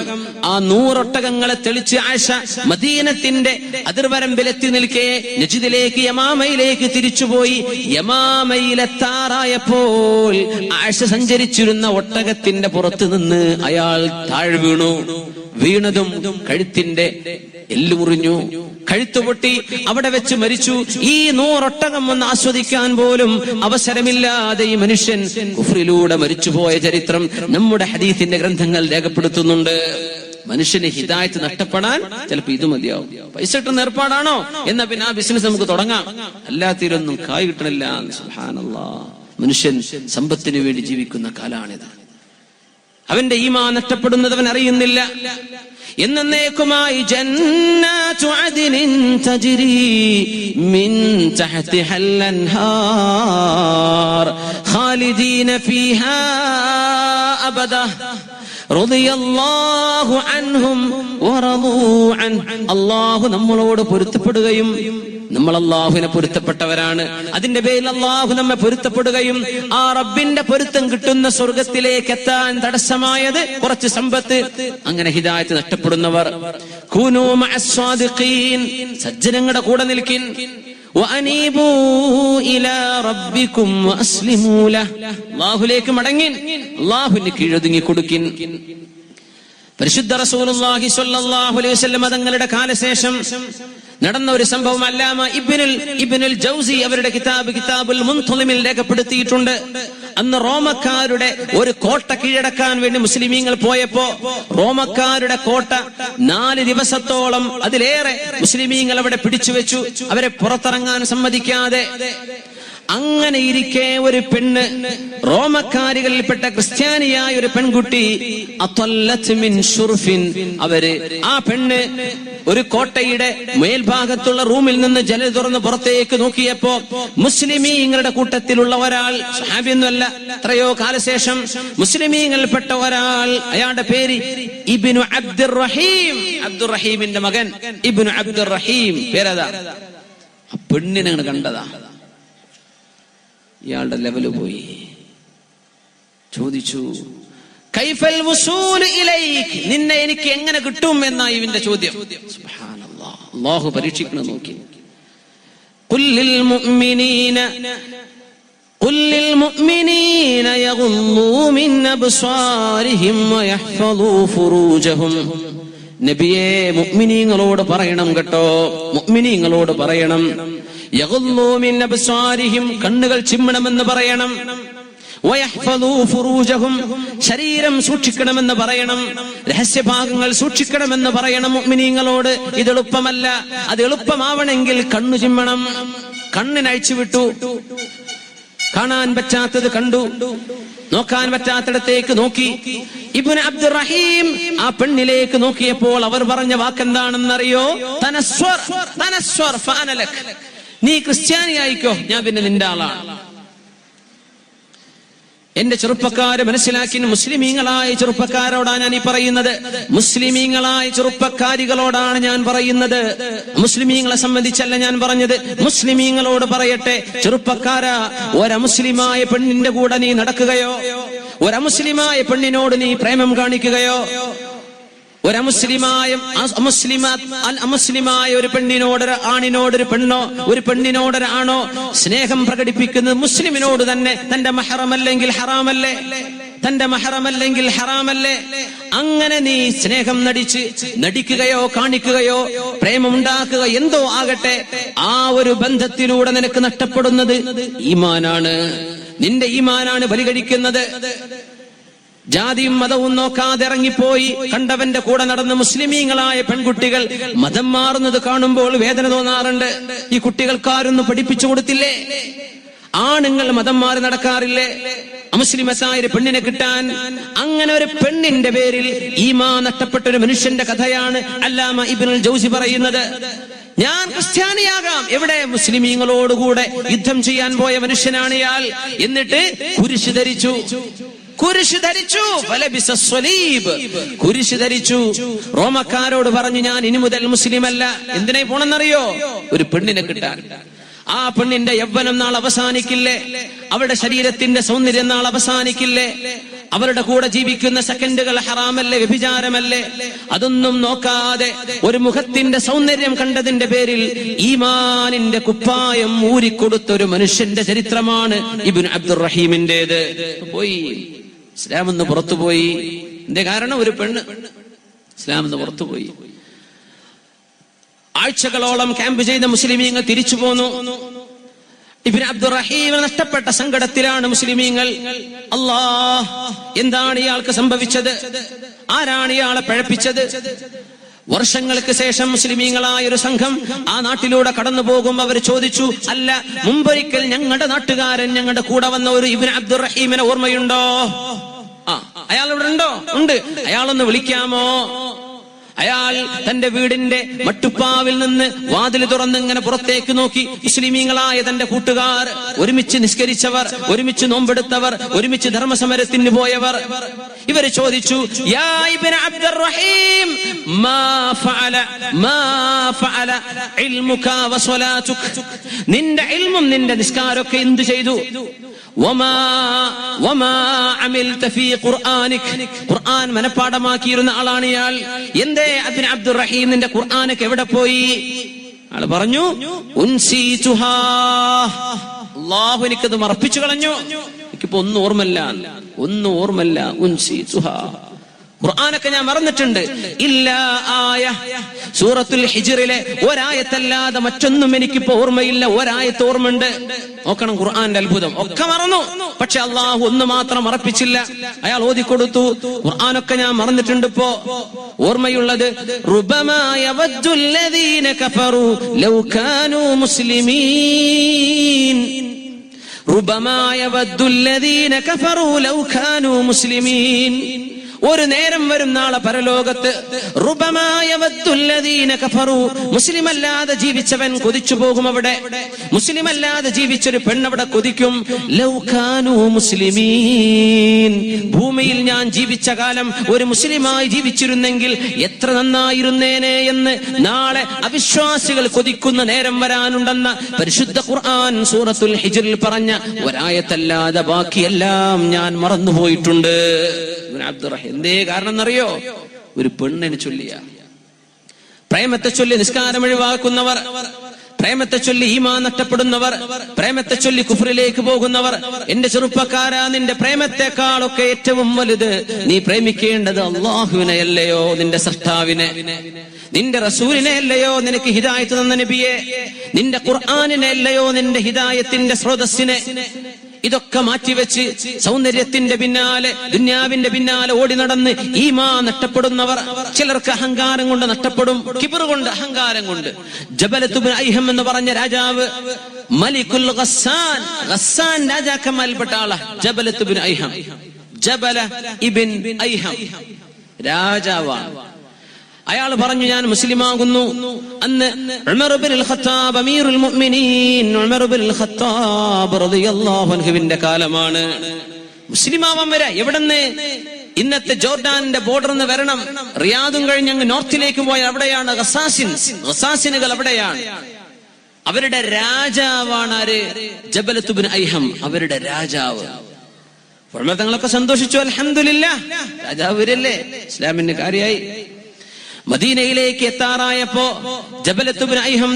ആ 100 ഒട്ടകങ്ങളെ തെളിച്ച് ആയിഷ മദീനത്തിന്റെ അതിർവരമ്പിലെത്തി നിൽക്കെ നജ്ദിലേക്ക്, യമാമയിലേക്ക് തിരിച്ചുപോയി. യമാമയിലെത്താറായപ്പോൾ ആയിഷ സഞ്ചരിച്ചിരുന്ന ഒട്ടകത്തിന്റെ പുറത്ത് നിന്ന് അയാൾ താഴെ വീണു. വീണതും കഴുത്തിന്റെ എല്ല് മുറിഞ്ഞു. കഴുത്തുപൊട്ടി അവിടെ വെച്ച് മരിച്ചു. ഈ 100 ഒട്ടകം ഒന്ന് ആസ്വദിക്കാൻ പോലും അവസരമില്ലാതെ ഈ മനുഷ്യൻ കുഫ്രിലൂടെ മരിച്ചുപോയ ചരിത്രം നമ്മുടെ ഹദീസിന്റെ ഗ്രന്ഥങ്ങൾ രേഖപ്പെടുത്തുന്നുണ്ട്. മനുഷ്യന് ഹിദായത്ത് നഷ്ടപ്പെടാൻ ചിലപ്പോ ഇത് മതിയാവും. പൈസ കിട്ടുന്ന ഏർപ്പാടാണോ എന്നാ പിന്നെ ആ ബിസിനസ് നമുക്ക് തുടങ്ങാം. അല്ലാത്തതിലൊന്നും കായ് കിട്ടണില്ല. സുബ്ഹാനല്ലാഹ്. മനുഷ്യൻ സമ്പത്തിന് വേണ്ടി ജീവിക്കുന്ന കാലാണിത്. അവന്റെ ഈമാൻ നഷ്ടപ്പെടുന്നത് അവൻ അറിയുന്നില്ല. എന്നേക്കുമായി ജന്നാതു അദ്നിൻ തജ്രി മിൻ തഹ്തിഹൽ അൻഹാർ ഖാലിദീന ഫീഹാ അബദ റളിയല്ലാഹു അൻഹും വറദൂ അൻ. അല്ലാഹു നമ്മളോട് പൊരുത്തപ്പെടുകയും നമ്മൾ അല്ലാഹുവിനെ പൊരുത്തപ്പെട്ടവരാണ്, അതിന്റെ പേരിൽ അല്ലാഹു നമ്മെ പൊരുത്തപ്പെടുകയും ആ റബ്ബിന്റെ പൊരുത്തം കിട്ടുന്ന സ്വർഗത്തിലേക്ക് എത്താൻ തടസ്സമായത് കുറച്ച് സമ്പത്ത്. അങ്ങനെ ഹിദായത്ത് നഷ്ടപ്പെടുന്നവർ കൂനൂ മഅസ് സ്വാദിഖീൻ, സജ്ജനങ്ങളുടെ കൂടെ നിൽക്കിൻ. വഅനീബൂ ഇലാ റബ്ബികും വഅസ്ലിമൂ ലഹ്, അല്ലാഹുവിലേക്ക് മടങ്ങിൻ, അല്ലാഹുവിന് കീഴൊതുങ്ങി കൊടുക്കിൻ. പരിശുദ്ധ റസൂലുള്ളാഹി സ്വല്ലല്ലാഹു അലൈഹി വസല്ലം തങ്ങളുടെ കാലശേഷം നടന്ന ഒരു സംഭവം അല്ലാമ ഇബ്നുൽ ജൗസി അവരുടെ കിതാബുൽ മുൻതളിമിൽ രേഖപ്പെടുത്തിയിട്ടുണ്ട്. അന്ന് റോമക്കാരുടെ ഒരു കോട്ട കീഴടക്കാൻ വേണ്ടി മുസ്ലിമീങ്ങൾ പോയപ്പോ റോമക്കാരുടെ കോട്ട 4 ദിവസത്തോളം അതിലേറെ മുസ്ലിമീങ്ങൾ അവിടെ പിടിച്ചു വെച്ചു, അവരെ പുറത്തിറങ്ങാൻ സമ്മതിക്കാതെ. അങ്ങനെ ഇരിക്കെ ഒരു പെണ്ണ്, റോമക്കാരികളിൽപ്പെട്ട ക്രിസ്ത്യാനിയായ ഒരു പെൺകുട്ടി, ആ പെണ്ണ് ഒരു കോട്ടയുടെ മേൽഭാഗത്തുള്ള റൂമിൽ നിന്ന് ജനൽ തുറന്ന് പുറത്തേക്ക് നോക്കിയപ്പോ മുസ്ലിമീങ്ങളുടെ കൂട്ടത്തിലുള്ള ഒരാൾ, സ്വഹാബിയൊന്നുമല്ല, എത്രയോ കാലശേഷം മുസ്ലിമീങ്ങളിൽപ്പെട്ട ഒരാൾ, അയാളുടെ പേര് ഇബ്നു അബ്ദുറഹീം, അബ്ദുറഹീമിന്റെ മകൻ ഇബ്നു അബ്ദുറഹീം പേരതാ. ആ പെണ്ണിനെ കണ്ടതാ, ഇയാളുടെ ലെവല് പോയി. ചോദിച്ചു, കൈഫൽ വുസൂൽ ഇലൈക്, നിന്നെ എനിക്ക് എങ്ങനെ കിട്ടും എന്നാ ഇവന്റെ ചോദ്യം. സുബ്ഹാനല്ലാഹ്, അല്ലാഹു പരീക്ഷിക്കണം നോക്കി. ഖുല്ലിൽ മുഅ്മിനീന യഗ്ളൂ മിൻ അബ്സാരിഹിം വയഹ്ഫളൂ ഫുറൂജഹും. നബിയേ, മുഅ്മിനീങ്ങളോട് പറയണം കേട്ടോ, മുഅ്മിനീങ്ങളോട് പറയണം, യഗ്ളൂ മിൻ അബ്സാരിഹിം, കണ്ണുകൾ ചിമ്മണമെന്ന് പറയണം, വയഹ്ഫളൂ ഫുറൂജഹും, ശരീരം സൂക്ഷിക്കണമെന്ന് പറയണം, രഹസ്യഭാഗങ്ങൾ സൂക്ഷിക്കണമെന്ന് പറയണം മുഅ്മിനീങ്ങളോട്. ഇത് എളുപ്പമല്ല. അത് എളുപ്പമാവണമെങ്കിൽ കണ്ണു ചിമ്മണം. കണ്ണിനഴിച്ചു വിട്ടു, കാണാൻ പറ്റാത്തത് കണ്ടു, നോക്കാൻ പറ്റാത്തിടത്തേക്ക് നോക്കി. ഇബ്നു അബ്ദുറഹീം ആ പെണ്ണിലേക്ക് നോക്കിയപ്പോൾ അവർ പറഞ്ഞ വാക്കെന്താണെന്നറിയോ? തനസ്വർ തനസ്വർ ഫഅനലക്, നീ ക്രിസ്ത്യാനിയായിക്കോ, ഞാൻ പിന്നെ നിന്റെ ആളാണ്. എന്റെ ചെറുപ്പക്കാരെ മനസ്സിലാക്കി, മുസ്ലിമീങ്ങളായ ചെറുപ്പക്കാരോടാണ് ഞാൻ ഈ പറയുന്നത്, മുസ്ലിമീങ്ങളായ ചെറുപ്പക്കാരികളോടാണ് ഞാൻ പറയുന്നത്. മുസ്ലിമീങ്ങളെ സംബന്ധിച്ചല്ല ഞാൻ പറഞ്ഞത്, മുസ്ലിമീങ്ങളോട് പറയട്ടെ. ചെറുപ്പക്കാരാ, ഒരമുസ്ലിമായ പെണ്ണിന്റെ കൂടെ നീ നടക്കുകയോ, ഒരമുസ്ലിമായ പെണ്ണിനോട് നീ പ്രേമം കാണിക്കുകയോ, അമുസ്ലിമായ ഒരു പെണ്ണിനോട്, ആണിനോടൊരു പെണ്ണോ, ഒരു പെണ്ണിനോടൊരു ആണോ സ്നേഹം പ്രകടിപ്പിക്കുന്നത് മുസ്ലിമിനോട് തന്നെ, തന്റെ മഹറമല്ലെങ്കിൽ ഹറാമല്ലേ, തന്റെ മഹറമല്ലെങ്കിൽ ഹറാമല്ലേ? അങ്ങനെ നീ സ്നേഹം നടിക്കുകയോ കാണിക്കുകയോ പ്രേമമുണ്ടാക്കുക എന്തോ ആകട്ടെ, ആ ഒരു ബന്ധത്തിലൂടെ നിനക്ക് നഷ്ടപ്പെടുന്നത് ഈമാനാണ്, നിന്റെ ഈമാനാണ് ബലികഴിക്കുന്നത്. ജാതിയും മതവും നോക്കാതെ ഇറങ്ങിപ്പോയി കണ്ടവന്റെ കൂടെ നടന്ന മുസ്ലിമീങ്ങളായ പെൺകുട്ടികൾ മതം മാറുന്നത് കാണുമ്പോൾ വേദന തോന്നാറുണ്ട്. ഈ കുട്ടികൾക്കാരൊന്നും പഠിപ്പിച്ചു കൊടുത്തില്ലേ? ആണുങ്ങൾ മതം മാറി നടക്കാറില്ലേ അമുസ്ലിമസായ ഒരു പെണ്ണിനെ കിട്ടാൻ? അങ്ങനെ ഒരു പെണ്ണിന്റെ പേരിൽ ഈമാൻ നഷ്ടപ്പെട്ട ഒരു മനുഷ്യന്റെ കഥയാണ് അല്ലാമ ഇബ്നുൽ ജൗസി പറയുന്നത്. ഞാൻ ക്രിസ്ത്യാനിയാകാം, എവിടെ? മുസ്ലിമീങ്ങളോടുകൂടെ യുദ്ധം ചെയ്യാൻ പോയ മനുഷ്യനാണ് ഇയാൾ. എന്നിട്ട് കുരിശ് ധരിച്ചു, കുരിശ് ധരിച്ചു, കുരിശ് ധരിച്ചു. റോമക്കാരോട് പറഞ്ഞു, ഞാൻ ഇനി മുതൽ മുസ്ലിമല്ല. എന്തിനായി പോണെന്നറിയോ? ഒരു പെണ്ണിനെ കിട്ടാൻ. ആ പെണ്ണിന്റെ യൗവനം നാൾ അവസാനിക്കില്ലേ? അവരുടെ ശരീരത്തിന്റെ സൗന്ദര്യം നാൾ അവസാനിക്കില്ലേ? അവരുടെ കൂടെ ജീവിക്കുന്ന സെക്കൻഡുകൾ ഹറാമല്ലേ, വ്യഭിചാരമല്ലേ? അതൊന്നും നോക്കാതെ ഒരു മുഖത്തിന്റെ സൗന്ദര്യം കണ്ടതിന്റെ പേരിൽ ഈമാനിന്റെ കുപ്പായം ഊരിക്കൊടുത്ത ഒരു മനുഷ്യന്റെ ചരിത്രമാണ് ഇബ്നു അബ്ദുറഹീമിന്റേത്. പോയി ഇസ്ലാം എന്ന് പുറത്തുപോയി. എന്റെ കാരണം ഒരു പെണ്ണ് ഇസ്ലാം എന്ന് പുറത്തുപോയി. ആഴ്ചകളോളം ക്യാമ്പ് ചെയ്ത മുസ്ലിമീങ്ങൾ തിരിച്ചു പോന്നു. ഇബ്നു അബ്ദുറഹീം നഷ്ടപ്പെട്ട സങ്കടത്തിലാണ് മുസ്ലിമീങ്ങൾ. അല്ലാഹ്, എന്താണ് ഇയാൾക്ക് സംഭവിച്ചത്? ആരാണ് ഇയാളെ പഴപ്പിച്ചത്? വർഷങ്ങൾക്ക് ശേഷം മുസ്ലിമീങ്ങളായ ഒരു സംഘം ആ നാട്ടിലൂടെ കടന്നു പോകും. അവർ ചോദിച്ചു, അല്ല, മുമ്പൊരിക്കൽ ഞങ്ങളുടെ നാട്ടുകാരൻ ഞങ്ങളുടെ കൂടെ വന്ന ഒരു ഇബ്നു അബ്ദുറഹീമിനെ ഓർമ്മയുണ്ടോ? അയാൾ ഇവിടെ ഉണ്ടോ? ഉണ്ട്. അയാളൊന്ന് വിളിക്കാമോ? അയാൾ തന്റെ വീടിന്റെ മട്ടുപ്പാവിൽ നിന്ന് വാതിൽ തുറന്ന് ഇങ്ങനെ പുറത്തേക്ക് നോക്കി. മുസ്ലിമീങ്ങളായ തന്റെ കൂട്ടുകാർ, ഒരുമിച്ച് നിസ്കരിച്ചവർ, ഒരുമിച്ച് നോമ്പെടുത്തവർ, ഒരുമിച്ച് ധർമ്മസമരത്തിന് പോയവർ, ഇവര് ചോദിച്ചു, യാ ഇബ്നു അബ്ദുറഹീം, മാ ഫഅല ഇൽമുക വസലാതുക, നിന്റെ ഇൽമും നിന്റെ നിസ്കാരമൊക്കെ എന്തു ചെയ്തു? ഖുർആൻ മനപ്പാഠമാക്കിയിരുന്ന ആളാണ് ഇയാൾ. എന്തേ ഇബ്നു അബ്ദുറഹീം നിന്റെ ഖുർആനൊക്കെ എവിടെ പോയി? ആള് പറഞ്ഞു, ഉൻസീതുഹാ, അല്ലാഹു എനിക്കത് മറപ്പിച്ചു കളഞ്ഞു, എനിക്കിപ്പോ ഒന്നും ഓർമ്മല്ല. ഉൻസീതുഹാ, ഖുർആനൊക്കെ ഞാൻ മറന്നിട്ടുണ്ട്. ഇല്ലാ ആയ, സൂറത്തുൽ ഹിജ്റിലെ ഒരായത്തല്ലാതെ മറ്റൊന്നും എനിക്കിപ്പോ ഓർമ്മയില്ല. ഒരായത്ത് ഓർമ്മയുണ്ട്. നോക്കണം ഖുർആന്റെ അത്ഭുതം. ഒക്കെ മറന്നു, പക്ഷെ അള്ളാഹു ഒന്ന് മാത്രം മറപ്പിച്ചില്ല. അയാൾ ഓതിക്കൊടുത്തു, ഖുർആനൊക്കെ ഞാൻ മറന്നിട്ടുണ്ട്, ഇപ്പോ ഓർമ്മയുള്ളത് റുബമാ യവദ്ദുല്ലദീന കഫറു ലൗ കാനൂ മുസ്ലിമീൻ. റുബമാ യവദ്ദുല്ലദീന കഫറു ലൗ കാനൂ മുസ്ലിമീൻ. ഒരു നേരം വരും നാളെ പരലോകത്ത്, മുസ്ലിമല്ലാതെ ജീവിച്ചവൻ കൊതിച്ചു പോകും. അവിടെ മുസ്ലിമല്ലാതെ ജീവിച്ചൊരു പെണ്ണവിടെ കൊതിക്കും. ലൗ കാനൂ മുസ്ലിമീൻ, ഭൂമിയിൽ ഞാൻ ജീവിച്ച കാലം ഒരു മുസ്ലിമായി ജീവിച്ചിരുന്നെങ്കിൽ എത്ര നന്നായിരുന്നേനെ എന്ന് നാളെ അവിശ്വാസികൾ കൊതിക്കുന്ന നേരം വരാനുണ്ടെന്ന പരിശുദ്ധ ഖുർആൻ സൂറത്തുൽ ഹിജ്റിൽ പറഞ്ഞ ഒരായത്തല്ലാതെ ബാക്കിയെല്ലാം ഞാൻ മറന്നുപോയിട്ടുണ്ട്. എന്തേ കാരണം എന്നറിയോ? ഒരു പെണ്ണിന് ചൊല്ലിയ പ്രേമത്തെ ചൊല്ലി നിസ്കാരം ഒഴിവാക്കുന്നവർ, പ്രേമത്തെ ചൊല്ലി ഈമാൻ നഷ്ടപ്പെടുന്നവർ, പ്രേമത്തെ ചൊല്ലി കുഫ്രിലേക്ക് പോകുന്നവർ. എന്റെ ചെറുപ്പക്കാരാ, നിന്റെ പ്രേമത്തെക്കാളൊക്കെ ഏറ്റവും വലുത് നീ പ്രേമിക്കേണ്ടത് അല്ലാഹുവിനെ അല്ലയോ, നിന്റെ സൃഷ്ടാവിനെ, നിന്റെ റസൂലിനെ അല്ലയോ, നിനക്ക് ഹിദായത്ത് തന്ന നബിയെ, നിന്റെ ഖുർആനിനെ അല്ലയോ, നിന്റെ ഹിദായത്തിന്റെ സ്രോതസ്സിനെ. ഇതൊക്കെ മാറ്റിവെച്ച് സൗന്ദര്യത്തിന്റെ പിന്നാലെ, ദുന്യാവിന്റെ പിന്നാലെ ഓടി നടന്ന് ഈമാൻ നഷ്ടപ്പെടുന്നവർ. ചിലർക്ക് അഹങ്കാരം കൊണ്ട് നഷ്ടപ്പെടും, കിബർ കൊണ്ട്, അഹങ്കാരം കൊണ്ട്. ജബലത്ത് ഇബ്നു ഐഹം എന്ന് പറഞ്ഞ രാജാവ്, മലികുൽ ഗസ്സാൻ, ഗസ്സാൻ രാജാക്കന്മാരിൽപ്പെട്ട ആളാ ജബലത്ത് ഇബ്നു ഐഹം. ജബല ഇബ്ൻ ഐഹം രാജാവാണ്. അയാൾ പറഞ്ഞു, ഞാൻ മുസ്ലിമാകുന്നു. അന്ന് ഉമർ ഇബ്നുൽ ഖത്താബ്, അമീറുൽ മുഅ്മിനീൻ ഉമർ ഇബ്നുൽ ഖത്താബ് റളിയല്ലാഹു അൻഹുവിന്റെ കാലമാണ്. മുസ്ലിമാവാൻ വരാ. എവിടെന്ന്? ഇന്നത്തെ ജോർഡാനിന്റെ ബോർഡറിന്ന് വരണം. റിയാദും കഴിഞ്ഞ് അങ്ങ് നോർത്തിലേക്ക് പോയാൽ അവിടെയാണ് ഗസാസിനുകൾ, അവിടെയാണ്. അവരുടെ രാജാവാണ് ആര്? ജബലത്ത് ഇബ്നു ഐഹം, അവരുടെ രാജാവ്. ഉമർ തങ്ങളൊക്കെ സന്തോഷിച്ചു, അൽഹംദുലില്ലാഹ്, രാജാവ് വരല്ലേ, ഇസ്ലാമിന്റെ കാര്യമായി. മദീനയിലേക്ക് എത്താറായപ്പോ ജബലത്ത് ഇബ്നു ഐഹം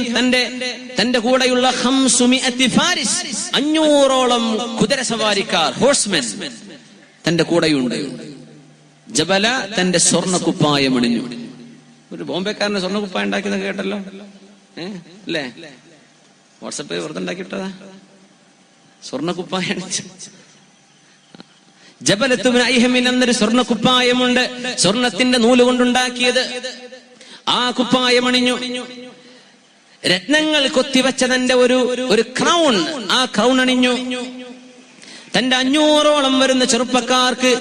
തന്റെ കൂടെയുള്ള 500 ഫാരിസ്, 500ഓളം കുതിരസവാരിക്കാർ, ഹോഴ്സ്മെൻ തന്റെ കൂടെയുണ്ട്. ജബല തന്റെ സ്വർണ്ണക്കുപ്പായം അണിഞ്ഞു. ഒരു ബോംബെക്കാരന്റെ സ്വർണ്ണക്കുപ്പായം ഉണ്ടാക്കിയെന്ന് കേട്ടല്ലോ, അല്ലേ? വാട്സപ്പിൽ വെറുതെ ഉണ്ടാക്കിയിട്ടതാ സ്വർണ്ണക്കുപ്പായം. ജബലത്ത് ഇബ്നു ഐഹമിൽ എന്നൊരു സ്വർണ്ണ കുപ്പായമുണ്ട്, സ്വർണത്തിന്റെ നൂല് കൊണ്ടുണ്ടാക്കിയത്. ആ കുപ്പായം അണിഞ്ഞു. രത്നങ്ങൾ കൊത്തിവെച്ച തന്റെ ഒരു ക്രൗൺ, ആ ക്രൗൺ അണിഞ്ഞു. തന്റെ 500ഓളം വരുന്ന ചെറുപ്പക്കാർക്ക്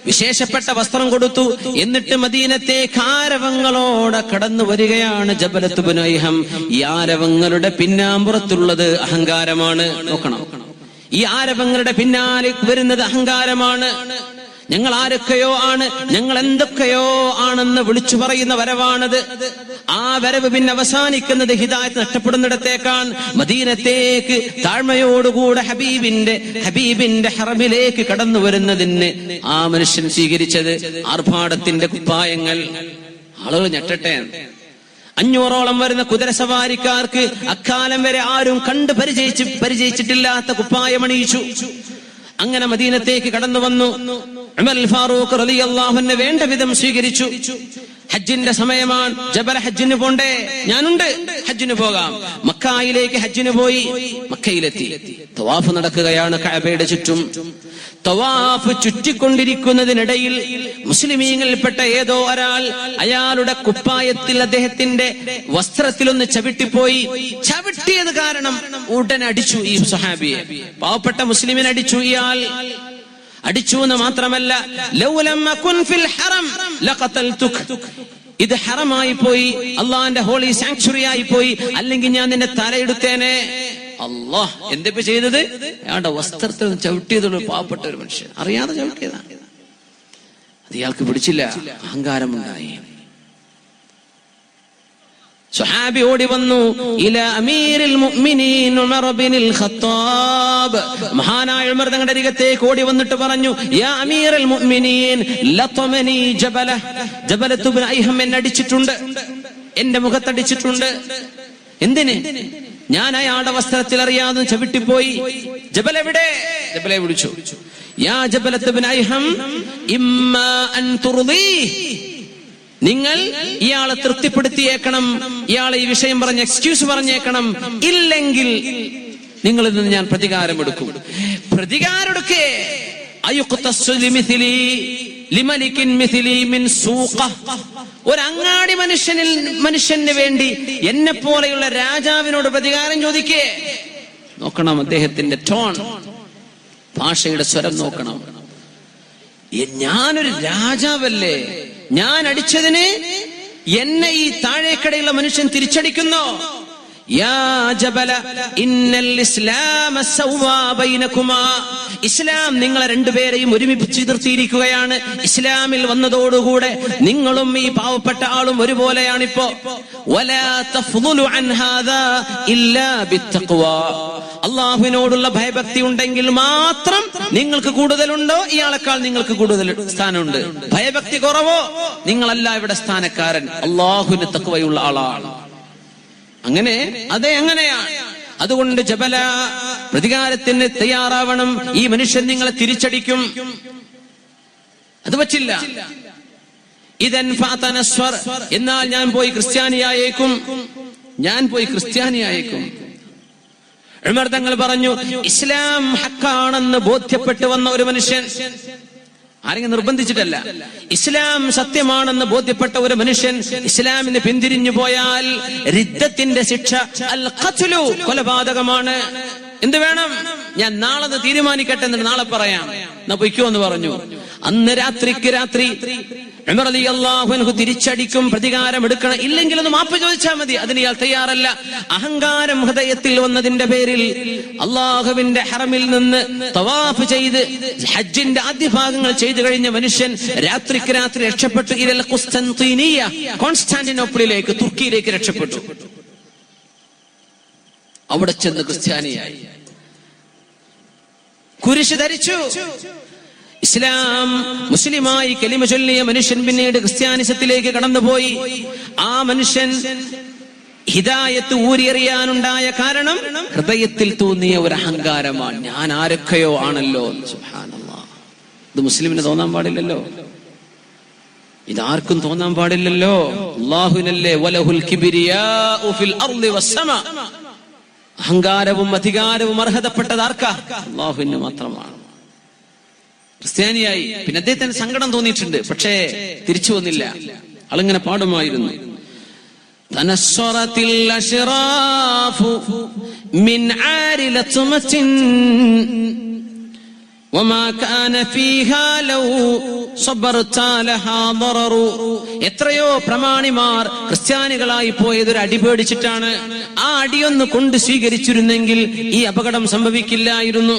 വിശേഷപ്പെട്ട വസ്ത്രം കൊടുത്തു. എന്നിട്ട് മദീനത്തേക്ക് ആരവങ്ങളോടെ കടന്നു വരികയാണ് ജബലത്ത് ഇബ്നു ഐഹം. ഈ ആരവങ്ങളുടെ പിന്നാമ്പുറത്തുള്ളത് അഹങ്കാരമാണ്. നോക്കണം, ഈ ആരവങ്ങളുടെ പിന്നാലെ വരുന്നത് അഹങ്കാരമാണ്. ഞങ്ങൾ ആരൊക്കെയോ ആണ്, ഞങ്ങൾ എന്തൊക്കെയോ ആണെന്ന് വിളിച്ചു പറയുന്ന വരവാണത്. ആ വരവ് പിന്നെ അവസാനിക്കുന്നത് ഹിദായത്ത് നഷ്ടപ്പെടുന്നിടത്തേക്കാണ്. മദീനത്തേക്ക് താഴ്മയോടുകൂടെ ഹബീബിന്റെ ഹറമിലേക്ക് കടന്നു വരുന്നതിന് ആ മനുഷ്യൻ സ്വീകരിച്ചത് ആർഭാടത്തിന്റെ കുപ്പായങ്ങൾ. ആളുകൾ ഞെട്ടട്ടെ. 500ഓളം വരുന്ന കുതിരസവാരിക്കാർക്ക് അക്കാലം വരെ ആരും കണ്ട് പരിചയിച്ചിട്ടില്ലാത്ത കുപ്പായമണിയിച്ചു. അങ്ങനെ മദീനത്തേക്ക് കടന്നു വന്നു. ഉമർ ഫാറൂഖ് റളിയല്ലാഹു അൻഹു വേണ്ട വിധം സ്വീകരിച്ചു. ഹജ്ജിന്റെ സമയമാണ്, ജബൽ ഹജ്ജിന് പോണ്ടേ? ഞാനുണ്ട്, ഹജ്ജിന് പോകാം. മക്കയിലേക്ക് ഹജ്ജിന് പോയി, മക്കയിലെത്തി. തവാഫ് നടക്കുകയാണ് കഅബയുടെ ചുറ്റും. തവാഫ് ചുറ്റിക്കൊണ്ടിരിക്കുന്നതിനിടയിൽ മുസ്ലിമീങ്ങളിൽപ്പെട്ട ഏതോ ഒരാൾ അയാളുടെ കുപ്പായത്തിൽ, അദ്ദേഹത്തിന്റെ വസ്ത്രത്തിലൊന്ന് ചവിട്ടിപ്പോയി. ചവിട്ടിയത് കാരണം ഉടനെ അടിച്ചു ഈ സ്വഹാബിയെ. പാവപ്പെട്ട മുസ്ലിമിനെ അടിച്ചു. ഇയാൾ അടിച്ചു എന്ന് മാത്രമല്ല, ലൗലം അകുൻ ഫിൽ ഹറം ലഖതൽതുക, ഇത് ഹറമായി പോയി, അള്ളാന്റെ ഹോളി സാങ്ച്വറി ആയി പോയി, അല്ലെങ്കിൽ ഞാൻ നിന്നെ തലയെടുത്തേനെ. അല്ലാഹ് എന്തിപ്പോ ചെയ്തത്? അയാളുടെ വസ്ത്രത്തിൽ ചവിട്ടിയതുള്ള പാവപ്പെട്ട ഒരു മനുഷ്യൻ അറിയാതെ ചവിട്ടിയതാണ്. അത് ഇയാൾക്ക് പിടിച്ചില്ല, അഹങ്കാരമുണ്ടായി. സ്വഹാബി ഓടി വന്നു. ഇല അമീറിൽ മുഅ്മിനീൻ ഉമർ ഇബ്നുൽ ഖത്താബ്, മഹാനായ ഉമർ തങ്ങളുടെ അരികത്തേക്ക് ഓടി വന്നിട്ട് പറഞ്ഞു, യാ അമീറുൽ മുഅ്മിനീൻ ലതമനി ജബലത്ത് ഇബ്നു ഐഹം എന്നെ അടിച്ചിട്ടുണ്ട്, എന്റെ മുഖത്തടിച്ചിട്ടുണ്ട്. എന്തിന്? ഞാൻ അയാളുടെ വസ്ത്രത്തിൽ അറിയാതെ ചവിട്ടിപ്പോയി. ജബൽ എവിടെ? ജബലെ വിളിച്ചു. യാ ജബലത്ത് ഇബ്നു ഐഹം ഇമ്മാ അൻ തുർദീ, നിങ്ങൾ ഇയാളെ തൃപ്തിപ്പെടുത്തിയേക്കണം, ഇയാളെ ഈ വിഷയം പറഞ്ഞ് എക്സ്ക്യൂസ് പറഞ്ഞേക്കണം, ഇല്ലെങ്കിൽ നിങ്ങളിൽ നിന്ന് ഞാൻ പ്രതികാരം എടുക്കും. പ്രതികാരം എടുക്കേ? ഒരു അങ്ങാടി മനുഷ്യന് വേണ്ടി എന്നെ പോലെയുള്ള രാജാവിനോട് പ്രതികാരം ചോദിക്കേ? നോക്കണം അദ്ദേഹത്തിന്റെ ടോൺ, ഭാഷയുടെ സ്വരം നോക്കണം. ഞാനൊരു രാജാവല്ലേ, ഞാൻ അടിച്ചതിന് എന്നെ ഈ താഴേക്കടയുള്ള മനുഷ്യൻ തിരിച്ചടിക്കുന്നു. യാ ജബല ഇന്നൽ ഇസ്ലാമ സവ്വാ ബൈനകുമാ, ഇസ്ലാം നിങ്ങളെ രണ്ടുപേരെയും ഒരുമിപ്പിച്ച് നിർത്തിയിരിക്കുകയാണ്. ഇസ്ലാമിൽ വന്നതോടുകൂടെ നിങ്ങളും ഈ പാവപ്പെട്ട ആളും ഒരുപോലെയാണിപ്പോ. വലാ തഫ്ളുലു അൻ ഹാദാ ഇല്ലാ ബിത്തഖ്വാ, അള്ളാഹുവിനോടുള്ള ഭയഭക്തി ഉണ്ടെങ്കിൽ മാത്രം നിങ്ങൾക്ക് കൂടുതലുണ്ടോ, ഇയാളെക്കാൾ നിങ്ങൾക്ക് കൂടുതൽ സ്ഥാനമുണ്ട്. ഭയഭക്തി കുറവോ, നിങ്ങളല്ല ഇവിടെ സ്ഥാനക്കാരൻ, അള്ളാഹുവിന് തഖ്വയുള്ള ആളാണ്. അങ്ങനെ അതെ, അങ്ങനെയാണ്. അതുകൊണ്ട് ജബല, പ്രതികാരത്തിന് തയ്യാറാവണം. ഈ മനുഷ്യൻ നിങ്ങളെ തിരിച്ചടിക്കും, അത് പറ്റില്ല. ഇദൻ ഫഅതനസ്വർ, എന്നാൽ ഞാൻ പോയി ക്രിസ്ത്യാനിയായേക്കും, ഞാൻ പോയി ക്രിസ്ത്യാനിയായേക്കും. ഉമർ തങ്ങൾ പറഞ്ഞു, ഇസ്ലാം ഹക്കാണെന്ന് ബോധ്യപ്പെട്ടു വന്ന ഒരു മനുഷ്യൻ, ആരെങ്കിലും നിർബന്ധിച്ചിട്ടല്ല, ഇസ്ലാം സത്യമാണെന്ന് ബോധ്യപ്പെട്ട ഒരു മനുഷ്യൻ ഇസ്ലാമിന് പിന്തിരിഞ്ഞു പോയാൽ റിദ്ദത്തിന്റെ ശിക്ഷ അൽ ഖത്ലു, കൊലപാതകമാണ്. എന്ത് വേണം? ഞാൻ നാളെ തീരുമാനിക്കട്ടെ, എന്നിട്ട് നാളെ പറയാം, എന്നാ പൊയ്ക്കോ എന്ന് പറഞ്ഞു. അന്ന് രാത്രിക്ക് രാത്രി ഉമർ റളിയല്ലാഹു അൻഹു തിരിച്ചടിക്കും, പ്രതികാരം എടുക്കണം, ഇല്ലെങ്കിൽ ഒന്ന് മാപ്പ് ചോദിച്ചാൽ മതി. അതിന് ഇയാൾ തയ്യാറല്ല. അഹങ്കാരം ഹൃദയത്തിൽ വന്നതിന്റെ പേരിൽ അള്ളാഹുവിന്റെ ഹറമിൽ നിന്ന് തവാഫ് ചെയ്ത് ഹജ്ജിന്റെ ആദ്യ ഭാഗങ്ങൾ ചെയ്തു കഴിഞ്ഞ മനുഷ്യൻ രാത്രിക്ക് രാത്രി രക്ഷപ്പെട്ടു. ഇലൽ ഖുസ്തൻതീനിയ, കോൺസ്റ്റാന്റിനോപ്പിളിലേക്ക്, തുർക്കിയിലേക്ക് രക്ഷപ്പെട്ടു. അവിടെ ചെന്ന് ക്രിസ്ത്യാനിയായി, കുരിശ് ധരിച്ചു. ഇസ്ലാം മുസ്ലിമായി കലിമ ചൊല്ലിയ മനുഷ്യൻ പിന്നീട് ക്രിസ്ത്യാനിസത്തിലേക്ക് കടന്നുപോയി. ആ മനുഷ്യൻ ഹിദായത്ത് ഊരിയെറിയാനുണ്ടായ കാരണം ഹൃദയത്തിൽ തോന്നിയ ഒരു അഹങ്കാരമാണ്. ഞാൻ ആരൊക്കെയോ ആണല്ലോ. സുബ്ഹാനല്ലാഹ്, ഇത് മുസ്ലിമിന് തോന്നാൻ പാടില്ലല്ലോ, ഇതാർക്കും തോന്നാൻ പാടില്ലല്ലോ. അല്ലാഹുവിനല്ലേ വലഹുൽ കിബ്രിയാഉ ഫിൽ അർളി വസ്സമാ, അഹങ്കാരവും അധികാരവും അർഹതപ്പെട്ടത് ആർക്കാ? അല്ലാഹുവിന് മാത്രമാണ്. ക്രിസ്ത്യാനിയായി, പിന്നെ അദ്ദേഹത്തിന് സങ്കടം തോന്നിയിട്ടുണ്ട്, പക്ഷേ തിരിച്ചു വന്നില്ല. ആളിങ്ങനെ പാടുമായിരുന്നു, തനസ്സറത്തിൽ അശ്റാഫു മിൻ ആരി ലത്മത്തിൻ വമാ കാന ഫീഹാ ലൗ സബർത ലഹാ ദററു. എത്രയോ പ്രമാണിമാർ ക്രിസ്ത്യാനികളായി പോയതൊരു അടി പേടിച്ചിട്ടാണ്. ആ അടിയൊന്ന് കൊണ്ട് സ്വീകരിച്ചിരുന്നെങ്കിൽ ഈ അപകടം സംഭവിക്കില്ലായിരുന്നു.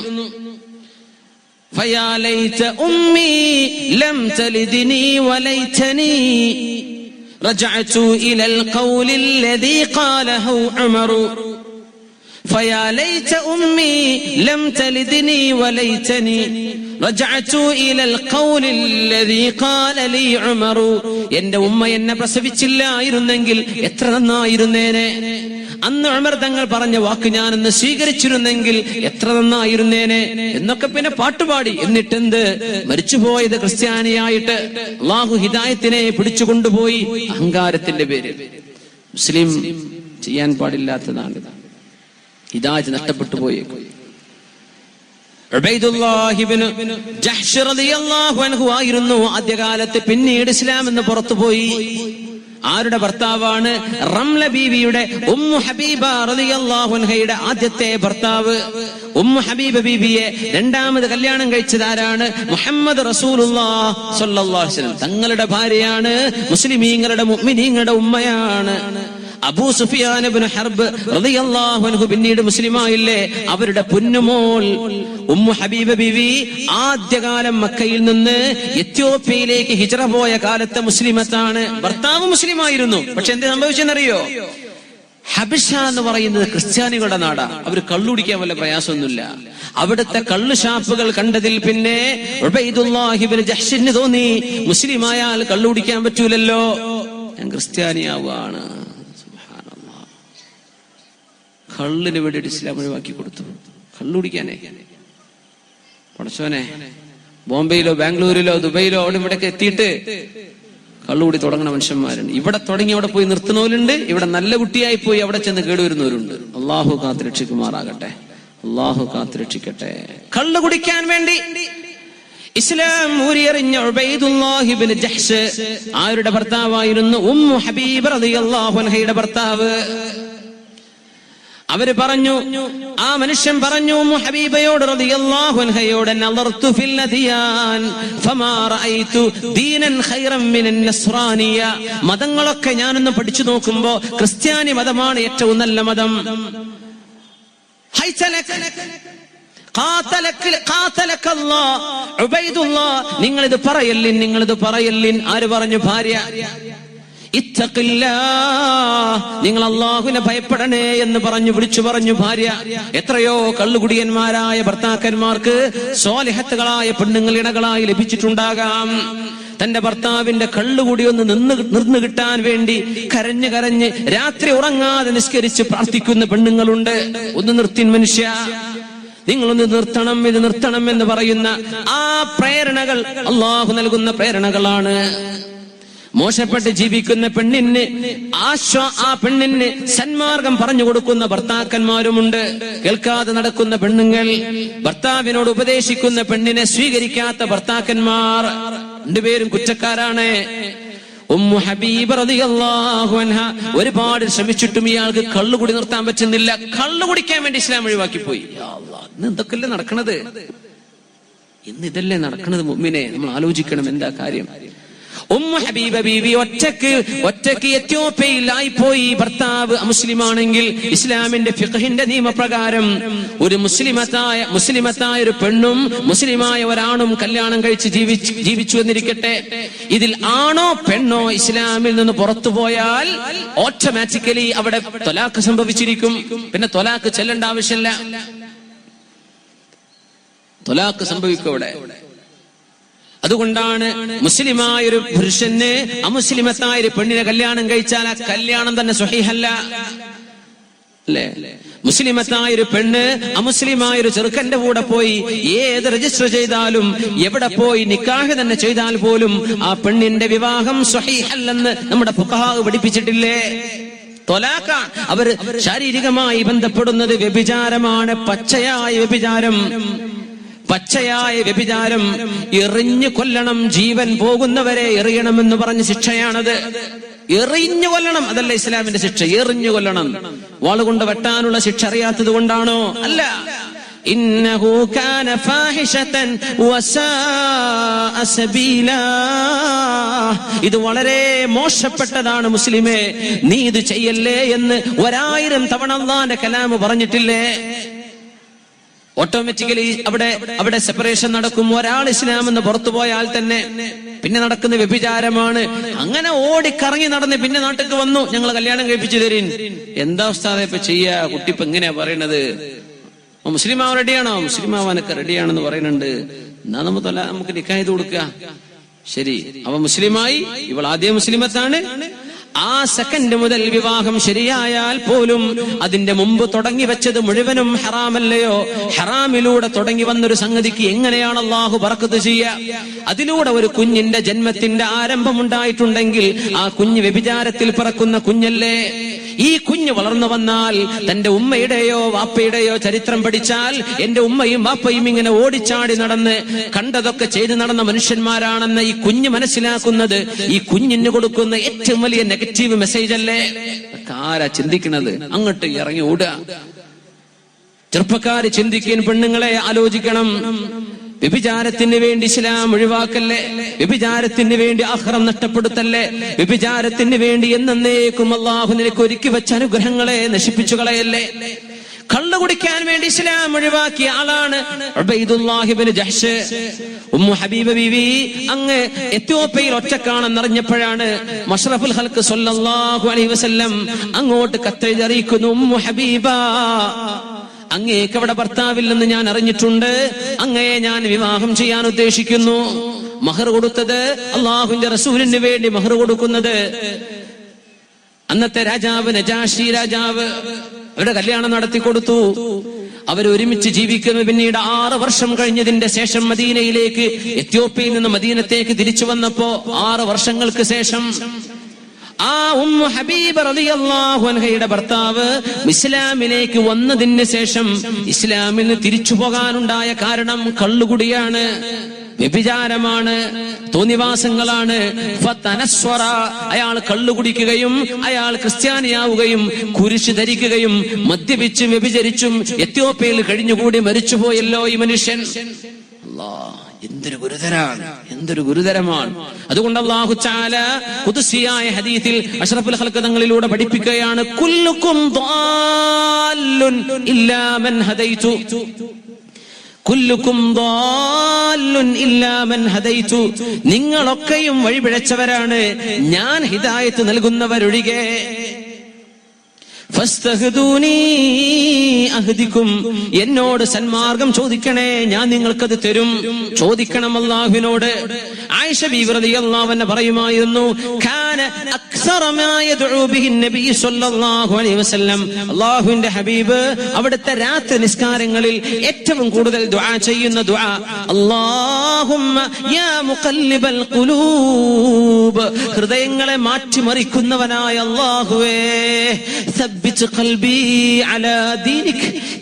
فيا ليت أمي لم تلدني وليتني رجعت إلى القول الذي قاله عمر. فيا ليت أمي لم تلدني وليتني رجعت إلى القول الذي قال لي عمر. എന്റെ ഉമ്മ എന്നെ പ്രസവിച്ചില്ലായിരുന്നെങ്കിൽ എത്ര നന്നായിരുന്നേനെ. അന്ന് ഉമർ തങ്ങൾ പറഞ്ഞ വാക്ക് ഞാനൊന്ന് സ്വീകരിച്ചിരുന്നെങ്കിൽ എത്ര നന്നായിരുന്നേനെ എന്നൊക്കെ പിന്നെ പാട്ടുപാടി. എന്നിട്ടെന്ത്, മരിച്ചുപോയത് ക്രിസ്ത്യാനിയായിട്ട് അള്ളാഹു ഹിദായത്തിനെ പിടിച്ചുകൊണ്ടുപോയി. അഹങ്കാരത്തിന്റെ പേര് മുസ്ലിം ചെയ്യാൻ പാടില്ലാത്തതാണ്. ഹിദായത്ത് നഷ്ടപ്പെട്ടു പോയേക്കും. ഉബൈദുല്ലാഹ് ഇബ്നു ജഹ്ശ് റളിയല്ലാഹു അൻഹു ആയിരുന്നു ആദ്യകാലത്ത്. പിന്നീട് ഇസ്ലാം എന്ന് പുറത്തുപോയി. ആരുടെ ഭർത്താവാണ്? റംല ബീവിയുടെ ഉമ്മു ഹബീബ റളിയല്ലാഹു അൻഹയുടെ ആദ്യത്തെ ഭർത്താവ്. ഉമ്മു ഹബീബ ബീവിയെ രണ്ടാമത് കല്യാണം കഴിച്ചത് ആരാണ്? മുഹമ്മദ് റസൂലുള്ളാഹി സ്വല്ലല്ലാഹു അലൈഹി വസല്ലം തങ്ങളുടെ ഭാര്യയാണ്. മുസ്ലിമീങ്ങളുടെ മുഅ്മിനീങ്ങളുടെ ഉമ്മയാണ്. അബൂ സുഫിയാൻ ഇബ്നു ഹർബ് റളിയല്ലാഹു അൻഹു പിന്നീട് മുസ്ലിമായില്ലേ? അവരുടെ പൊന്നുമോൾ ഉമ്മു ഹബീബ ബീവി ആദ്യകാലം മക്കയിൽ നിന്ന് എത്യോപ്യയിലേക്ക് ഹിജ്റ പോയ കാലത്തെ മുസ്ലിമത്താണ്. ഭർത്താവ് മുസ്ലിമായിരുന്നു. പക്ഷെ എന്ത് സംഭവിച്ചെന്നറിയോ? ഹബിഷ എന്ന് പറയുന്നത് ക്രിസ്ത്യാനികളുടെ നാടാ. അവർ കള്ളുടിക്കാൻ വല്ല പ്രയാസമൊന്നുമില്ല. അവിടുത്തെ കള്ളു ഷാപ്പുകൾ കണ്ടതിൽ പിന്നെ ഉബൈദുല്ലാഹ് ഇബ്നു ജഹ്ശിന് തോന്നി, മുസ്ലിമായാൽ കള്ളുടിക്കാൻ പറ്റൂലല്ലോ, ഞാൻ ക്രിസ്ത്യാനിയാവാണ്. കള്ളിന് വേണ്ടിയിട്ട് ഇസ്ലാം ഒഴിവാക്കി കൊടുത്തു. കള്ളുടിക്കാനേ. പടച്ചോനെ, ബോംബെയിലോ ബാംഗ്ലൂരിലോ ദുബൈയിലോ അവിടെ ഇവിടെയൊക്കെ എത്തിയിട്ട് കള്ളുകൂടി തുടങ്ങുന്ന മനുഷ്യന്മാരുണ്ട്. ഇവിടെ തുടങ്ങി അവിടെ പോയി നിർത്തുന്നവരുണ്ട്. ഇവിടെ നല്ല കുട്ടിയായി പോയി അവിടെ ചെന്ന് കേടുവരുന്നവരുണ്ട്. അള്ളാഹു കാത്തുരക്ഷിക്കുമാറാകട്ടെ. അള്ളാഹു കാത്തുരക്ഷിക്കട്ടെ. കള്ളു കുടിക്കാൻ വേണ്ടി ഇസ്ലാം ഊരിയെറിഞ്ഞ ഉബൈദുല്ലാഹ് ഇബ്നു ജഹ്ശ് ആരുടെ ഭർത്താവായിരുന്നു? ഉമ്മു ഹബീബ റളിയല്ലാഹു അൻഹയുടെ ഭർത്താവ്. അവര് പറഞ്ഞു, ആ മനുഷ്യൻ പറഞ്ഞു ഉമ്മു ഹബീബയോട് റളിയല്ലാഹു അൻഹയോട്, നളർതു ഫിൽ അദിയാൻ ഫമാ റഅയ്തു ദീനൻ ഖൈറൻ മിനൻ നസ്റാനിയ. മതങ്ങളൊക്കെ ഞാനൊന്ന് പഠിച്ചു നോക്കുമ്പോ ക്രിസ്ത്യാനി മതമാണ് ഏറ്റവും നല്ല മതം. നിങ്ങളിത് പറയല്ലിൻ. ആര് പറഞ്ഞു? ഭാര്യ. നിങ്ങൾ അല്ലാഹുവിനെ ഭയപ്പെടണേ എന്ന് വിളിച്ചു പറഞ്ഞു ഭാര്യ. എത്രയോ കള്ളുകുടിയന്മാരായ ഭർത്താക്കന്മാർക്ക് സ്വാലിഹത്തുകളായ പെണ്ണുങ്ങൾ ഇണകളായി ലഭിച്ചിട്ടുണ്ടാകാം. തന്റെ ഭർത്താവിന്റെ കള്ളുകൂടി ഒന്ന് നിന്ന് കിട്ടാൻ വേണ്ടി കരഞ്ഞ് രാത്രി ഉറങ്ങാതെ നിസ്കരിച്ച് പ്രാർത്ഥിക്കുന്ന പെണ്ണുങ്ങളുണ്ട്. ഒന്ന് നിർത്തിൻ മനുഷ്യ, നിങ്ങളൊന്ന് നിർത്തണം, ഇത് നിർത്തണം എന്ന് പറയുന്ന ആ പ്രേരണകൾ അല്ലാഹു നൽകുന്ന പ്രേരണകളാണ്. മോശപ്പെട്ട് ജീവിക്കുന്ന പെണ്ണിന് ആ പെണ്ണിന് സന്മാർഗം പറഞ്ഞു കൊടുക്കുന്ന ഭർത്താക്കന്മാരുമുണ്ട്. കേൾക്കാതെ നടക്കുന്ന പെണ്ണുങ്ങൾ, ഭർത്താവിനോട് ഉപദേശിക്കുന്ന പെണ്ണിനെ സ്വീകരിക്കാത്ത ഭർത്താക്കന്മാർ, രണ്ടുപേരും കുറ്റക്കാരാണ്. ഉമ്മു ഹബീബ റളിയല്ലാഹു അൻഹ ഒരുപാട് ശ്രമിച്ചിട്ടും ഇയാൾക്ക് കള്ളുകുടി നിർത്താൻ പറ്റുന്നില്ല. കള്ളുകുടിക്കാൻ വേണ്ടി ഇസ്ലാം ഒഴിവാക്കി പോയി. ഇന്ന് എന്തൊക്കെയല്ലേ നടക്കണത്? ഇന്ന് ഇതല്ലേ നടക്കണത്? മുഅ്മിനെ, നമ്മൾ ആലോചിക്കണം എന്താ കാര്യം. ഉമ്മു ഹബീബ ബീവി ഒറ്റക്ക് എത്യോപ്യയിലായി പോയി. ഭർത്താവ് അമുസ്ലിമാണെങ്കിൽ ഇസ്ലാമിന്റെ ഫിഖഹിന്റെ നിയമപ്രകാരം ഒരു മുസ്ലിമത്തായ ഒരു പെണ്ണും മുസ്ലിമായ ഒരാണും കല്യാണം കഴിച്ച് ജീവിച്ചു എന്നിരിക്കട്ടെ. ഇതിൽ ആണോ പെണ്ണോ ഇസ്ലാമിൽ നിന്ന് പുറത്തു പോയാൽ ഓട്ടോമാറ്റിക്കലി അവിടെ ത്വലാഖ് സംഭവിച്ചിരിക്കും. പിന്നെ ത്വലാഖ് ചെല്ലേണ്ട ആവശ്യമില്ല. ത്വലാഖ് സംഭവിക്കും അവിടെ. അതുകൊണ്ടാണ് മുസ്ലിമായ ഒരു പുരുഷന് അമുസ്ലിമത്തായ ഒരു പെണ്ണിനെ കല്യാണം കഴിച്ചാൽ ആ കല്യാണം തന്നെ സ്വഹീഹല്ല അല്ലേ? മുസ്ലിമത്തായ ഒരു പെണ്ണ് അമുസ്ലിമായ ഒരു ചെറുക്കന്റെ കൂടെ പോയി ഏത് രജിസ്റ്റർ ചെയ്താലും എവിടെ പോയി നിക്കാഹ് തന്നെ ചെയ്താൽ പോലും ആ പെണ്ണിന്റെ വിവാഹം സ്വഹീഹല്ലെന്ന് നമ്മുടെ ഫുഖഹാ പഠിപ്പിച്ചിട്ടില്ലേ? ത്വലാഖാണ്. അവർ ശാരീരികമായി ബന്ധപ്പെടുന്നത് വ്യഭിചാരമാണ്. പച്ചയായ വ്യഭിചാരം. എറിഞ്ഞു കൊല്ലണം, ജീവൻ പോകുന്നവരെ എറിയണമെന്ന് പറഞ്ഞ ശിക്ഷയാണത്. എറിഞ്ഞു കൊല്ലണം, അതല്ല ഇസ്ലാമിന്റെ ശിക്ഷ. എറിഞ്ഞു കൊല്ലണം. വാളുകൊണ്ട് വെട്ടാനുള്ള ശിക്ഷ അറിയാത്തത് കൊണ്ടാണോ? അല്ല. ഇന്നഹു കാന ഫാഹിശതൻ വസാഅ സബീലാ. ഇത് വളരെ മോശപ്പെട്ടതാണ് മുസ്ലിമേ, നീ ഇത് ചെയ്യല്ലേ എന്ന് 1000 തവണ അല്ലാഹുവിന്റെ കലാം പറഞ്ഞിട്ടില്ലേ? ഓട്ടോമാറ്റിക്കലി അവിടെ സെപ്പറേഷൻ നടക്കും. ഒരാൾ ഇസ്ലാം എന്ന് പുറത്തു പോയാൽ തന്നെ പിന്നെ നടക്കുന്ന വ്യഭിചാരമാണ്. അങ്ങനെ ഓടിക്കറങ്ങി നടന്ന് പിന്നെ നാട്ടിലേക്ക് വന്നു, ഞങ്ങൾ കല്യാണം കഴിപ്പിച്ചു തരീൻ. എന്താ ഉസ്താദേ ഇപ്പൊ ചെയ്യാ? കുട്ടി ഇപ്പൊ എങ്ങനെയാ പറയണത്? മുസ്ലിം ആവാൻ റെഡിയാണോ? മുസ്ലിം ആവാനൊക്കെ റെഡിയാണെന്ന് പറയുന്നുണ്ട്. എന്നാ നമുക്ക് നിക്കാഹ് ചെയ്ത് കൊടുക്കുക. ശരി, അവ മുസ്ലിമായി, ഇവൾ ആദ്യം മുസ്ലിമത്താണ്. ആ സെക്കൻഡ് മുതൽ വിവാഹം ശരിയായാൽ പോലും അതിന്റെ മുമ്പ് തുടങ്ങി വെച്ചത് മുഴുവനും ഹറാമല്ലയോ? ഹറാമിലൂടെ തുടങ്ങി വന്നൊരു സംഗതിക്ക് എങ്ങനെയാണ് അള്ളാഹു ബറക്കത്ത് ചെയ്യുക? അതിലൂടെ ഒരു കുഞ്ഞിന്റെ ജന്മത്തിന്റെ ആരംഭമുണ്ടായിട്ടുണ്ടെങ്കിൽ ആ കുഞ്ഞ് വ്യഭിചാരത്തിൽ പിറക്കുന്ന കുഞ്ഞല്ലേ? ഈ കുഞ്ഞ് വളർന്നു വന്നാൽ തന്റെ ഉമ്മയുടെയോ വാപ്പയുടെയോ ചരിത്രം പഠിച്ചാൽ എന്റെ ഉമ്മയും വാപ്പയും ഇങ്ങനെ ഓടിച്ചാടി നടന്ന് കണ്ടതൊക്കെ ചെയ്തു നടന്ന മനുഷ്യന്മാരാണെന്ന് ഈ കുഞ്ഞ് മനസ്സിലാക്കുന്നത് ഈ കുഞ്ഞിന് കൊടുക്കുന്ന ഏറ്റവും വലിയ നെഗറ്റീവ് മെസ്സേജ് അല്ലേ? ആരാ ചിന്തിക്കുന്നത്? അങ്ങോട്ട് ഇറങ്ങി ഓടുക. ചെറുപ്പക്കാര് ചിന്തിക്കാൻ, പെണ്ണുങ്ങളെ ആലോചിക്കണം. വ്യഭിചാരത്തിന് വേണ്ടി ഇസ്ലാം ഒഴിവാക്കല്ലേ? വ്യഭിചാരത്തിന് വേണ്ടി ആഖിറം നഷ്ടപ്പെടുത്തല്ലേ? വ്യഭിചാരത്തിന് വേണ്ടി എന്നേക്കും അല്ലാഹു നിനക്ക് ഒരുക്കി വെച്ച അനുഗ്രഹങ്ങളെ നശിപ്പിച്ചു കളയല്ലേ? കള്ളു കുടിക്കാൻ വേണ്ടി ഇസ്ലാം ഒഴിവാക്കിയ ആളാണ് ഉബൈദുല്ലാഹ് ഇബ്നു ജഹ്ഷ്. ഉമ്മു ഹബീബ ബീവി അങ്ങ് എത്യോപ്യയിൽ ഒറ്റക്കാണെന്നറിഞ്ഞപ്പോഴാണ് മഷ്റഫുൽ ഖൽഖ് സ്വല്ലല്ലാഹു അലൈഹി വസല്ലം അങ്ങോട്ട് കത്തെഴുതി അറിയിക്കുന്നു, ഉമ്മു ഹബീബ, അങ്ങേക്ക് അവിടെ ഭർത്താവില്ലെന്ന് ഞാൻ അറിഞ്ഞിട്ടുണ്ട്, അങ്ങയെ ഞാൻ വിവാഹം ചെയ്യാൻ ഉദ്ദേശിക്കുന്നു. മഹർ കൊടുത്തത് അള്ളാഹുവിന്റെ റസൂലിന് വേണ്ടി മഹർ കൊടുക്കുന്നത് അന്നത്തെ രാജാവ് നജാഷി രാജാവ്. അവരുടെ കല്യാണം നടത്തി കൊടുത്തു. അവരൊരുമിച്ച് ജീവിക്കുന്നു. പിന്നീട് 6 വർഷം കഴിഞ്ഞതിന്റെ ശേഷം മദീനയിലേക്ക്, എത്യോപ്യയിൽ നിന്ന് മദീനത്തേക്ക് തിരിച്ചു വന്നപ്പോ 6 വർഷങ്ങൾക്ക് ശേഷം ആ ഉമ്മു ഹബീബ റളിയല്ലാഹു അൻഹയുടെ ഭർത്താവ് ഇസ്ലാമിലേക്ക് വന്നതിന് ശേഷം ഇസ്ലാമിന് തിരിച്ചു പോകാനുണ്ടായ കാരണം കള്ളുകുടിയാണ്, വ്യഭിചാരമാണ്, തോന്നിവാസങ്ങളാണ്. ഫതനസ്വറ, അയാൾ കള്ളുകുടിക്കുകയും അയാൾ ക്രിസ്ത്യാനിയാവുകയും കുരിശ് ധരിക്കുകയും മദ്യപിച്ചും വ്യഭിചരിച്ചും എത്യോപ്യയിൽ കഴിഞ്ഞുകൂടി മരിച്ചുപോയല്ലോ ഈ മനുഷ്യൻ. അല്ലാഹ്, എന്തൊരു ഗുരുതരാണ്, എന്തൊരു ഗുരുതരമാണ്. അതുകൊണ്ട് അല്ലാഹു തആല ഖുദ്സിയായ ഹദീസിൽ അഷ്റഫുൽ ഖൽഖ് തങ്ങളിലൂടെ പഠിപ്പിക്കുകയാണ്, കുല്ലുക്കും ضالٌ ഇല്ലാ മൻ ഹദൈതു, കുല്ലുക്കും ضالٌ ഇല്ലാ മൻ ഹദൈതു, നിങ്ങളൊക്കെയും വഴിപിഴച്ചവരാണ്, ഞാൻ ഹിദായത്ത് നൽകുന്നവരൊഴികെ. ഫസ്തഹ്ദൂനി അഹ്ദികും, എന്നോട് സന്മാർഗം ചോദിക്കണേ, ഞാൻ നിങ്ങൾക്കത് തരും. ചോദിക്കണം അല്ലാഹുവിനോട്. ആയിഷ ബീവി റളിയല്ലാഹു അൻഹ പറയുമായിരുന്നു, കാന അക്സറ മാ യദ്ഉ ബിഹി നബി സ്വല്ലല്ലാഹു അലൈഹി വസല്ലം, അല്ലാഹുവിന്റെ ഹബീബ് അവിടുത്തെ രാത്രി നിസ്കാരങ്ങളിൽ ഏറ്റവും കൂടുതൽ ദുആ ചെയ്യുന്ന ദുആ, അല്ലാഹുമ്മ യാ മുഖല്ലിബൽ ഖുലൂബ്, ഹൃദയങ്ങളെ മാറ്റിമറിക്കുന്നവനായ അല്ലാഹുവേ,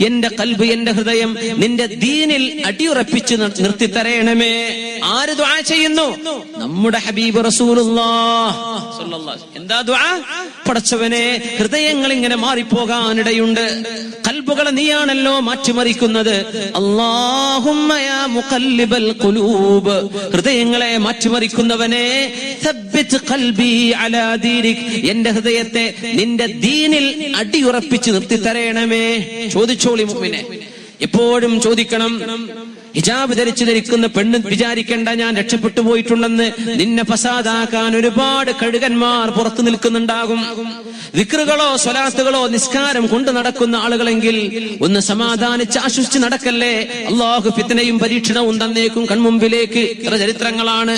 എന്റെ ഖൽബ്, എന്റെ ഹൃദയം നിന്റെ ദീനിൽ അടിയുറപ്പിച്ച് നിർത്തി തരണമേ. ആര് ദുആ ചെയ്യുന്നു? നമ്മുടെ ഹബീബ് റസൂലുള്ളാഹ് സ്വല്ലല്ലാഹു അലൈഹി വസല്ലം. എന്താ ദുആ? പടച്ചവനെ, ഹൃദയങ്ങൾ ഇങ്ങനെ മാറിപ്പോകാനിടയുണ്ട്, ഖൽബുകളെ നീയാണല്ലോ മാറ്റിമറിക്കുന്നത്. അല്ലാഹുമ്മ യാ മുഖല്ലിബൽ ഖുലൂബ്, ഹൃദയങ്ങളെ മാറ്റിമറിക്കുന്നവനെ, സബ്ബിത് ഖൽബി അലാ ദീനിക്, എന്റെ ഹൃദയത്തെ നിന്റെ ദീനിൽ അടിയുറപ്പിച്ച് നിർത്തി തരണമേ. ചോദിച്ചോളി മുഅ്മിനെ, എപ്പോഴും ചോദിക്കണം. ഹിജാബ് ധരിക്കുന്ന പെണ്ണ് വിചാരിക്കേണ്ട ഞാൻ രക്ഷപ്പെട്ടു പോയിട്ടുണ്ടെന്ന്. നിന്നെ ഫസാദാക്കാൻ ഒരുപാട് കഴുകന്മാർ പുറത്തു നിൽക്കുന്നുണ്ടാകും. ദിക്റുകളോ സ്വലാത്തുകളോ നിസ്കാരം കൊണ്ട് നടക്കുന്ന ആളുകളെങ്കിൽ ഒന്ന് സമാധാനിച്ച് ആശ്വസിച്ച് നടക്കല്ലേ. അല്ലാഹു ഫിത്നയും പരീക്ഷണവും തന്നേക്കും കൺമുമ്പിലേക്ക്. ഇത്ര ചരിത്രങ്ങളാണ്.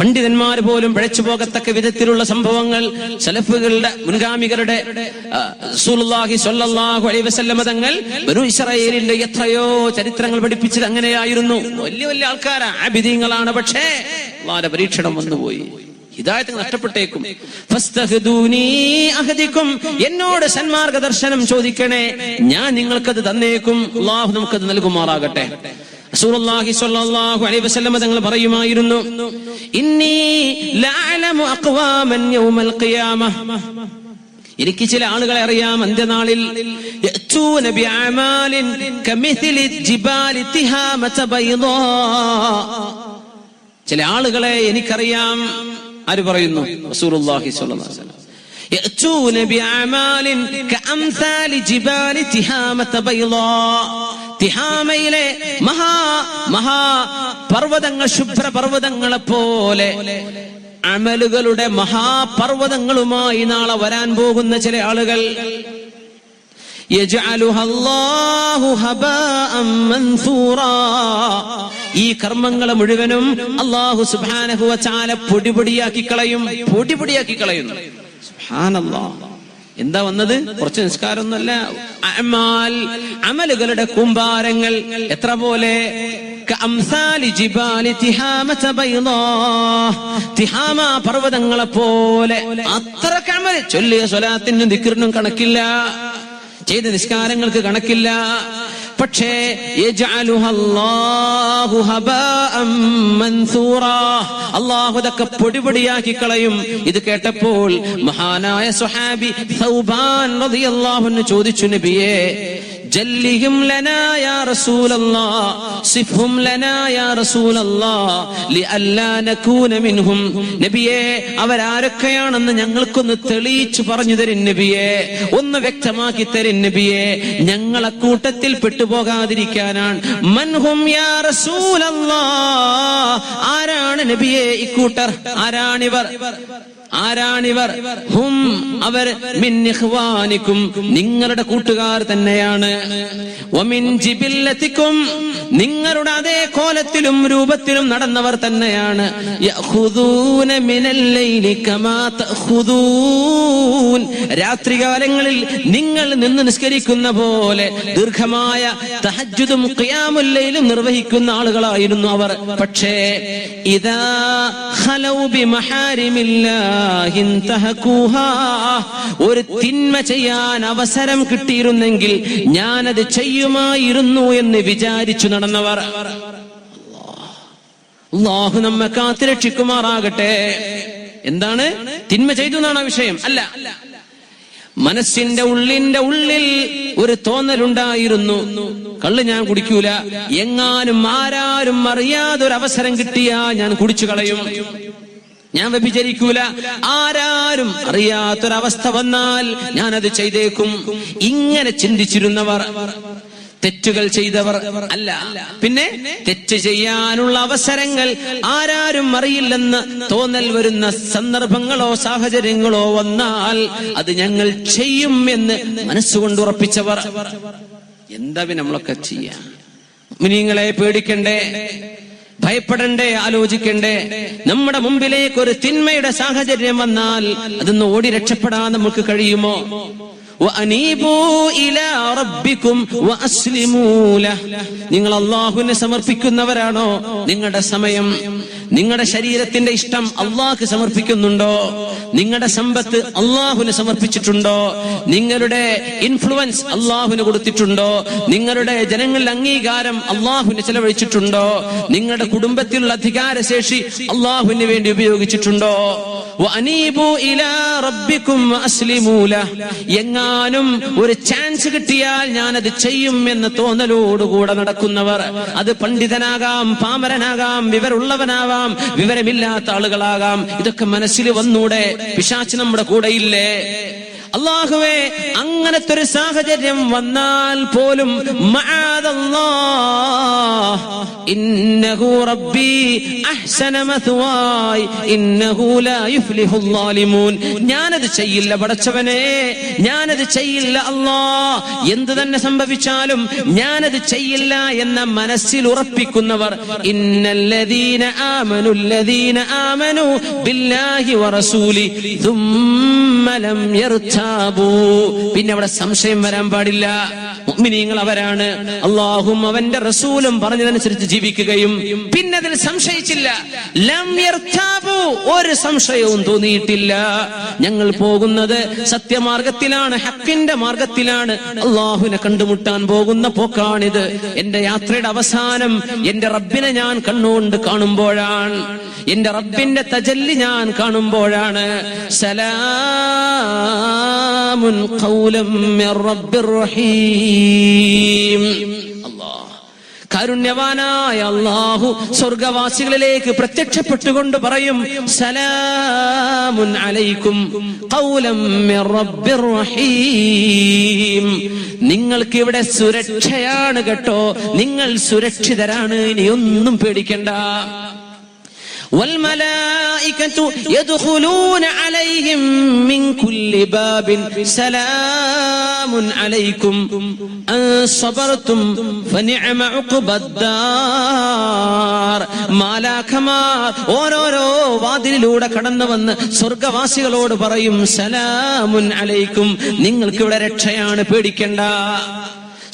പണ്ഡിതന്മാർ പോലും പിഴച്ചു പോകത്തക്ക വിധത്തിലുള്ള സംഭവങ്ങൾ സലഫുകളുടെ മുൻഗാമികളുടെ റസൂലുള്ളാഹി സ്വല്ലല്ലാഹു അലൈഹി വസല്ലം തങ്ങൾ ബനൂ ഇസ്രായേലിന്റെ എത്രയോ ചരിത്രങ്ങൾ പഠിപ്പിച്ചത് അങ്ങനെയായിരുന്നു. വലിയ വലിയ ആൾക്കാരാ, ആബിദീങ്ങളാണ്. പക്ഷേ അല്ലാഹുവിന്റെ പരീക്ഷണം വന്നുപോയി, ഹിദായത്ത് നഷ്ടപ്പെട്ടേക്കും. ഫസ്തഹ്ദൂനി അഹദികും, എന്നോട് സന്മാർഗ ദർശനം ചോദിക്കണേ, ഞാൻ നിങ്ങൾക്കത് തന്നേക്കും. അല്ലാഹു നമുക്കത് നൽകുമാറാകട്ടെ. റസൂലുള്ളാഹി സ്വല്ലല്ലാഹു അലൈഹി വസല്ലം തങ്ങൾ പറയുമായിരുന്നു, ഇന്നി ലഅലമു അഖ്വാമൻ യൗമൽ ഖിയാമah, എനിക്ക് ചില ആളുകളെ അറിയാം അന്ത്യനാളിൽ, യഅ്തൂന ബിഅമാലിൻ കമിഥ്ലി ജിബാലി തിഹാമത ബൈദാ, ചില ആളുകളെ എനിക്കറിയാം. ആര് പറയുന്നു? റസൂലുള്ളാഹി സ്വല്ലല്ലാഹു അലൈഹി വസല്ലം. യഅ്തൂന ബിഅമാലിൻ കഅംസാലി ജിബാലി തിഹാമത ബൈദാ, തിഹാമയിലെ മഹാ പർവ്വതങ്ങൾ, ശുഭ്ര പർവ്വതങ്ങളെ പോലെ അമലുകളുടെ മഹാപർവ്വതങ്ങളുമായി നാളെ വരാൻ പോകുന്ന ചില ആളുകൾ, യജ്അലുഹല്ലാഹു ഹബാഅൻ മൻസൂറാ, ഈ കർമ്മങ്ങളെ മുഴുവനും അല്ലാഹു സുബ്ഹാനഹു വ തആല പൊടിപൊടിയാക്കി കളയും. പൊടിപൊടിയാക്കി കളയുന്നു. സുബ്ഹാനല്ലാഹ്. എന്താ വന്നത്? കുറച്ച് നിസ്കാരമൊന്നുമല്ല, അമലുകളുടെ കൂമ്പാരങ്ങൾ. എത്ര പോലെ? തിഹാമ പർവ്വതങ്ങളെ പോലെ അത്രക്ക് അമല്. ചൊല്ലിയ സ്വലാത്തിനും ദിക്റിനും കണക്കില്ല, ചെയ്ത നിസ്കാരങ്ങൾക്ക് കണക്കില്ല. പക്ഷേ അല്ലാഹു അതൊക്കെ പൊടിപൊടിയാക്കി കളയും. ഇത് കേട്ടപ്പോൾ മഹാനായ സ്വഹാബി സൗബാൻ റളിയല്ലാഹു അൻഹു ചോദിച്ചു, നബിയേ ജല്ലിഹും ലനാ യാ റസൂലല്ലാഹ്, സിഫ്ഹും ലനാ യാ റസൂലല്ലാഹ് ലിഅല്ലാ നകൂന മിൻഹും. നബിയേ അവരാരൊക്കെയാണെന്ന് ഞങ്ങൾക്കൊന്ന് തെളിയിച്ചു പറഞ്ഞു തരും നബിയേ, ഒന്ന് വ്യക്തമാക്കി തരും നബിയേ, ഞങ്ങളെ കൂട്ടത്തിൽ പെട്ടുപോകാതിരിക്കാനാണ്. മൻഹും യാ റസൂലല്ലാഹ്, ആരാണ് നബിയേ ഇക്കൂട്ടർ? ആരാണിവർ? ഹും, അവർ മിൻ ഇഖ്വാനിക്കും, നിങ്ങളുടെ കൂട്ടുകാർ തന്നെയാണ്. വമിൻ ജിബില്ലതിക്കും, നിങ്ങളുടെ അതേ കോലത്തിലും രൂപത്തിലും നടന്നവർ തന്നെയാണ്. യഖുദൂന മിനൽ ലൈലി കമാ തഖുദൂൻ, രാത്രികാലങ്ങളിൽ നിങ്ങൾ നിന്ന് നിസ്കരിക്കുന്ന പോലെ ദീർഘമായ തഹജ്ജുദും ഖിയാമുൽ ലൈലും നിർവഹിക്കുന്ന ആളുകളായിരുന്നു അവർ. പക്ഷേ ഇദാ ഖലൗ ബിമഹാരിമില്ലാഹ്, ഒരു തിന്മ ചെയ്യാൻ അവസരം കിട്ടിയിരുന്നെങ്കിൽ ഞാനത് ചെയ്യുമായിരുന്നു എന്ന് വിചാരിച്ചു നടന്നവർ. അല്ലാഹു നമ്മെ കാത്തുരക്ഷിക്കുമാറാകട്ടെ. എന്താണ് തിന്മ ചെയ്തു എന്നാണ് വിഷയം? അല്ല, മനസ്സിന്റെ ഉള്ളിൽ ഒരു തോന്നലുണ്ടായിരുന്നു, കള്ള് ഞാൻ കുടിക്കൂല, എങ്ങാനും ആരാരും അറിയാതൊരവസരം കിട്ടിയാ ഞാൻ കുടിച്ചു കളയും, ഞാൻ വ്യഭിചരിക്കൂല, ആരാരും അറിയാത്തൊരവസ്ഥ വന്നാൽ ഞാനത് ചെയ്തേക്കും. ഇങ്ങനെ ചിന്തിച്ചിരുന്നവർ തെറ്റുകൾ ചെയ്തവർ അല്ല. പിന്നെ തെറ്റ് ചെയ്യാനുള്ള അവസരങ്ങൾ ആരാരും അറിയില്ലെന്ന് തോന്നൽ വരുന്ന സന്ദർഭങ്ങളോ സാഹചര്യങ്ങളോ വന്നാൽ അത് ഞങ്ങൾ ചെയ്യും എന്ന് മനസ്സുകൊണ്ട് ഉറപ്പിച്ചവർ. എന്താ നമ്മളൊക്കെ ചെയ്യാം? മുഅ്മിനീങ്ങളെ പേടിക്കണ്ടേ, ഭയപ്പെടണ്ടേ, ആലോചിക്കണ്ടേ? നമ്മുടെ മുമ്പിലേക്ക് ഒരു തിന്മയുടെ സാഹചര്യം വന്നാൽ അതൊന്ന് ഓടി രക്ഷപ്പെടാൻ നമുക്ക് കഴിയുമോ? നിങ്ങൾ അല്ലാഹുവിനെ സമർപ്പിക്കുന്നവരാണോ? നിങ്ങളുടെ സമയം, നിങ്ങളുടെ ശരീരത്തിന്റെ ഇഷ്ടം അല്ലാഹുവിന് സമർപ്പിക്കുന്നുണ്ടോ? നിങ്ങളുടെ സമ്പത്ത് അല്ലാഹുവിന് സമർപ്പിച്ചിട്ടുണ്ടോ? നിങ്ങളുടെ ഇൻഫ്ലുവൻസ് അല്ലാഹുവിന് കൊടുത്തിട്ടുണ്ടോ? നിങ്ങളുടെ ജനങ്ങളുടെ അംഗീകാരം അല്ലാഹുവിന് ചെലവഴിച്ചിട്ടുണ്ടോ? നിങ്ങളുടെ കുടുംബത്തിലുള്ള അധികാരശേഷി അല്ലാഹുവിന് വേണ്ടി ഉപയോഗിച്ചിട്ടുണ്ടോ? എങ്ങാനും ഒരു ചാൻസ് കിട്ടിയാൽ ഞാനത് ചെയ്യും എന്ന തോന്നലോടുകൂടെ നടക്കുന്നവർ, അത് പണ്ഡിതനാകാം, പാമരനാകാം, വിവരമുള്ളവനാവാം, വിവരമില്ലാത്ത ആളുകളാകാം, ഇതൊക്കെ മനസ്സിൽ വന്നൂടെ? പിശാച് നമ്മുടെ കൂടെയില്ലേ? അല്ലാഹുവേ, അങ്ങനത്തെ ഒരു സാഹചര്യം വന്നാൽ പോലും മഅദല്ലാഹ് ഇന്നഹു റബ്ബി അഹ്സന മത്വായ് ഇന്നഹു ലാ യുഫ്ലിഹുൽ ളാലിമൂൻ. ഞാനത് ചെയ്യില്ല പടച്ചവനെ, ഞാനത് ചെയ്യില്ല അല്ലാഹ്, എന്ത് തന്നെ സംഭവിച്ചാലും ഞാനത് ചെയ്യില്ല എന്ന മനസ്സിൽ ഉറപ്പിക്കുന്നവർ. ഇന്നല്ലദീന ആമനു ബില്ലാഹി വറസൂലി തുമ്മ ലം യർത, പിന്നെ അവിടെ സംശയം വരാൻ പാടില്ല. മുഅ്മിനീങ്ങൾ അവരാണ് അല്ലാഹുവും അവന്റെ റസൂലും പറഞ്ഞതനുസരിച്ച് ജീവിക്കുകയും പിന്നെ അതിൽ സംശയിച്ചില്ല. ലം യർതാബു, ഒരു സംശയവും തോന്നിയിട്ടില്ല. ഞങ്ങൾ പോകുന്നത് സത്യമാർഗത്തിലാണ്, ഹക്കിന്റെ മാർഗത്തിലാണ്, അല്ലാഹുവിനെ കണ്ടുമുട്ടാൻ പോകുന്ന പോക്കാണിത്. എന്റെ യാത്രയുടെ അവസാനം എന്റെ റബ്ബിനെ ഞാൻ കണ്ണുകൊണ്ട് കാണുമ്പോഴാണ്, എന്റെ റബ്ബിന്റെ തജല്ലി ഞാൻ കാണുമ്പോഴാണ്. സലാമുൻ ഖൗലം മിർ റബ്ബിർ റഹീം. അല്ലാഹ്, കാരുണ്യവാനായ അല്ലാഹു സ്വർഗവാസികളിലേക്ക് പ്രത്യക്ഷപ്പെട്ടുകൊണ്ട് പറയും, സലാമുൻ അലൈക്കും ഖൗലം മിർ റബ്ബിർ റഹീം. നിങ്ങൾക്ക് ഇവിടെ സുരക്ഷയാണ് കേട്ടോ, നിങ്ങൾ സുരക്ഷിതരാണ്, ഇനിയൊന്നും പേടിക്കണ്ട. والملائكة يدخلون عليهم من كل باب سلام عليكم أن صبرتم فنعم عقبى الدار. മാലാഖമാർ ഓരോരോ വാതിലിലൂടെ കടന്നു വന്ന് സ്വർഗവാസികളോട് പറയും, സലാമുൻ അലൈക്കും, നിങ്ങൾക്ക് ഇവിടെ രക്ഷയാണ്, പേടിക്കണ്ട.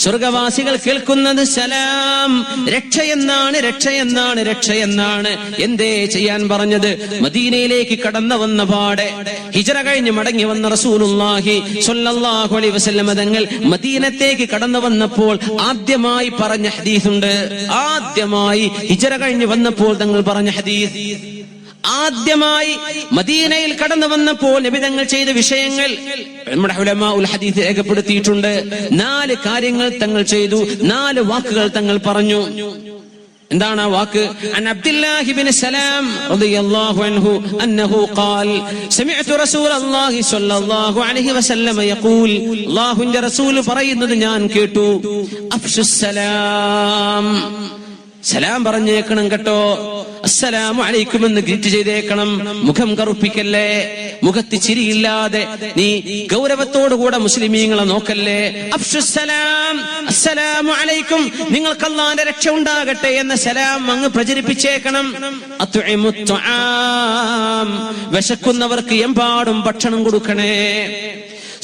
സ്വർഗവാസികൾ കേൾക്കുന്നത് സലാം, രക്ഷയെന്നാണ്, രക്ഷയെന്നാണ്, രക്ഷയെന്നാണ്. എന്തേ ചെയ്യാൻ പറഞ്ഞത്? മദീനയിലേക്ക് കടന്നു വന്ന പാടെ ഹിജ്റ കഴിഞ്ഞ് മടങ്ങി വന്ന റസൂലുള്ളാഹി സ്വല്ലല്ലാഹു അലൈഹി വസല്ലം തങ്ങൾ മദീനത്തേക്ക് കടന്നു വന്നപ്പോൾ ആദ്യമായി പറഞ്ഞ ഹദീസുണ്ട്. ആദ്യമായി ഹിജ്റ കഴിഞ്ഞ് വന്നപ്പോൾ തങ്ങൾ പറഞ്ഞ ഹദീസ്, ആദ്യമായി മദീനയിൽ കടന്നു വന്നപ്പോൾ നബി തങ്ങൾ ചെയ്ത വിഷയങ്ങൾ നമ്മുടെ ഉലമാഉൽ ഹദീസ് രേഖപ്പെടുത്തിയിട്ടുണ്ട്. 4 കാര്യങ്ങൾ തങ്ങൾ ചെയ്തു, 4 വാക്കുകൾ തങ്ങൾ പറഞ്ഞു. എന്താണ് ആ വാക്ക്? അൻ അബ്ദുല്ലാഹി ഇബ്നു സലാം റളിയല്ലാഹു അൻഹു അന്നഹു ഖാൽ സമിഅതു റസൂലല്ലാഹി സ്വല്ലല്ലാഹു അലൈഹി വസല്ലം യഖൂൽ, അല്ലാഹുവിന്റെ റസൂൽ പറയുന്നത് ഞാൻ കേട്ടു, അഫ്ശുസ് സലാം, സലാം പറഞ്ഞേക്കണം കേട്ടോ, അസ്സലാമു അലൈക്കും എന്ന് ഗ്രീറ്റ് ചെയ്തേക്കണം. മുഖം കറുപ്പിക്കല്ലേ, മുഖത്ത് ചിരിയില്ലാതെ നീ ഗൗരവത്തോടുകൂടെ മുസ്ലിമീങ്ങളെ നോക്കല്ലേ. അഫ്ശുസ്സലാം, അസ്സലാമു അലൈക്കും, നിങ്ങൾക്ക് അല്ലാഹുവിന്റെ രക്ഷ ഉണ്ടാകട്ടെ എന്ന സലാം അങ്ങ് പ്രചരിപ്പിച്ചേക്കണം. അത്ഇമുത് തുആം, വിശക്കുന്നവർക്ക് എമ്പാടും ഭക്ഷണം കൊടുക്കണേ.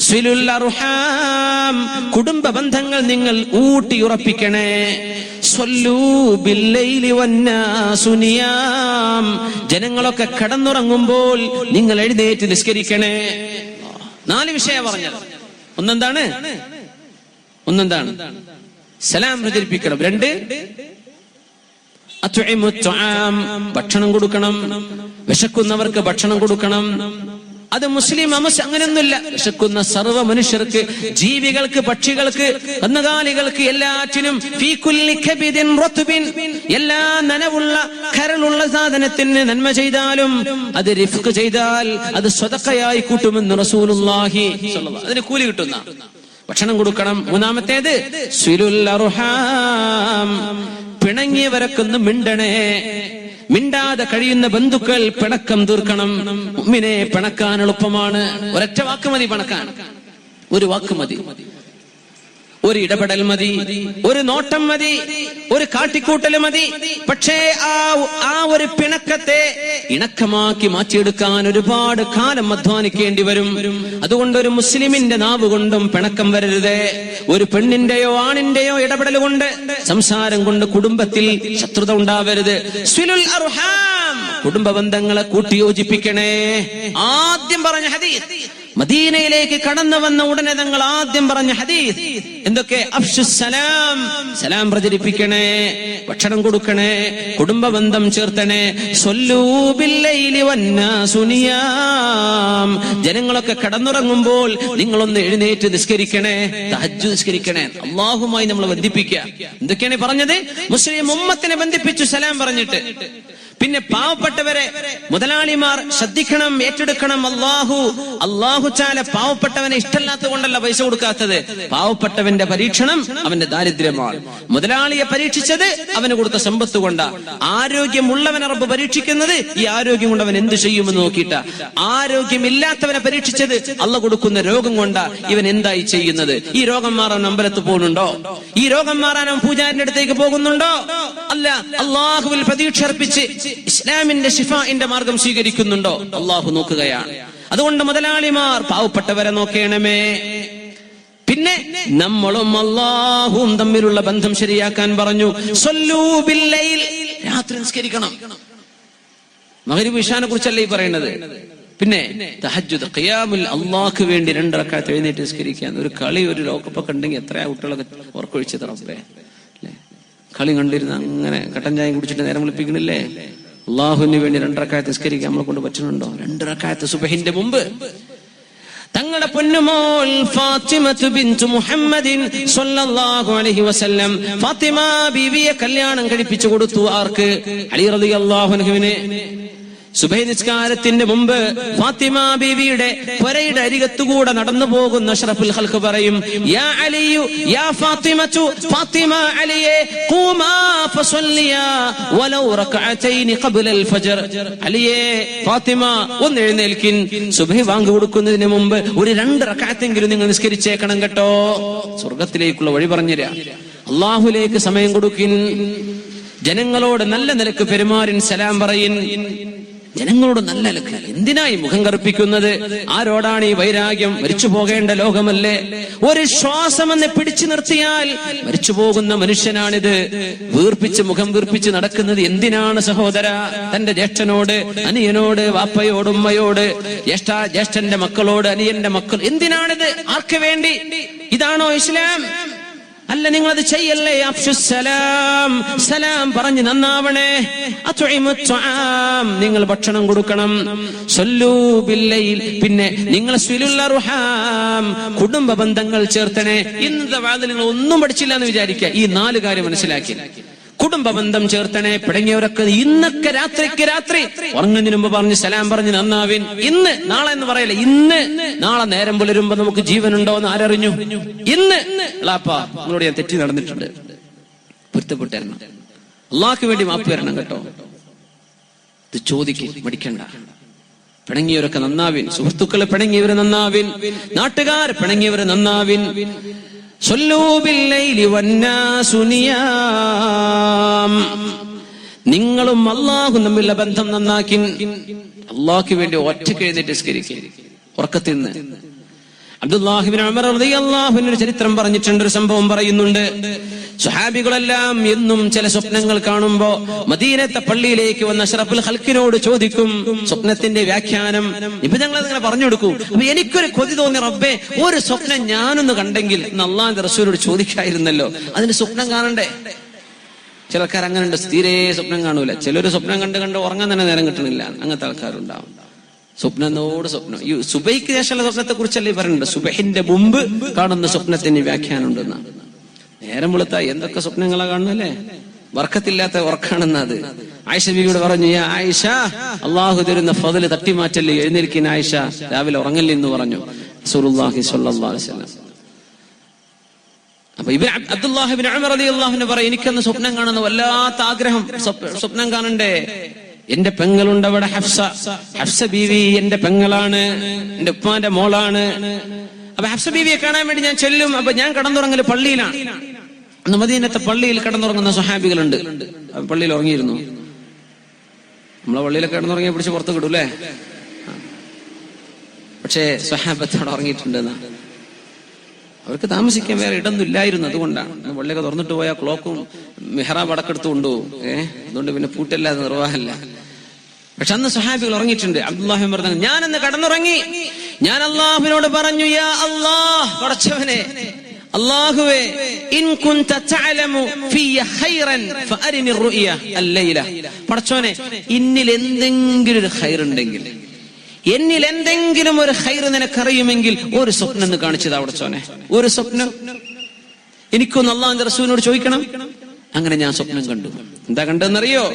സിലുൽ അർഹാം, കുടുംബ ബന്ധങ്ങൾ നിങ്ങൾ ഊട്ടിയുറപ്പിക്കണേ. സ്വല്ലൂ ബില്ലൈലി വന്നാസു നിയാം, ജനങ്ങളൊക്കെ കടന്നുറങ്ങുമ്പോൾ നിങ്ങൾ എഴുന്നേറ്റ് നിസ്കരിക്കണേ. 4 വിഷയം പറഞ്ഞത്. ഒന്നെന്താണ്? സലാം പ്രചരിപ്പിക്കണം. 2 അത്ഇമുത് തുആം, ഭക്ഷണം കൊടുക്കണം. വിശക്കുന്നവർക്ക് ഭക്ഷണം കൊടുക്കണം. അത് മുസ്ലിം അങ്ങനെയൊന്നുമില്ല. വിശക്കുന്ന സർവ്വ മനുഷ്യർക്ക്, ജീവികൾക്ക്, പക്ഷികൾക്ക്, കന്നുകാലികൾക്ക്, എല്ലാറ്റിനും ഫീ കുല്ലി കബിദിൻ റത്ബിൻ, എല്ലാ നനവുള്ള കരളുള്ള സാധനത്തിന് നന്മ ചെയ്താലും അത് റിഫ്ഖ് ചെയ്താൽ അത് സ്വതക്കയായി കൂട്ടുമെന്ന് റസൂലുള്ളാഹി സ്വല്ലല്ലാഹു, അതിന് കൂലി കിട്ടുന്ന ഭക്ഷണം കൊടുക്കണം. 3-ാമത്തേത് സിലുൽ അർഹാം, പിണങ്ങിയവരൊക്കൊന്ന് മിണ്ടണേ. മിണ്ടാതെ കഴിയുന്ന ബന്ധുക്കൾ പിണക്കം തീർക്കണം. മുഅ്മിനെ പിണക്കാൻ എളുപ്പമാണ്. ഒരൊറ്റ വാക്ക് മതി പിണക്കാൻ. ഒരു വാക്ക് മതി, ഒരു ഇടപെടൽ മതി, ഒരു നോട്ടം മതി, ഒരു കാട്ടിക്കൂട്ടൽ മതി. പക്ഷേ ആ ഒരു പിണക്കത്തെ ഇണക്കമാക്കി മാറ്റിയെടുക്കാൻ ഒരുപാട് കാലം അധ്വാനിക്കേണ്ടി വരും. അതുകൊണ്ട് ഒരു മുസ്ലിമിന്റെ നാവ് കൊണ്ടും പിണക്കം വരരുത്. ഒരു പെണ്ണിന്റെയോ ആണിന്റെയോ ഇടപെടൽ കൊണ്ട്, സംസാരം കൊണ്ട് കുടുംബത്തിൽ ശത്രുത ഉണ്ടാവരുത്. സിലുൽ അർഹാം, കുടുംബ ബന്ധങ്ങളെ കൂട്ടിയോജിപ്പിക്കണേ. ആദ്യം പറഞ്ഞ ഹദീസ്, മദീനയിലേക്ക് കടന്നു വന്ന ഉടനെ തങ്ങൾ ആദ്യം പറഞ്ഞ ഹദീസ് എന്തൊക്കെ? അഫ്ശുസ് സലാം, സലാം പ്രചരിപ്പിക്കണേ, ഭക്ഷണം കൊടുക്കണേ, കുടുംബ ബന്ധം ചേർത്തണേ. സ്വല്ലൂ ബില്ലൈലി വന്നാസു നിയാം, ജനങ്ങളൊക്കെ കടന്നുറങ്ങുമ്പോൾ നിങ്ങളൊന്ന് എഴുന്നേറ്റ് നിസ്കരിക്കണേ, തഹജ്ജുദ് നിസ്കരിക്കണേ. അല്ലാഹുമായി നമ്മൾ ബന്ധിപ്പിക്കുക. എന്തൊക്കെയാണ് പറഞ്ഞത്? മുസ്ലിം ഉമ്മത്തിനെ ബന്ധിപ്പിച്ചു സലാം പറഞ്ഞിട്ട്. പിന്നെ പാവപ്പെട്ടവരെ, മുതലാളിമാർ ശ്രദ്ധിക്കണം, ഏറ്റെടുക്കണം. അല്ലാഹു ചാല പാവപ്പെട്ടവനെ ഇഷ്ടമില്ലാത്തത് കൊണ്ടല്ല പൈസ കൊടുക്കാത്തത്. പാവപ്പെട്ടവന്റെ പരീക്ഷണം അവന്റെ ദാരിദ്ര്യമാണ്. മുതലാളിയെ പരീക്ഷിച്ചത് അവന് കൊടുത്ത സമ്പത്ത് കൊണ്ടാ. ആരോഗ്യമുള്ളവനെ റബ്ബ് പരീക്ഷിക്കുന്നത് ഈ ആരോഗ്യം കൊണ്ട് അവൻ എന്ത് ചെയ്യുമെന്ന് നോക്കിയിട്ടാ. ആരോഗ്യമില്ലാത്തവനെ പരീക്ഷിച്ചത് അള്ളാഹ് കൊടുക്കുന്ന രോഗം കൊണ്ടാ. ഇവൻ എന്തായി ചെയ്യുന്നത്? ഈ രോഗം മാറാൻ അമ്പലത്തിൽ പോകുന്നുണ്ടോ? ഈ രോഗം മാറാൻ അവൻ പൂജാരിന്റെ അടുത്തേക്ക് പോകുന്നുണ്ടോ? അല്ല, അള്ളാഹുവിൽ പ്രതീക്ഷ അർപ്പിച്ച് ഇസ്ലാമിന്റെ ശിഫാഇന്റെ മാർഗം സ്വീകരിക്കുന്നുണ്ടോ? അള്ളാഹു നോക്കുകയാണ്. അതുകൊണ്ട് മുതലാളിമാർ പാവപ്പെട്ടവരെ നോക്കണമേ. പിന്നെ നമ്മളും അള്ളാഹുവും തമ്മിലുള്ള ബന്ധം ശരിയാക്കാൻ പറഞ്ഞു. സ്വല്ലൂ ബില്ലൈൽ, രാത്രി നിസ്കരിക്കണം. മഗ്രിബ് ഇശാനെ കുറിച്ചല്ലേ ഈ പറയുന്നത്. പിന്നെ തഹജ്ജുദ്, ഖിയാമുൽ, അള്ളാഹ്ക്ക് വേണ്ടി 2 റക്അത്ത് എഴുന്നേറ്റ് നിസ്കരിക്കാൻ. ഒരു കളി, ഒരു ലോകപ്പൊക്കെ ഉണ്ടെങ്കിൽ എത്രയാ കുട്ടികളൊക്കെ ഓർക്കൊഴിച്ചത് റബ്ബേ. കളി കണ്ടിരുന്ന അങ്ങനെ കട്ടൻ ചായ കുടിച്ചിട്ട് നേരം വിളിപ്പിക്കണില്ലേ? അള്ളാഹുവിന് വേണ്ടി 2 റക്അത്ത് നിസ്കരിക്കാൻ നമ്മളെ കൊണ്ട് പറ്റുന്നുണ്ടോ? 2 റക്അത്ത് സുബ്ഹിന്റെ മുമ്പ്. തങ്ങളുടെ പൊന്നുമോൾ ഫാത്തിമത്തു ബിൻതു മുഹമ്മദിൻ സ്വല്ലല്ലാഹു അലൈഹി വസല്ലം, ഫാത്തിമ ബീവിയെ കല്യാണം കഴിപ്പിച്ചു കൊടുത്തു. ആർക്ക്? അലി റളിയല്ലാഹു അൻഹുവിനെ. സുബഹി നിസ്കാരത്തിന്റെ മുമ്പ് ഫാത്തിമ ബീവിയുടെ പുരയുടെ അരികത്തുകൂടെ നടന്നു പോകുന്ന അഷ്റഫുൽ ഖൽഖ് പറയും, യാ അലിയു യാ ഫാത്തിമതു, ഫാത്തിമ അലിയെ ഖൂമാ ഫസല്ലിയാ വലൗ റക്അതൈനി ഖബ്ലൽ ഫജ്ർ. അലിയെ, ഫാത്തിമ ഒന്ന് എഴുന്നേൽക്കിൻ, സുബഹി വാങ്ക് കൊടുക്കുന്നതിന് മുമ്പ് ഒരു 2 റക്അത്തെങ്കിലും നിങ്ങൾ നിസ്കരിച്ചേക്കണം കേട്ടോ. സ്വർഗ്ഗത്തിലേക്കുള്ള വഴി പറഞ്ഞുതരാ. അല്ലാഹുവിലേക്ക് സമയം കൊടുക്കിൻ, ജനങ്ങളോട് നല്ല നിലക്ക് പെരുമാറിൻ, സലാം പറയിൻ. ജനങ്ങളോട് നല്ല നിലക്ക്. എന്തിനായി മുഖം കറുപ്പിക്കുന്നത്? ആരോടാണ് ഈ വൈരാഗ്യം? മരിച്ചു പോകേണ്ട ലോകമല്ലേ? ഒരു ശ്വാസമെന്ന് പിടിച്ചു നിർത്തിയാൽ മരിച്ചു പോകുന്ന മനുഷ്യനാണിത്. മുഖം വീർപ്പിച്ച് നടക്കുന്നത് എന്തിനാണ് സഹോദര? തന്റെ ജ്യേഷ്ഠനോട്, അനിയനോട്, വാപ്പയോട്, ഉമ്മയോട്, ജ്യേഷ്ഠന്റെ മക്കളോട്, അനിയന്റെ മക്കൾ, എന്തിനാണിത്? ആർക്ക് വേണ്ടി? ഇതാണോ ഇസ്ലാം? അല്ല, നിങ്ങളത് ചെയ്യല്ലേ. അഫ്ശുസ്സലാം, സലാം പറഞ്ഞ് നന്നാവണേ. നിങ്ങൾ ഭക്ഷണം കൊടുക്കണം. സല്ലൂ ബില്ലൈൽ, പിന്നെ നിങ്ങൾ സിലുൽ അർഹാം, കുടുംബ ബന്ധങ്ങൾ ചേർത്തണേ. ഇന്നത്തെ വാതിൽ നിങ്ങൾ ഒന്നും പഠിച്ചില്ല എന്ന് വിചാരിക്കുക. ഈ 4 കാര്യം മനസ്സിലാക്കി. കുടുംബ ബന്ധം ചേർത്തണേ. പിടങ്ങിയവരൊക്കെ ഇന്നൊക്കെ രാത്രി ഉറങ്ങുന്നതിന് മുമ്പ് പറഞ്ഞ് സലാം പറഞ്ഞ് നന്നാവിൻ. ഇന്ന്, നാളെ എന്ന് പറയല്ലേ, ഇന്ന്. നാളെ നേരം പുലരുമ്പോ നമുക്ക് ജീവനുണ്ടോ എന്ന് ആരറിഞ്ഞു? ഇന്ന് നിങ്ങളോട് ഞാൻ തെറ്റി നടന്നിട്ടുണ്ട്, പൊരുത്തപ്പെട്ടു തരണം. അള്ളാഹ്ക്ക് വേണ്ടി മാപ്പ് തരണം കേട്ടോ. ഇത് ചോദിക്കും, മടിക്കണ്ട. പിണങ്ങിയവരൊക്കെ നന്നാവിൻ. സുഹൃത്തുക്കളെ പിണങ്ങിയവര് നന്നാവിൻ. നാട്ടുകാർ പിണങ്ങിയവര് നന്നാവിൻ. നിങ്ങളും അള്ളാഹും തമ്മിലുള്ള ബന്ധം നന്നാക്കി. അള്ളാഹ്ക്ക് വേണ്ടി ഒറ്റയ്ക്ക് എഴുന്നേറ്റ് നിസ്കരിക്കുക ഉറക്കത്തിൽ നിന്ന്. അബ്ദുല്ലാഹി ഇബ്നു ഉമർ റളിയല്ലാഹു അൻഹു ചരിത്രം പറഞ്ഞിട്ടുണ്ട്. ഒരു സംഭവം പറയുന്നുണ്ട്. സ്വഹാബികളെല്ലാം എന്നും ചില സ്വപ്നങ്ങൾ കാണുമ്പോ മദീനത്തെ പള്ളിയിലേക്ക് വന്ന അഷ്റഫുൽ ഖൽഖിനോട് ചോദിക്കും സ്വപ്നത്തിന്റെ വ്യാഖ്യാനം. ഇപ്പൊ ഞങ്ങൾ അതിങ്ങനെ പറഞ്ഞു കൊടുക്കും. അപ്പൊ എനിക്കൊരു കൊതി തോന്നി, റബ്ബേ, ഒരു സ്വപ്നം ഞാനൊന്ന് കണ്ടെങ്കിൽ എന്ന് അള്ളാഹുവിന്റെ റസൂലോട് ചോദിക്കായിരുന്നല്ലോ. അതിന് സ്വപ്നം കാണണ്ടേ? ചിലക്കാർ അങ്ങനെ ഉണ്ട്, തീരെ സ്വപ്നം കാണൂല. ചിലര് സ്വപ്നം കണ്ട് ഉറങ്ങാൻ തന്നെ നേരം കിട്ടണില്ല. അങ്ങനത്തെ ആൾക്കാരുണ്ടാവും. സ്വപ്നത്തോട് സ്വപ്നം. ഈ സുബഹിക്ക് ശേഷമുള്ള സ്വപ്നത്തെ കുറിച്ചല്ലേ പറയുന്നുണ്ട്. സുബഹിന്റെ മുമ്പ് കാണുന്ന സ്വപ്നത്തിന് വ്യാഖ്യാനം ഉണ്ടെന്നാണ്. നേരം വെളുത്തായി എന്തൊക്കെ സ്വപ്നങ്ങളാ കാണുന്നല്ലേ? വർക്കത്തില്ലാത്ത ഉറക്കാണെന്നത്. ആയിഷ ബീവിയോട് പറഞ്ഞു, യാ ആയിഷ, അള്ളാഹു തരുന്ന ഫضل തട്ടിമാറ്റല്ലേ, എഴുന്നേൽക്കിൻ ആയിഷ, രാവിലെ ഉറങ്ങല്ലേ എന്ന് പറഞ്ഞു റസൂലുള്ളാഹി സ്വല്ലല്ലാഹു അലൈഹി വസല്ലം. അപ്പൊ അബ്ദുല്ലാഹി ഇബ്നു ഉമർ റളിയല്ലാഹു അൻഹു പറയും, എനിക്കന്ന് സ്വപ്നം കാണുന്ന വല്ലാത്ത ആഗ്രഹം. സ്വപ്നം കാണണ്ടേ? എന്റെ പെങ്ങളുണ്ട് അവിടെ, ഹഫ്സ ബീവി എന്റെ പെങ്ങളാണ്, എന്റെ ഉപ്പാന്റെ മോളാണ്. അപ്പൊ ഹഫ്സ ബീവിയെ കാണാൻ വേണ്ടി ഞാൻ ചെല്ലും. അപ്പൊ ഞാൻ കിടന്നുറങ്ങല് പള്ളിയിലാണ്. അന്ന് മദീനത്തെ പള്ളിയിൽ കിടന്നുറങ്ങുന്ന സ്വഹാബികളുണ്ട്. പള്ളിയിൽ ഉറങ്ങിയിരുന്നു. നമ്മളെ പള്ളിയിലൊക്കെ കിടന്നുറങ്ങിയ പിടിച്ച് പുറത്ത് കിടൂല്ലേ? പക്ഷേ സ്വഹാബത്തോടെ ഉറങ്ങിയിട്ടുണ്ടെന്നാ. അവർക്ക് താമസിക്കാൻ വേറെ ഇടൊന്നും ഇല്ലായിരുന്നു. അതുകൊണ്ടാണ് പള്ളിയൊക്കെ തുറന്നിട്ട് പോയാൽ ക്ലോക്കും മെഹ്റാബ് അടക്കെടുത്ത് കൊണ്ടുപോകും. അതുകൊണ്ട് പിന്നെ പൂട്ടല്ലാതെ നിർവാഹമല്ല. പക്ഷെ അന്ന് സഹാബികൾ ഉറങ്ങിയിട്ടുണ്ട്. അബ്ദുല്ലാഹി ഉമർ പറഞ്ഞു, ഞാനന്ന് കടന്നുറങ്ങി. ഞാൻ അള്ളാഹുവിനോട് പറഞ്ഞു, യാ അല്ലാഹ്, പടച്ചവനെ, അല്ലാഹുവേ, ഇൻ കുൻത തഅലമു ഫിയ ഖൈറൻ ഫഅരിനി റുയ അല്ലൈല. പടച്ചവനെ, എന്നിൽ എന്തെങ്കിലും ഒരു ഖൈർ ഉണ്ടെങ്കിൽ, എന്നിൽ എന്തെങ്കിലും ഒരു ഖൈർ നിനക്കറിയുമെങ്കിൽ ഒരു സ്വപ്നം എന്ന് കാണിച്ചതാ പടച്ചവനെ. ഒരു സ്വപ്നം എനിക്കൊന്ന് അല്ലാഹുവിന്റെ റസൂലിനോട് ചോദിക്കണം. അങ്ങനെ ഞാൻ സ്വപ്നം കണ്ടു. എന്താ കണ്ടെന്നറിയോ?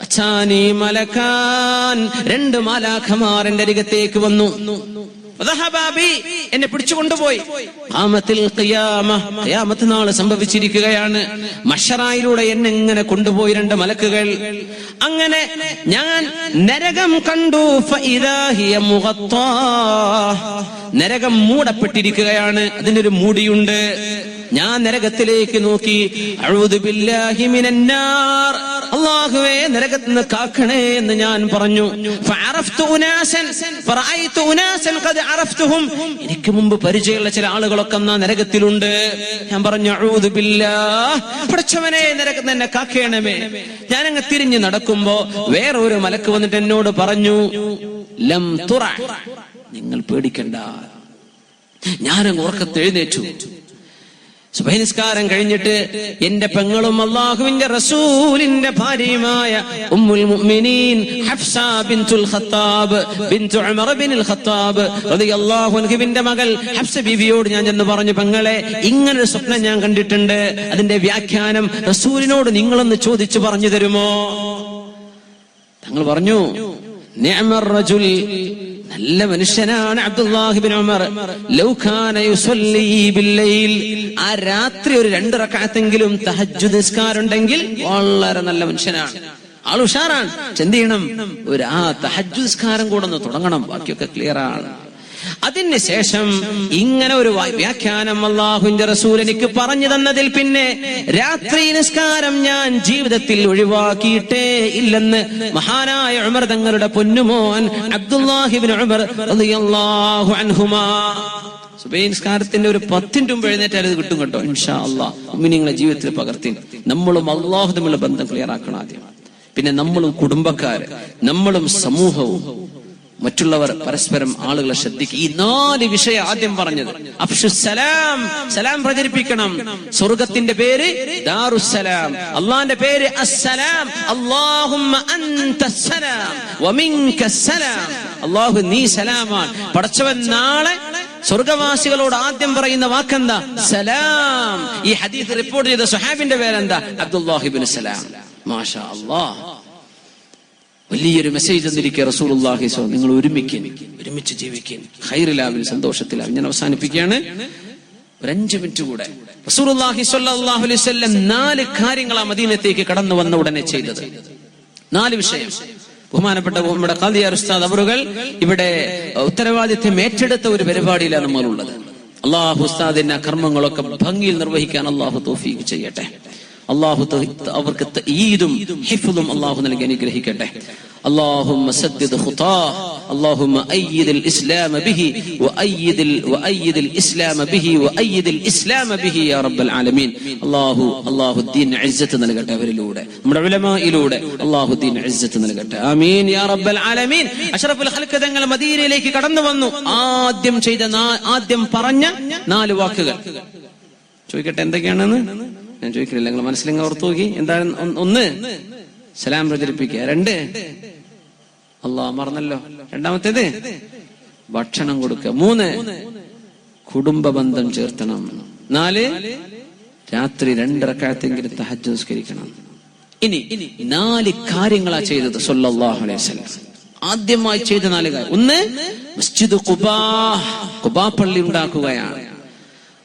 അച്ചാനി മലക്കാൻ, 2 മാലാഖമാർ എന്റെ അരികത്തേക്ക് വന്നു. എന്നെ പിടിച്ചു കൊണ്ടുപോയി. ഖിയാമത്ത് നാൾ സംഭവിച്ചിരിക്കുകയാണ്. മഹ്ശറായിലൂടെ എന്നെ ഇങ്ങനെ കൊണ്ടുപോയി 2 മലക്കുകൾ. അങ്ങനെ ഞാൻ നരകം കണ്ടു. നരകം മൂടപ്പെട്ടിരിക്കുകയാണ്. അതിനൊരു മൂടിയുണ്ട്. ഞാൻ നരകത്തിലേക്ക് നോക്കി. അഊദു ബില്ലാഹി മിനന്നാർ, അല്ലാഹുവേ, നരകത്തിൽ നിന്ന് കാക്കണേ എന്ന് ഞാൻ പറഞ്ഞു. ഫഅറഫ്തു ഉനാസൻ ഫറഅയ്തു ഉനാസൻ ഖദ് അറഫ്തുഹും, എനിക്ക് മുമ്പ് പരിചയമുള്ള ചില ആളുകളൊക്കെ ആ നരകത്തിലുണ്ട്. ഞാൻ പറഞ്ഞു, അഊദു ബില്ലാഹ്, പടച്ചവനെ, നരകത്തിൽ എന്നെ കാക്കണമേ. ഞാൻ അങ്ങ് തിരിഞ്ഞു നടക്കുമ്പോ വേറെ ഒരു മലക്ക് വന്നിട്ട് എന്നോട് പറഞ്ഞു, ലം തുറ, നിങ്ങൾ പേടിക്കണ്ട. ഞാനങ്ങ് ഉറക്കത്ത് എഴുന്നേറ്റു. സുബഹി നിസ്കാരം കഴിഞ്ഞിട്ട് എന്റെ പെങ്ങളും അല്ലാഹുവിന്റെ റസൂലിന്റെ ഭാര്യയുമായ ഉമ്മുൽ മുഅ്മിനീൻ ഹഫ്സ ബിൻതുൽ ഖത്താബ് ബിൻതു ഉമർ ബിനുൽ ഖത്താബ് റളിയല്ലാഹു അൻഹുവിന്റെ മകൾ ഹഫ്സ ബീവിയോട് ഞാൻ ചെന്ന് പറഞ്ഞു, പെങ്ങളെ, ഇങ്ങനൊരു സ്വപ്നം ഞാൻ കണ്ടിട്ടുണ്ട്. അതിന്റെ വ്യാഖ്യാനം റസൂലിനോട് നിങ്ങളൊന്ന് ചോദിച്ചു പറഞ്ഞു തരുമോ? തങ്ങൾ പറഞ്ഞു, നിഅമർ റജുൽ, നല്ല മനുഷ്യനാണ് അബ്ദുല്ലാഹി ഇബ്നു ഉമർ. ലൗ കാന യുസല്ലി ബില്ലൈൽ, ആ രാത്രി ഒരു 2 റക്അത്തെങ്കിലും തഹജ്ജുദ് നിസ്കാരം ഉണ്ടെങ്കിൽ വളരെ നല്ല മനുഷ്യനാണ്, ആൾ ഉഷാറാണ്. എന്ത് ചെയ്യണം? ഒരു തഹജ്ജുദ് നിസ്കാരം കൂടെ ഒന്ന് തുടങ്ങണം, ബാക്കിയൊക്കെ ക്ലിയർ ആണ്. അതിനുശേഷം ഇങ്ങനെ ഒരു വ്യാഖ്യാനം അല്ലാഹുവിന്റെ റസൂൽ എനിക്ക് പറഞ്ഞു തന്നതിൽ പിന്നെ രാത്രി നിസ്കാരം ഞാൻ ജീവിതത്തിൽ ഒഴിവാക്കിയിട്ടേ ഇല്ലെന്ന് മഹാനായ ഉമർ തങ്ങളുടെ പൊന്നുമോൻ അബ്ദുല്ലാഹി ഇബ്നു ഉമർ റളിയല്ലാഹു അൻഹുമാ. സുബഹി നിസ്കാരത്തിന്റെ ഒരു 10 മിനിറ്റ് മുമ്പ് എഴുന്നേറ്റാൽ അത് കിട്ടും കേട്ടോ, ഇൻഷാ അല്ലാഹ്. മുഅ്മിനീങ്ങളുടെ ജീവിതത്തിൽ പകർത്തി നമ്മളും അല്ലാഹു തമ്മിലുള്ള ബന്ധം ക്ലിയർ ആക്കണം ആദ്യം. പിന്നെ നമ്മളും കുടുംബക്കാര്, നമ്മളും സമൂഹവും, മറ്റുള്ളവർ പരസ്പരം ആളുകളെ ശ്രദ്ധിക്കുക. ഈ 4 വിഷയം ആദ്യം പറഞ്ഞത്. അഫ്ഷുസ്സലാം, സലാം പ്രചരിപ്പിക്കണം. സ്വർഗത്തിന്റെ പേര് ദാറുസ്സലാം, അല്ലാഹുവിന്റെ പേര് അസ്സലാം. അല്ലാഹുമ്മ അൻതസ്സലാം വമിൻകസ്സലാം, അല്ലാഹു നീ സലാമാണ്. പടച്ചവൻ നാളെ സ്വർഗവാസികളോട് ആദ്യം പറയുന്ന വാക്കെന്താ? സലാം. ഈ ഹദീസ് റിപ്പോർട്ട് ചെയ്ത സ്വഹാബിന്റെ പേരെന്താ? അബ്ദുല്ലാഹി ഇബ്നു സലാം. മാഷാ അല്ലാഹ്. വലിയൊരു മെസ്സേജ് തന്നിരിക്കുക റസൂലുള്ളാഹി സ്വല്ലല്ലാഹു അലൈഹി വസല്ലം. നിങ്ങൾ ഒരുമിച്ച് ജീവിക്കാൻ, ഖൈറിലാവിൽ, സന്തോഷത്തിലാവിൽ. ഞാൻ അവസാനിപ്പിക്കുകയാണ്. ഒരു 5 മിനിറ്റ് കൂടെ. റസൂലുള്ളാഹി സ്വല്ലല്ലാഹു അലൈഹി വസല്ലം 4 കാര്യങ്ങളാ മദീനത്തേക്ക് കടന്നു വന്ന ഉടനെ ചെയ്തത്. 4 വിഷയം. ബഹുമാനപ്പെട്ട നമ്മുടെ ഖാദിയാർ ഉസ്താദ് അവറുകൾ ഇവിടെ ഉത്തരവാദിത്വം ഏറ്റെടുത്ത ഒരു പരിപാടിയിലാണ് നമ്മളുള്ളത്. അല്ലാഹു ഉസ്താദിന്റെ കർമ്മങ്ങളൊക്കെ ഭംഗിയിൽ നിർവഹിക്കാൻ അല്ലാഹു തൗഫീഖ് ചെയ്യട്ടെ. അല്ലാഹു അവർക്ക് തഈദും ഹിഫ്ളും അല്ലാഹു നൽകി അനുഗ്രഹിക്കട്ടെ. اللهم سدد خطاه، اللهم أيد الإسلام به وأيد الإسلام به وأيد الإسلام به يا رب العالمين. الله الدين عزة നൽകട്ടെ അവരിലൂടെ, നമ്മുടെ ഉലമായിലൂടെ അല്ലാഹു ദീൻ ഇസ്സത്ത് നൽകട്ടെ. ആമീൻ യാ റബ്ബൽ ആലമീൻ. അഷ്റഫുൽ ഖൽഖ് തങ്ങൾ മദീനയിലേക്ക് കടന്നു വന്നു. ആദ്യം പറഞ്ഞ 4 വാക്കുകൾ ചോദിക്കട്ടെ എന്തൊക്കെയാണെന്ന്? ഞാൻ ചോദിക്കില്ല, നിങ്ങൾ മനസ്സിലിങ്ങ് ഓർത്തു നോക്കി. എന്താണ്? 1 സലാം പ്രചരിപ്പിക്കുക, 2 അല്ലാഹ് മറന്നല്ലോ, 2ാമത്തേത് ഭക്ഷണം കൊടുക്കുക, 3 കുടുംബ ബന്ധം ചേർത്തണം, 4 രാത്രി 2 റക്അത്തെങ്കിലും തഹജ്ജുദ് നിസ്കരിക്കണം. ഇനി 4 കാര്യങ്ങളാ ചെയ്തത് സ്വല്ലല്ലാഹു അലൈഹി വസല്ലം. ആദ്യമായി ചെയ്ത 4 കാര്യം. 1 മസ്ജിദ് ഖുബാ പള്ളി ഉണ്ടാക്കുകയാണ്.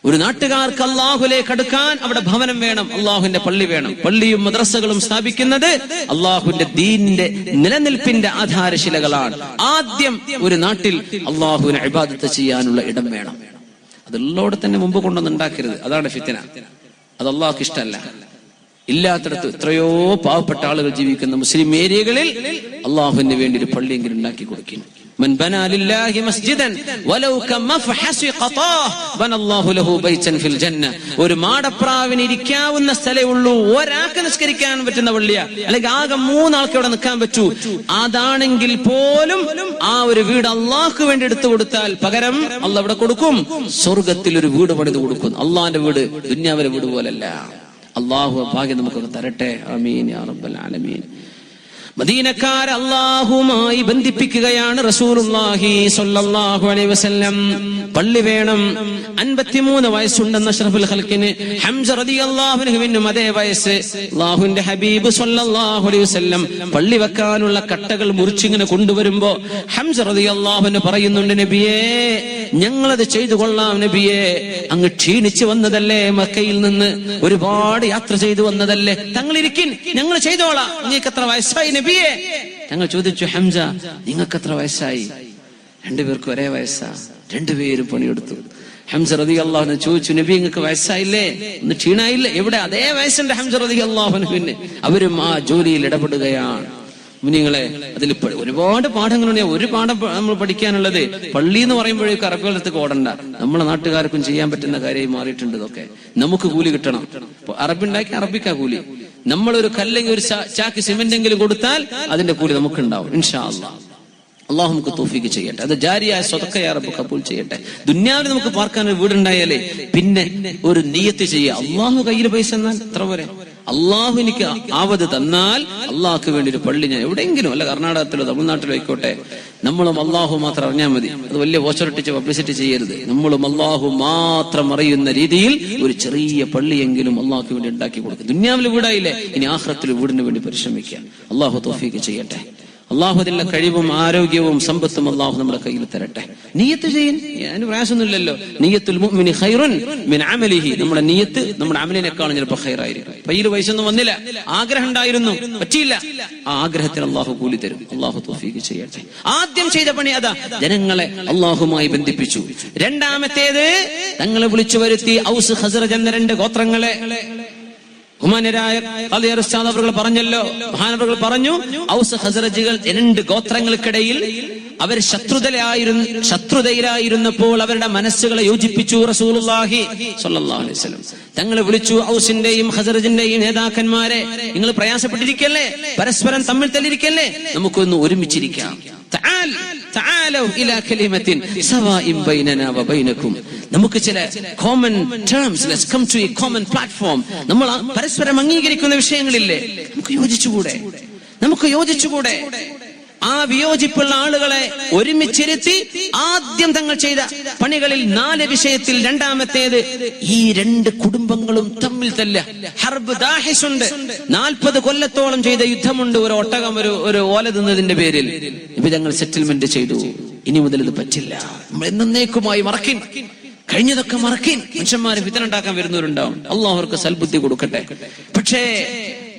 ഒരു നാട്ടുകാർക്ക് അല്ലാഹുവിലേക്ക് അടുക്കാൻ അവിടെ ഭവനം വേണം, അല്ലാഹുവിന്റെ പള്ളി വേണം. പള്ളിയും മദ്രസകളും സ്ഥാപിക്കുന്നത് അല്ലാഹുവിന്റെ ദീനിന്റെ നിലനിൽപ്പിന്റെ ആധാരശിലകളാണ്. ആദ്യം ഒരു നാട്ടിൽ അല്ലാഹുവിനെ ഇബാദത്ത് ചെയ്യാനുള്ള ഇടം വേണം. അതുള്ളോടെ തന്നെ മുമ്പ് കൊണ്ടൊന്നുണ്ടാക്കരുത്. അതാണ് ഫിത്ന. അത് അല്ലാഹുക്ക് ഇഷ്ടമല്ല. ഇല്ലാത്തടത്ത് എത്രയോ പാവപ്പെട്ട ആളുകൾ ജീവിക്കുന്ന മുസ്ലിം ഏരിയകളിൽ അല്ലാഹുവിന് വേണ്ടി ഒരു പള്ളിയെങ്കിലും ഉണ്ടാക്കി കൊടുക്കുന്നു. من بنى لله مسجدا ولو كمفحص قطاه بنى الله له بيتا في الجنه. ഒരു മാടപ്രാവിന് ഇരിക്കാവുന്ന സ്ഥലമേ ഉള്ളൂ, ഒരാൾക്ക് നിസ്കരിക്കാൻ പറ്റുന്ന പള്ളിയ, അല്ലെങ്കിൽ ആകെ 3 ആൾക്ക് അവിടെ നിൽക്കാൻ പറ്റൂ. അതാണെങ്കിൽ പോലും ആ ഒരു വീട് അള്ളാഹ്ക്ക് വേണ്ടി എടുത്തു കൊടുത്താൽ പകരം അള്ളാഹ് അവിടെ കൊടുക്കും, സ്വർഗത്തിൽ ഒരു വീട് പണിത് കൊടുക്കും. അള്ളാഹിന്റെ വീട് ദുനിയാവിലെ വീട് പോലല്ല. അള്ളാഹു ഭാഗ്യം നമുക്കൊക്കെ തരട്ടെ. ആമീൻ യാ റബ്ബൽ ആലമീൻ. മദീനക്കാരെ അല്ലാഹുമായി ബന്ധിപ്പിക്കുകയാണ് റസൂലുള്ളാഹി സ്വല്ലല്ലാഹു അലൈഹി വസല്ലം. പള്ളി വേണം. 53 വയസ്സുണ്ടെന്ന അഷ്റഫുൽ ഖൽഖിന് ഹംസ റളിയല്ലാഹു അൻഹുവിനും അതേ വയസ്സ്. അല്ലാഹുവിന്റെ ഹബീബ് സ്വല്ലല്ലാഹു അലൈഹി വസല്ലം പള്ളി വെക്കാനുള്ള കട്ടകൾ മുറിച്ചിങ്ങനെ കൊണ്ടുവരുമ്പോ ഹംസ റളിയല്ലാഹു അൻഹു പറയുന്നുണ്ട്, നബിയേ ഞങ്ങളത് ചെയ്തു കൊള്ളാം നബിയേ, അങ്ങ് ക്ഷീണിച്ചു വന്നതല്ലേ, മക്കയിൽ നിന്ന് ഒരുപാട് യാത്ര ചെയ്തു വന്നതല്ലേ, തങ്ങളിരിക്കിൻ, ഞങ്ങൾ ചെയ്തോളാം. നിങ്ങൾക്ക് എത്ര വയസ്സായി നബിയേ? ഞങ്ങൾ ചോദിച്ചു, ഹംസ നിങ്ങൾക്ക് എത്ര വയസ്സായി? 2 പേർക്കും ഒരേ വയസ്സാ. 2 പേരും പണിയെടുത്തു. ഹംസ റളിയല്ലാഹു അൻഹു ചോദിച്ചു, നബി നിങ്ങൾക്ക് വയസ്സായില്ലേ, ഒന്ന് ക്ഷീണായില്ലേ? എവിടെ? അതേ വയസ്സുണ്ട് ഹംസ റളിയല്ലാഹു അൻഹുവിന്. അവരും ആ ജോലിയിൽ ഇടപെടുകയാണ്. മുനിങ്ങളെ അതിൽ ഒരുപാട് പാഠങ്ങളുണ്ട്. ഒരു പാഠം നമ്മൾ പഠിക്കാനുള്ളത്, പള്ളി എന്ന് പറയുമ്പോഴേക്കും അറബികളത്തേക്ക് ഓടണ്ട. നമ്മളെ നാട്ടുകാർക്കും ചെയ്യാൻ പറ്റുന്ന കാര്യമായി മാറിയിട്ടുണ്ട്. ഇതൊക്കെ നമുക്ക് കൂലി കിട്ടണം. അറബി ഉണ്ടാക്കി അറബിക്കാ കൂലി. നമ്മളൊരു കല്ലെങ്കിൽ ഒരു ചാക്ക് സിമെന്റെങ്കിലും കൊടുത്താൽ അതിന്റെ കൂലി നമുക്കുണ്ടാവും ഇൻഷാ അല്ലാഹ്. അള്ളാഹു നമുക്ക് തൗഫീഖ് ചെയ്യട്ടെ. അത് ജാരിയായ സ്വതക്ക യാ റബ്ബ് കബൂൽ ചെയ്യട്ടെ. ദുനിയാവിൽ നമുക്ക് പാർക്കാൻ ഒരു വീടുണ്ടായാലേ പിന്നെ ഒരു നിയ്യത്ത് ചെയ്യുക, അള്ളാഹു കയ്യിൽ പൈസ എന്നാൽ എത്ര പോരെ, അള്ളാഹു എനിക്ക് ആവത് തന്നാൽ അള്ളാഹ്ക്ക് വേണ്ടി ഒരു പള്ളി ഞാൻ എവിടെയെങ്കിലും, അല്ല കർണാടകത്തിലോ തമിഴ്നാട്ടിലോ ആയിക്കോട്ടെ, നമ്മളും അള്ളാഹു മാത്രം അറിഞ്ഞാൽ മതി. അത് വലിയ വോച്ചറൊട്ടിച്ച് പബ്ലിസിറ്റി ചെയ്യരുത്. നമ്മളും അള്ളാഹു മാത്രം അറിയുന്ന രീതിയിൽ ഒരു ചെറിയ പള്ളിയെങ്കിലും അള്ളാഹ്ക്ക് വേണ്ടി ഉണ്ടാക്കി കൊടുക്കുക. ദുനിയാവിൽ വീടായില്ലേ, ഇനി ആഖിറത്തിൽ വീടിന് വേണ്ടി പരിശ്രമിക്കുക. അള്ളാഹു തൗഫീഖ് ചെയ്യട്ടെ. അള്ളാഹു അതിനുള്ള കഴിവും ആരോഗ്യവും സമ്പത്തും അള്ളാഹു നമ്മുടെ കയ്യിൽ തരട്ടെ. നിയ്യത്ത് ചെയ്യാൻ അതിന് പ്രയാസമൊന്നുമില്ലല്ലോ. നിയ്യത്തുൽ മുഅ്മിനി ഖൈറുൻ മിൻ അമലിഹി. നമ്മുടെ നിയ്യത്ത് നമ്മുടെ അമലിനേക്കാളും ചിലപ്പോൾ ഖൈറായിരിക്കും. കയ്യിൽ പൈസയൊന്നും വന്നില്ല, ആഗ്രഹം ഉണ്ടായിരുന്നു, പറ്റിയില്ല. ആ ആഗ്രഹത്തിന് അള്ളാഹു കൂലി തരും. അള്ളാഹു തൗഫീഖ് ചെയ്യട്ടെ. ആദ്യം ചെയ്ത പണി അതാ, ജനങ്ങളെ അള്ളാഹുമായി ബന്ധിപ്പിച്ചു. രണ്ടാമത്തേത്, തങ്ങളെ വിളിച്ചു വരുത്തി ഔസ് ഖസ്റജ് എന്ന 2 ഗോത്രങ്ങളെ. ബഹുമാന്യരായ അവർ പറഞ്ഞല്ലോ, മഹാനവറുകൾ പറഞ്ഞു, ഔസ് ഖസ്റജുകൾ 2 ഗോത്രങ്ങൾക്കിടയിൽ അവർ ശത്രുതയിലായിരുന്നപ്പോൾ അവരുടെ മനസ്സുകളെ യോജിപ്പിച്ചു റസൂലുള്ളാഹി സ്വല്ലല്ലാഹു അലൈഹി വസല്ലം. തങ്ങളെ വിളിച്ചു, ഔസിന്റെയും ഖസ്റജിന്റെയും നേതാക്കന്മാരെ, നിങ്ങൾ പ്രയാസപ്പെട്ടിരിക്കല്ലേ, പരസ്പരം തമ്മിൽ തല്ലിരിക്കല്ലേ, നമുക്കൊന്ന് ഒരുമിച്ചിരിക്കാം. നമുക്ക് ചില common terms, let's come to a common platform. നമ്മൾ പരസ്പരം അംഗീകരിക്കുന്ന വിഷയങ്ങളില്ലേ, നമുക്ക് യോജിച്ചുകൂടെ? ആ വിയോജിപ്പുള്ള ആളുകളെ ഒരുമിച്ചിരുത്തി ആദ്യം തങ്ങൾ ചെയ്ത പണികളിൽ 4 വിഷയത്തിൽ രണ്ടാമത്തേത്, ഈ 2 കുടുംബങ്ങളും തമ്മിൽ തല്ല. ഹർബ് ദാഹിസുണ്ട്, 40 കൊല്ലത്തോളം ചെയ്ത യുദ്ധമുണ്ട്. ഒരു ഒട്ടകം ഒരു ഓല തിന്നതിന്റെ പേരിൽ ഇപ്പൊ ഞങ്ങൾ സെറ്റിൽമെന്റ് ചെയ്തു. ഇനി മുതൽ ഇത് പറ്റില്ല, നമ്മൾ എന്നേക്കുമായി മറക്കിൻ, കഴിഞ്ഞതൊക്കെ മറക്കിൻ. മനുഷ്യന്മാര് ഫിത്ന ഉണ്ടാക്കാൻ വരുന്നവരുണ്ടാവും, അല്ലാഹു അവർക്ക് സൽബുദ്ധി കൊടുക്കട്ടെ. പക്ഷേ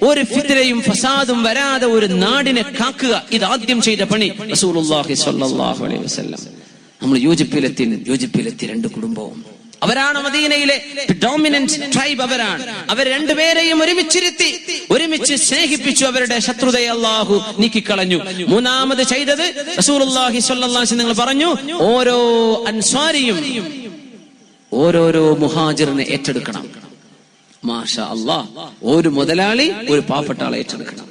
ഒരു ഫിത്നയും ഫസാദും വരാതെ ഒരു നാടിനെ കാക്കുക, ഇതാദ്യം ചെയ്ത പണി റസൂലുള്ളാഹി സ്വല്ലല്ലാഹു അലൈഹി വസല്ലം. നമ്മൾ യോജിപ്പിലെത്തി 2 കുടുംബവും. അവരാണ് മദീനയിലെ ഡോമിനന്റ് ട്രൈബ്. അവർ 2 പേരെയും ഒരുമിച്ച് സ്നേഹിപ്പിച്ചു. അവരുടെ ശത്രുതയെ അല്ലാഹു നീക്കിക്കളഞ്ഞു. മൂന്നാമത് ചെയ്തത് റസൂലുള്ളാഹി സ്വല്ലല്ലാഹു അലൈഹി വസല്ലം പറഞ്ഞു, ഓരോ അൻസ്വാരിയും ഓരോരോ മുഹാജിറിനെ ഏറ്റെടുക്കണം. മാഷാ അല്ലാഹ്, ഒരു മുതലാളി ഒരു പാവപ്പെട്ട ആളെ ഏറ്റെടുക്കണം.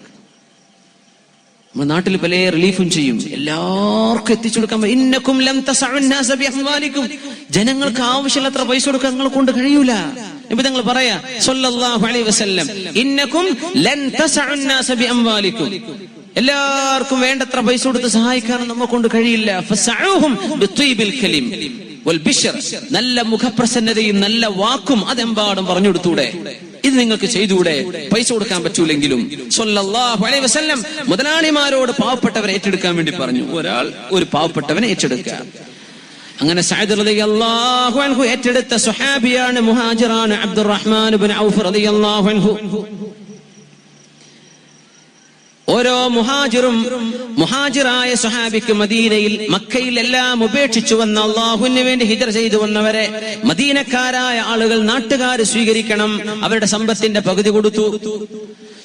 നമ്മുടെ നാട്ടിൽ പല റിലീഫും ചെയ്യും, എല്ലാവർക്കും എത്തിച്ചു കൊടുക്കാൻ. ഇന്നക്കും ലം തസഉൻ നാസ ബിഅംവാലിക്കും, ജനങ്ങൾക്ക് ആവശ്യമുള്ളത്ര പൈസ കൊടുക്കാൻ നിങ്ങളെ കൊണ്ട് കഴിയൂല. ഇപ്പൊ നിങ്ങൾ പറയാ സ്വല്ലല്ലാഹു അലൈഹി വസല്ലം, ഇന്നക്കും ലൻ തസഉൻ നാസ ബിഅംവാലിക്കും, എല്ലാവർക്കും വേണ്ടത്ര പൈസ കൊടുത്ത് സഹായിക്കാൻ നമ്മെ കൊണ്ട് കഴിയില്ല. ഫസഉഹും ബിത്വീബിൽ കലിം വൽ ബിശ്ർ, നല്ല മുഖപ്രസന്നതയും നല്ല വാക്കും അതെമ്പാടും പറഞ്ഞു കൊടുത്തൂടെ? ഇത് നിങ്ങൾക്ക് ചെയ്തൂടെ? പൈസ കൊടുക്കാൻ പറ്റൂലെങ്കിലും സ്വല്ലല്ലാഹു അലൈഹി വസല്ലം മുതലാളിമാരോട് പാവപ്പെട്ടവരെ ഏറ്റെടുക്കാൻ വേണ്ടി പറഞ്ഞു. ഒരാൾ ഒരു പാവപ്പെട്ടവനെ ഏറ്റെടുക്കുക. അങ്ങനെ സഅദ് റളിയല്ലാഹു അൻഹു ഏറ്റെടുത്ത സ്വഹാബിയാണ്, മുഹാജിറാണ് അബ്ദുറഹ്മാൻ ഇബ്നു ഔഫ് റളിയല്ലാഹു അൻഹു. ഓരോ മുഹാജിറായ സ്വഹാബിക്ക് മദീനയിൽ, മക്കയിൽ എല്ലാം ഉപേക്ഷിച്ചു വന്ന, അള്ളാഹുവിന് വേണ്ടി ഹിജ്റ ചെയ്തു വന്നവരെ മദീനക്കാരായ ആളുകൾ, നാട്ടുകാർ സ്വീകരിക്കണം. അവരുടെ സമ്പത്തിന്റെ പകുതി കൊടുത്തു.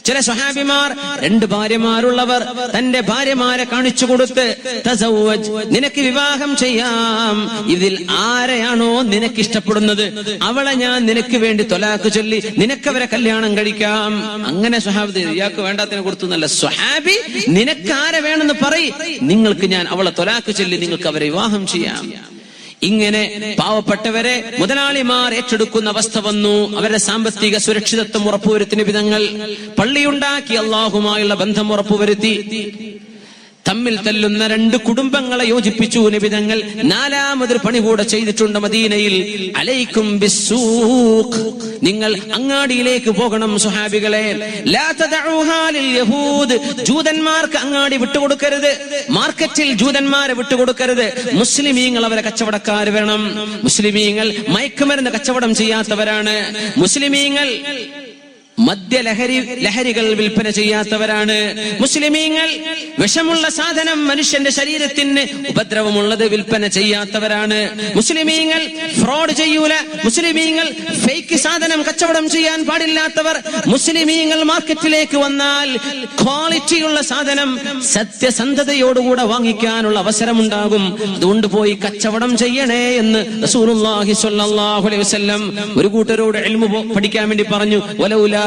ചില സ്വഹാബിമാർ 2 ഭാര്യമാരുള്ളവർ തന്റെ ഭാര്യമാരെ കാണിച്ചു കൊടുത്ത്, തസവ്വജ്, നിനക്ക് വിവാഹം ചെയ്യാം, ഇതിൽ ആരെയാണോ നിനക്ക് ഇഷ്ടപ്പെടുന്നത് അവളെ ഞാൻ നിനക്ക് വേണ്ടി തൊലാക്ക് ചൊല്ലി നിനക്കവരെ കല്യാണം കഴിക്കാം. അങ്ങനെ സ്വഹാബി, ഇയാൾക്ക് വേണ്ടാത്തതിനെ കൊടുത്തു എന്നല്ല, സ്വഹാബി നിനക്ക് ആരെ വേണമെന്ന് പറയും, നിങ്ങൾക്ക് ഞാൻ അവളെ തൊലാക്ക് ചൊല്ലി നിങ്ങൾക്ക് അവരെ വിവാഹം ചെയ്യാം. ഇങ്ങനെ പാവപ്പെട്ടവരെ മുതലാളിമാർ ഏറ്റെടുക്കുന്ന അവസ്ഥ വന്നു. അവരുടെ സാമ്പത്തിക സുരക്ഷിതത്വം ഉറപ്പുവരുത്തിയ വിധങ്ങൾ പള്ളിയുണ്ടാക്കി, അള്ളാഹുമായുള്ള ബന്ധം ഉറപ്പുവരുത്തി. തമ്മിൽ തല്ലുന്ന 2 കുടുംബങ്ങളെ യോജിപ്പിച്ചു നിബിതങ്ങൾ. 4ാമതൊരു പണി കൂടെ ചെയ്തിട്ടുണ്ട് മദീനയിൽ. അലൈക്കും ബിസ്സൂഖ്, നിങ്ങൾ അങ്ങാടിയിലേക്ക് പോകണം സ്വഹാബികളെ. ലാ തദഉഹാ ലിൽ യഹൂദ്, ജൂതന്മാർക്ക് അങ്ങാടി വിട്ടുകൊടുക്കരുത്, മാർക്കറ്റിൽ ജൂതന്മാരെ വിട്ടുകൊടുക്കരുത്. മുസ്ലിമീങ്ങൾ അവരെ കച്ചവടക്കാർ വേണം. മുസ്ലിമീങ്ങൾ മയക്കുമരുന്ന് കച്ചവടം ചെയ്യാത്തവരാണ്. മുസ്ലിമീങ്ങൾ ലഹരികൾ വിൽപ്പന ചെയ്യാത്തവരാണ്. മുസ്ലിമീങ്ങൾ വിഷമുള്ള സാധനം, മനുഷ്യന്റെ ശരീരത്തിന് ഉപദ്രവമുള്ളത് വിൽപ്പന ചെയ്യാത്തവരാണ്. മുസ്ലിമീങ്ങൾ ഫ്രോഡ് ചെയ്യൂല. മുസ്ലിമീങ്ങൾ ഫേക്ക് സാധനം കച്ചവടം ചെയ്യാൻ പാടില്ലാത്തവർ. മുസ്ലിമീങ്ങൾ മാർക്കറ്റിലേക്ക് വന്നാൽ ക്വാളിറ്റിയുള്ള സാധനം സത്യസന്ധതയോടുകൂടെ വാങ്ങിക്കാനുള്ള അവസരമുണ്ടാകും. അതുകൊണ്ട് പോയി കച്ചവടം ചെയ്യണേ എന്ന് റസൂലുള്ളാഹി സ്വല്ലല്ലാഹു അലൈഹി വസല്ലം ഒരു കൂട്ടരോട് ഇൽമു പഠിക്കാൻ വേണ്ടി പറഞ്ഞു. വലൗലാ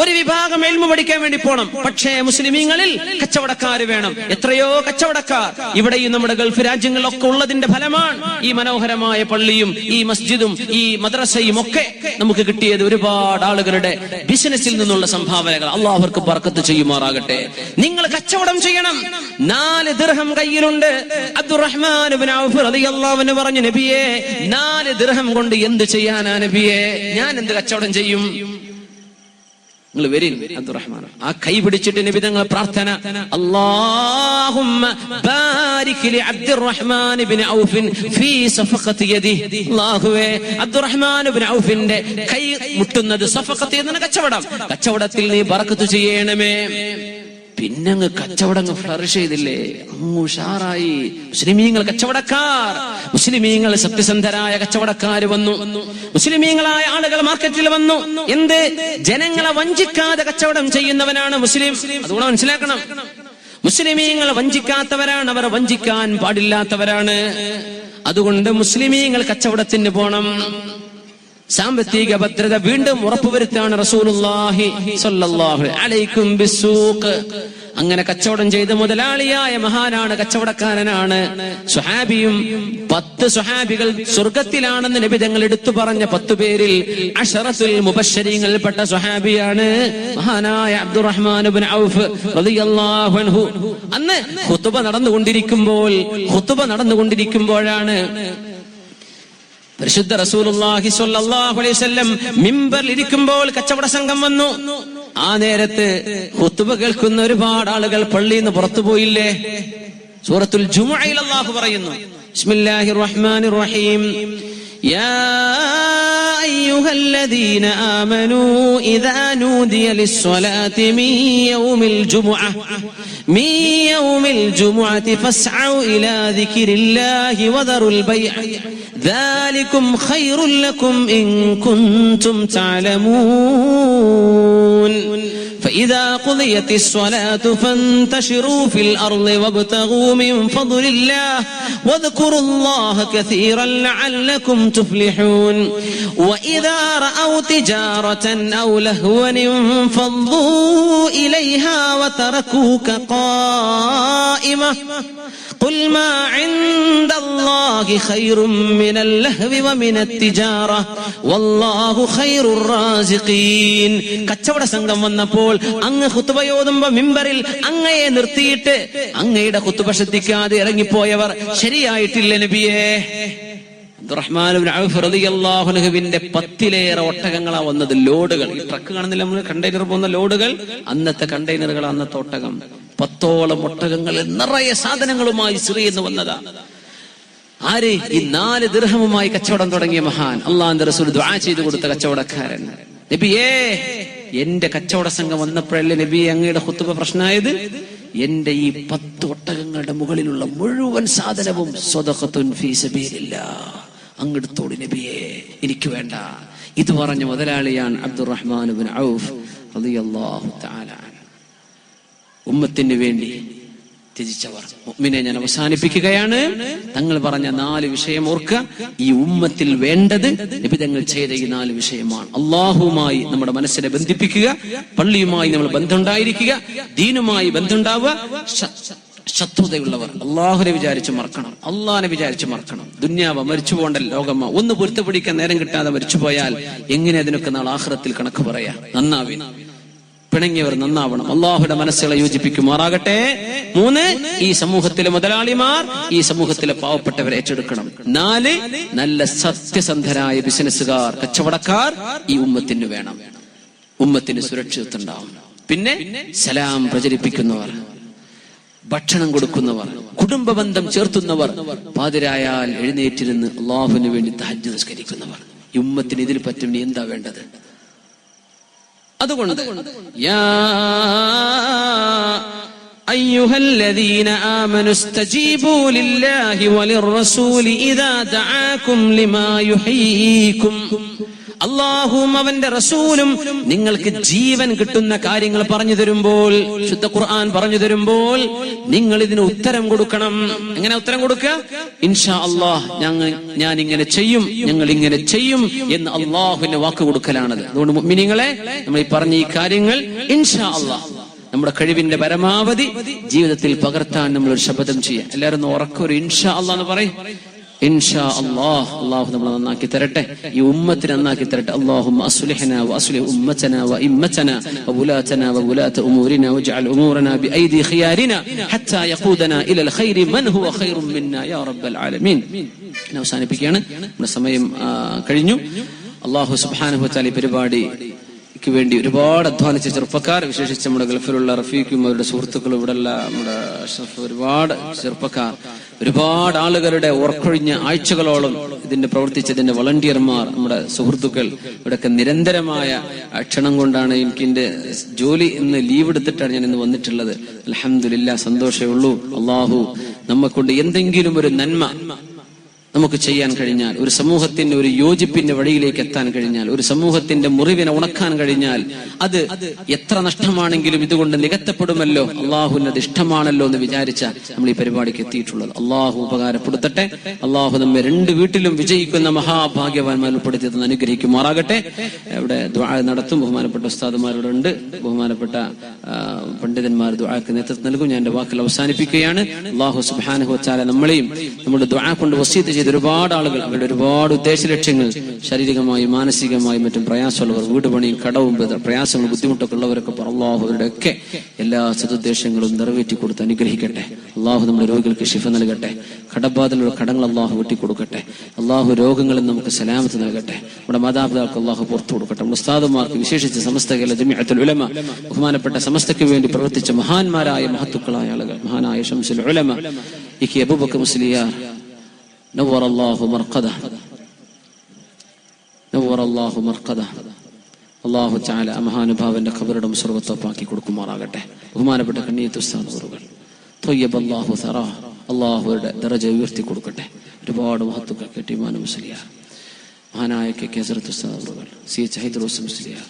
ഒരു വിഭാഗം ഇൽമു പഠിക്കാൻ വേണ്ടി പോണം, പക്ഷേ മുസ്ലിമീങ്ങളിൽ കച്ചവടക്കാർ വേണം. എത്രയോ കച്ചവടക്കാർ ഇവിടെയും നമ്മുടെ ഗൾഫ് രാജ്യങ്ങളിലൊക്കെ ഉള്ളതിന്റെ ഫലമാണ് ഈ മനോഹരമായ പള്ളിയും ഈ മസ്ജിദും ഈ മദ്രസയും ഒക്കെ നമുക്ക് കിട്ടിയത്. ഒരുപാട് ആളുകളുടെ ബിസിനസ്സിൽ നിന്നുള്ള സംഭാവനകൾ. അല്ലാഹു അവർക്ക് ബർക്കത്ത് ചെയ്യുമാറാകട്ടെ. നിങ്ങൾ കച്ചവടം ചെയ്യണം. 4 ദിർഹം കയ്യിലുണ്ട്. അബ്ദുറഹ്മാൻ ഇബ്നു ഔഫ് റളിയല്ലാഹു അൻഹു പറഞ്ഞു, നബിയേ 4 ദിർഹം കൊണ്ട് എന്ത് ചെയ്യാനാ നബിയേ, ഞാൻ എന്ത് കച്ചവടം ചെയ്യും? നിങ്ങൾ വരിൻ അബ്ദുറഹ്മാൻ. ആ കൈ പിടിച്ചിട്ട് നബി തങ്ങൾ പ്രാർത്ഥന, അല്ലാഹുമ്മ ബാരിക് ലി അബ്ദുറഹ്മാൻ ഇബ്നു ഔഫ് ഫീ സഫഖതി യദിഹി. അല്ലാഹുവേ, അബ്ദുറഹ്മാൻ ഇബ്നു ഔഫിന്റെ കൈ മുട്ടുന്നത് സഫഖത്ത് എന്ന കച്ചവടത്തിൽ നീ ബറക്കത്ത് ചെയ്യണമേ. പിന്നെ കച്ചവടങ്ങൾ ഫ്ലറിഷ് ചെയ്തില്ലേ, ഉഷാറായി. മുസ്ലിമീങ്ങൾ കച്ചവടക്കാർ, മുസ്ലിമീങ്ങൾ സത്യസന്ധരായ കച്ചവടക്കാർ വന്നു, മുസ്ലിമീങ്ങളായ ആളുകൾ മാർക്കറ്റിൽ വന്നു. എന്ത്? ജനങ്ങളെ വഞ്ചിക്കാതെ കച്ചവടം ചെയ്യുന്നവനാണ് മുസ്ലിം. അതുകൊണ്ട് മനസ്സിലാക്കണം, മുസ്ലിമീങ്ങൾ വഞ്ചിക്കാത്തവരാണ്, അവർ വഞ്ചിക്കാൻ പാടില്ലാത്തവരാണ്. അതുകൊണ്ട് മുസ്ലിമീങ്ങൾ കച്ചവടത്തിന് പോണം. സാമ്പത്തിക ഭദ്രത വീണ്ടും ഉറപ്പുവരുത്താണ് റസൂലുള്ളാഹി സ്വല്ലല്ലാഹു അലൈക്കും ബിസ്സൂഖ്. അങ്ങനെ കച്ചവടം ചെയ്ത മുതലാളിയായ മഹാനാണ്, കച്ചവടക്കാരനാണ്. സ്വഹാബിയും 10 സ്വഹാബികൾ സ്വർഗത്തിലാണെന്ന് നബി തങ്ങൾ എടുത്തു പറഞ്ഞ 10 പേരിൽ അശറത്തുൽ മുബശ്ശരീങ്ങളിൽപ്പെട്ട സ്വഹാബിയാണ് മഹാനായ അബ്ദുറഹ്മാൻ ഇബ്നു ഔഫ് റളിയല്ലാഹു അൻഹു. അന്ന് ഖുതുബ നടന്നുകൊണ്ടിരിക്കുമ്പോഴാണ് പരിശുദ്ധ റസൂലുള്ളാഹി സ്വല്ലല്ലാഹു അലൈഹി വസല്ലം മിമ്പറിൽ ഇരിക്കുമ്പോൾ കച്ചവട സംഘം വന്നു. ആ നേരത്ത് ഖുതുബ കേൾക്കുന്ന ഒരുപാട് ആളുകൾ പള്ളിയിൽ നിന്ന് പുറത്തു പോയില്ലേ? സൂറത്തുൽ ജുമുഅയിൽ അല്ലാഹു പറയുന്നു, ബിസ്മില്ലാഹിർ റഹ്മാനിർ റഹീം, യാ അയ്യുഹല്ലദീന ആമനൂ ഇദാ നൂദിയ ലിസ്സലാത്തി മിൻ യൗമിൽ ജുമുഅത്തി ഫസ്ഔ ഇലാ ദിക്രില്ലാഹി വദറുൽ ബൈഅ ذلكم خير لكم إن كنتم تعلمون فإذا قضيت الصلاة فانتشروا في الأرض وابتغوا من فضل الله واذكروا الله كثيرا لعلكم تفلحون وإذا رأوا تجارة أو لهوا انفضوا إليها وتركوك قائمة قل ما عند الله خير من اللهو ومن التجارة والله خير الرازقين. കച്ചവട സംഘം വന്നപ്പോൾ അങ്ങ് ഖുതുബയോതുമ്പോ മിമ്പറിൽ അങ്ങയെ നിർത്തിയിട്ട് അങ്ങയുടെ ഖുതുബ ശ്രദ്ധിക്കാതെ ഇറങ്ങിപ്പോയവർ ശരിയായിട്ടില്ല നബിയേ. അബ്ദുറഹ്മാൻ ഇബ്നു ഔഫ് റളിയല്ലാഹു അൻഹുവിന്റെ 10ലേറെ ഒട്ടകങ്ങളാ വന്നത്. ലോഡുകൾ, ഈ ട്രക്ക് കാണുന്നില്ല നമ്മൾ, കണ്ടെയ്നർ പോകുന്ന ലോഡുകൾ, അന്നത്തെ കണ്ടെയ്നറുകൾ, അന്നത്തെ ഒട്ടകം. 10ഓളം ഒട്ടകങ്ങൾ നിറയെ സാധനങ്ങളുമായി സിറിയെന്ന് വന്നതാ. ആര്? ഈ 4 ദിർഹമുമായി കച്ചവടം തുടങ്ങിയ മഹാൻ, അള്ളാഹുവിന്റെ റസൂൽ ദുആ ചെയ്തു കൊടുത്ത കച്ചവടക്കാരൻ. നബിയേ, എന്റെ കച്ചവട സംഘം വന്നപ്പോഴല്ലേ നബിയെ അങ്ങയുടെ ഖുതുബ പ്രശ്നമായത്? എന്റെ ഈ 10 ഒട്ടകങ്ങളുടെ മുകളിലുള്ള മുഴുവൻ സാധനവും സ്വദഖത്തുൻ ഫീ സബീലില്ലാഹ്, അങ്ങെടുത്തോട് നബിയേ, എനിക്ക് വേണ്ട. ഇത് പറഞ്ഞ മുതലാളിയാണ് അബ്ദുറഹ്മാൻ ഇബ്നു ഔഫ് റളിയല്ലാഹു തആല. ഉമ്മത്തിന് വേണ്ടി ത്യജിച്ചവർ. മുഅ്മിനെ, ഞാൻ അവസാനിപ്പിക്കുകയാണ്. തങ്ങൾ പറഞ്ഞ 4 വിഷയം ഓർക്കുക. ഈ ഉമ്മത്തിൽ വേണ്ടത് നബി തങ്ങൾ ചെയ്ത ഈ 4 വിഷയമാണ്. അല്ലാഹുവുമായി നമ്മുടെ മനസ്സിനെ ബന്ധിപ്പിക്കുക, പള്ളിയുമായി നമ്മൾ ബന്ധമുണ്ടായിരിക്കുക, ദീനുമായി ബന്ധമുണ്ടാവുക. ശത്രുതയുള്ളവർ അള്ളാഹുനെ വിചാരിച്ച് മറക്കണം, അള്ളാഹിനെ വിചാരിച്ച് മറക്കണം. ദുന്യാവ മരിച്ചു പോകേണ്ട ലോകമ്മ, ഒന്ന് പൊരുത്തപ്പിടിക്കാൻ നേരം കിട്ടാതെ മരിച്ചുപോയാൽ എങ്ങനെ അതിനൊക്കെ നാളെ ആഖിറത്തിൽ കണക്ക് പറയാ? നന്നാവി പിണങ്ങിയവർ നന്നാവണം. അള്ളാഹുയുടെ മനസ്സുകളെ യോജിപ്പിക്കുമാറാകട്ടെ. 3, ഈ സമൂഹത്തിലെ മുതലാളിമാർ ഈ സമൂഹത്തിലെ പാവപ്പെട്ടവരെ ഏറ്റെടുക്കണം. 4, നല്ല സത്യസന്ധരായ ബിസിനസ്സുകാർ, കച്ചവടക്കാർ ഈ ഉമ്മത്തിന് വേണം. ഉമ്മത്തിന് സുരക്ഷിതത്വം ഉണ്ടാവും. പിന്നെ സലാം പ്രചരിപ്പിക്കുന്നവർ, ഭക്ഷണം കൊടുക്കുന്നവർ, കുടുംബ ബന്ധം ചേർത്തുന്നവർ, പാതിരായാൽ എഴുന്നേറ്റിരുന്ന് അള്ളാഹുവിന് വേണ്ടി തഹജ്ജുദ് നിസ്കരിക്കുന്നവർ. ഈ ഉമ്മത്തിന് ഇതിൽ പറ്റും. എന്താ വേണ്ടത്? അതുകൊണ്ട് യാ അയ്യുഹല്ലദീന ആമനു ഇസ്തജീബൂ ലില്ലാഹി വലിർറസൂലി ഇദാ ദഅാകും ലിമാ യുഹീകും. അല്ലാഹുവും അവന്റെ റസൂലും നിങ്ങൾക്ക് ജീവൻ കിട്ടുന്ന കാര്യങ്ങൾ പറഞ്ഞു തരുമ്പോൾ, ശുദ്ധ ഖുർആൻ പറഞ്ഞു തരുമ്പോൾ നിങ്ങൾ ഇതിന് ഉത്തരം കൊടുക്കണം. എങ്ങനെ ഉത്തരം കൊടുക്കുക? ഇൻഷാ അല്ലാഹ്, ഞാൻ ഇങ്ങനെ ചെയ്യും, ഞങ്ങൾ ഇങ്ങനെ ചെയ്യും എന്ന് അല്ലാഹുവിന് വാക്ക് കൊടുക്കലാണത്. അതുകൊണ്ട് മുഅ്മിനീങ്ങളെ, നമ്മൾ ഈ പറഞ്ഞ ഈ കാര്യങ്ങൾ ഇൻഷാ അല്ലാഹ് നമ്മുടെ കഴിവിന്റെ പരമാവധി ജീവിതത്തിൽ പകർത്താൻ നമ്മൾ ഒരു ശപഥം ചെയ്യാം. എല്ലാവരും ഉറക്കൊരു ഇൻഷാ അല്ലാഹ് എന്ന് പറയും. ഇൻഷാ അല്ലാഹ്, അല്ലാഹു നമ്മളെ നന്നാക്കി തരട്ടെ, ഈ ഉമ്മത്തിനെ നന്നാക്കി തരട്ടെ. അല്ലാഹുമ്മ അസ്ലിഹ്നാ വഅസ്ലിഹ് ഉമ്മതനാ വഇമ്മതനാ വവുലാതനാ വവുലാത ഉമൂരിനാ വജ്അൽ ഉമൂറനാ ബിഐദി ഖിയാരിനാ ഹത്താ യഖൂദനാ ഇലൽ ഖൈരി മൻ ഹുവ ഖൈറും മിന്നാ യാ റബ്ബൽ ആലമീൻ. അവസാനിപ്പിക്കുകയാണ്. നമ്മുടെ സമയം കഴിഞ്ഞു. അല്ലാഹു സുബ്ഹാനഹു വ തആല പരിപാടി വേണ്ടി ഒരുപാട് അധ്വാനിച്ച ചെറുപ്പക്കാർ, വിശേഷിച്ച് നമ്മുടെ ഗൾഫിലുള്ള റഫീഖും അവരുടെ സുഹൃത്തുക്കളും, ഇവിടെയുള്ള നമ്മുടെ അഷ്റഫ്, ഒരുപാട് ചെറുപ്പക്കാർ, ഒരുപാട് ആളുകളുടെ ഉറക്കൊഴിഞ്ഞ ആഴ്ചകളോളം ഇതിന്റെ പ്രവർത്തിച്ചതിന്റെ വളണ്ടിയർമാർ, നമ്മുടെ സുഹൃത്തുക്കൾ, ഇവിടെയൊക്കെ നിരന്തരമായ ക്ഷണം കൊണ്ടാണ് എനിക്ക് എന്റെ ജോലി ഇന്ന് ലീവ് എടുത്തിട്ടാണ് ഞാൻ ഇന്ന് വന്നിട്ടുള്ളത്. അൽഹംദുലില്ലാഹ്, സന്തോഷമേ ഉള്ളൂ. അള്ളാഹു നമ്മെക്കൊണ്ട് എന്തെങ്കിലും ഒരു നന്മ നമുക്ക് ചെയ്യാൻ കഴിഞ്ഞാൽ, ഒരു സമൂഹത്തിന്റെ ഒരു യോജിപ്പിന്റെ വഴിയിലേക്ക് എത്താൻ കഴിഞ്ഞാൽ, ഒരു സമൂഹത്തിന്റെ മുറിവിനെ ഉണക്കാൻ കഴിഞ്ഞാൽ, അത് എത്ര നഷ്ടമാണെങ്കിലും ഇതുകൊണ്ട് നികത്തപ്പെടുമല്ലോ, അള്ളാഹുവിന് അത് ഇഷ്ടമാണല്ലോ എന്ന് വിചാരിച്ച നമ്മൾ ഈ പരിപാടിക്ക് എത്തിയിട്ടുള്ളത്. അള്ളാഹു ഉപകാരപ്പെടുത്തട്ടെ. അള്ളാഹു നമ്മെ രണ്ട് വീട്ടിലും വിജയിക്കുന്ന മഹാഭാഗ്യവാന്മാർ ഉൾപ്പെടുത്തിയത് അനുഗ്രഹിക്കുമാറാകട്ടെ. ഇവിടെ ദുആ നടത്തും. ബഹുമാനപ്പെട്ട ഉസ്താദുമാരുടെ ഉണ്ട്, ബഹുമാനപ്പെട്ട പണ്ഡിതന്മാർ ദുആക്ക് നേതൃത്വം നൽകും. ഞാൻ എന്റെ വാക്കുകൾ അവസാനിപ്പിക്കുകയാണ്. അള്ളാഹു സുബ്ഹാനഹു വ തആല നമ്മളെയും നമ്മുടെ ദുആ കൊണ്ട് വസീയത്ത് ചെയ്ത ഒരുപാട് ആളുകൾ, അവരുടെ ഒരുപാട് ഉദ്ദേശ ലക്ഷ്യങ്ങൾ, ശാരീരികമായും മാനസികമായും മറ്റും പ്രയാസമുള്ളവർ, വീട് പണിയും കടവും പ്രയാസങ്ങളും ബുദ്ധിമുട്ടൊക്കെ ഉള്ളവരൊക്കെ അള്ളാഹു അവരുടെ ഒക്കെ എല്ലാ സതുദ്ദേശങ്ങളും നിറവേറ്റി കൊടുത്ത് അനുഗ്രഹിക്കട്ടെ. അള്ളാഹു നമ്മുടെ രോഗികൾക്ക് ശിഫ നൽകട്ടെ. കടബാധലുള്ള കടങ്ങൾ അള്ളാഹു വെട്ടിക്കൊടുക്കട്ടെ. അള്ളാഹു രോഗങ്ങളിൽ നമുക്ക് സലാമത്ത് നൽകട്ടെ. നമ്മുടെ മാതാപിതാക്കൾക്ക് അള്ളാഹു പുറത്തു കൊടുക്കട്ടെ. നമ്മുടെ ഉസ്താദുമാർക്ക്, വിശേഷിച്ച് സമസ്ത കേരള ജമിഅത്തുൽ ഉലമ, ബഹുമാനപ്പെട്ട സമസ്തയ്ക്ക് വേണ്ടി പ്രവർത്തിച്ച മഹാന്മാരായ മഹത്തുക്കളായ ആളുകൾ, മഹാനായ ശംസുൽ ഉലമ ഇ.കെ. അബൂബക്കർ മുസ്ലിയാർ, നവ്വറല്ലാഹു മർഖദഹ, നവ്വറല്ലാഹു മർഖദഹ. അല്ലാഹു തആല മഹാനുഭാവന്റെ ഖബറിടം സ്വർഗ്ഗത്തോപ്പാക്കി കൊടുക്കുമാറാകട്ടെ. ബഹുമാനപ്പെട്ട കണ്ണിയത്ത് ഉസ്താദ് അവറുകൾ, ത്വയ്യബല്ലാഹു സറാഹ, അല്ലാഹുവിന്റെ ദറജ ഉയർത്തി കൊടുക്കട്ടെ. ഒരുപാട് മഹത്തുക്കൾ, കെട്ടിമാന മുസ്ലിയാർ, മഹാനായ കെ ഹസ്രത്ത് ഉസ്താദ് അവറുകൾ, സി.എച്ച്. ഹൈദറുസ് മുസ്ലിയാർ,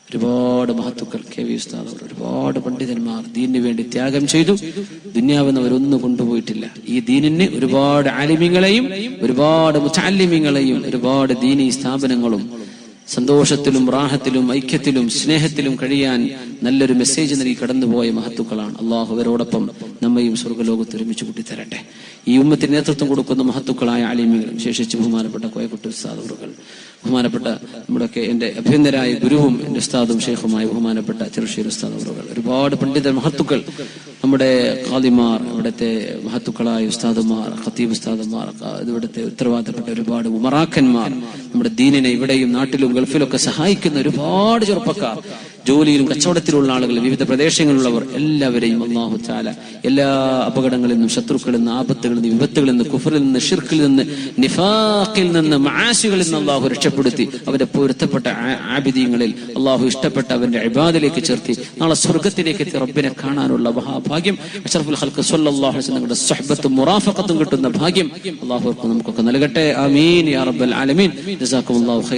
ഒരുപാട് മഹത്തുക്കൾ, കെ.വി. ഉസ്താദ് അവർ, ഒരുപാട് പണ്ഡിതന്മാർ ദീനിന് വേണ്ടി ത്യാഗം ചെയ്തു. ദുനിയാവെന്ന് അവരൊന്നും കൊണ്ടുപോയിട്ടില്ല. ഈ ദീനിന് ഒരുപാട് ആലിമീങ്ങളെയും ഒരുപാട് മുതഅല്ലിമീങ്ങളെയും ഒരുപാട് ദീനീ സ്ഥാപനങ്ങളും സന്തോഷത്തിലും റാഹത്തിലും ഐക്യത്തിലും സ്നേഹത്തിലും കഴിയാൻ നല്ലൊരു മെസ്സേജ് നൽകി കടന്നുപോയ മഹത്തുക്കളാണ്. അള്ളാഹു അവരോടൊപ്പം നമ്മയും സ്വർഗ്ഗലോകത്ത് ഒരുമിച്ച് കൂട്ടിത്തരട്ടെ. ഈ ഉമ്മത്തിന് നേതൃത്വം കൊടുക്കുന്ന മഹത്തുക്കളായ ആലിമീങ്ങൾ, വിശേഷിച്ച് ബഹുമാനപ്പെട്ട കോയക്കുട്ടി ഉസ്താദ് അവറുകൾ, ബഹുമാനപ്പെട്ട നമ്മുടെയൊക്കെ എന്റെ അഭ്യന്തരായ ഗുരുവും എന്റെ ഉസ്താദും ഷെയ്ഖുമായ ബഹുമാനപ്പെട്ട ചെറുശ്ശേരി ഉസ്താദ് അവറുകൾ, ഒരുപാട് പണ്ഡിത മഹത്തുക്കൾ, നമ്മുടെ ഖാദിമാർ, ഇവിടുത്തെ മഹത്തുക്കളായ ഉസ്താദുമാർ, ഖത്തീബ് ഉസ്താദുമാർ, ഇവിടുത്തെ ഉത്തരവാദിത്തപ്പെട്ട ഒരുപാട് ഉമറാക്കന്മാർ, നമ്മുടെ ദീനിനെ ഇവിടെയും നാട്ടിലും ഗൾഫിലൊക്കെ സഹായിക്കുന്ന ഒരുപാട് ചെറുപ്പക്കാർ, ജോലിയിലും കച്ചവടത്തിലുള്ള ആളുകൾ, വിവിധ പ്രദേശങ്ങളിലുള്ളവർ, എല്ലാവരെയും അല്ലാഹു തആല എല്ലാ അപകടങ്ങളിൽ നിന്നും, ശത്രുക്കളിൽ നിന്ന്, ആപത്തുകളിൽ നിന്ന്, വിപത്തുകളിൽ നിന്ന്, കുഫറിൽ നിന്ന്, ഷിർക്കിൽ നിന്ന്, നിഫാഖിൽ നിന്ന്, മആസികളിൽ നിന്ന് അല്ലാഹു രക്ഷപ്പെടുത്തി അവരെ പൊരുത്തപ്പെട്ട ആബിദീങ്ങളിൽ അല്ലാഹു ഇഷ്ടപ്പെട്ട അവന്റെ ഇബാദത്തിലേക്ക് ചേർത്തി നാളെ സ്വർഗ്ഗത്തിലേക്ക് എത്തി റബ്ബിനെ കാണാനുള്ള മഹാഭാഗ്യം, അഷ്റഫുൽ ഖൽഖ് സ്വല്ലല്ലാഹു അലൈഹി വസല്ലമയുടെ സ്വഹബത്തും മുറാഫഖത്തും കിട്ടുന്ന ഭാഗ്യം അല്ലാഹു നമുക്കൊക്കെ നൽകട്ടെ. ആമീൻ യാ റബ്ബൽ ആലമീൻ. ജസാക്കുമുല്ലാഹു ഖൈർ.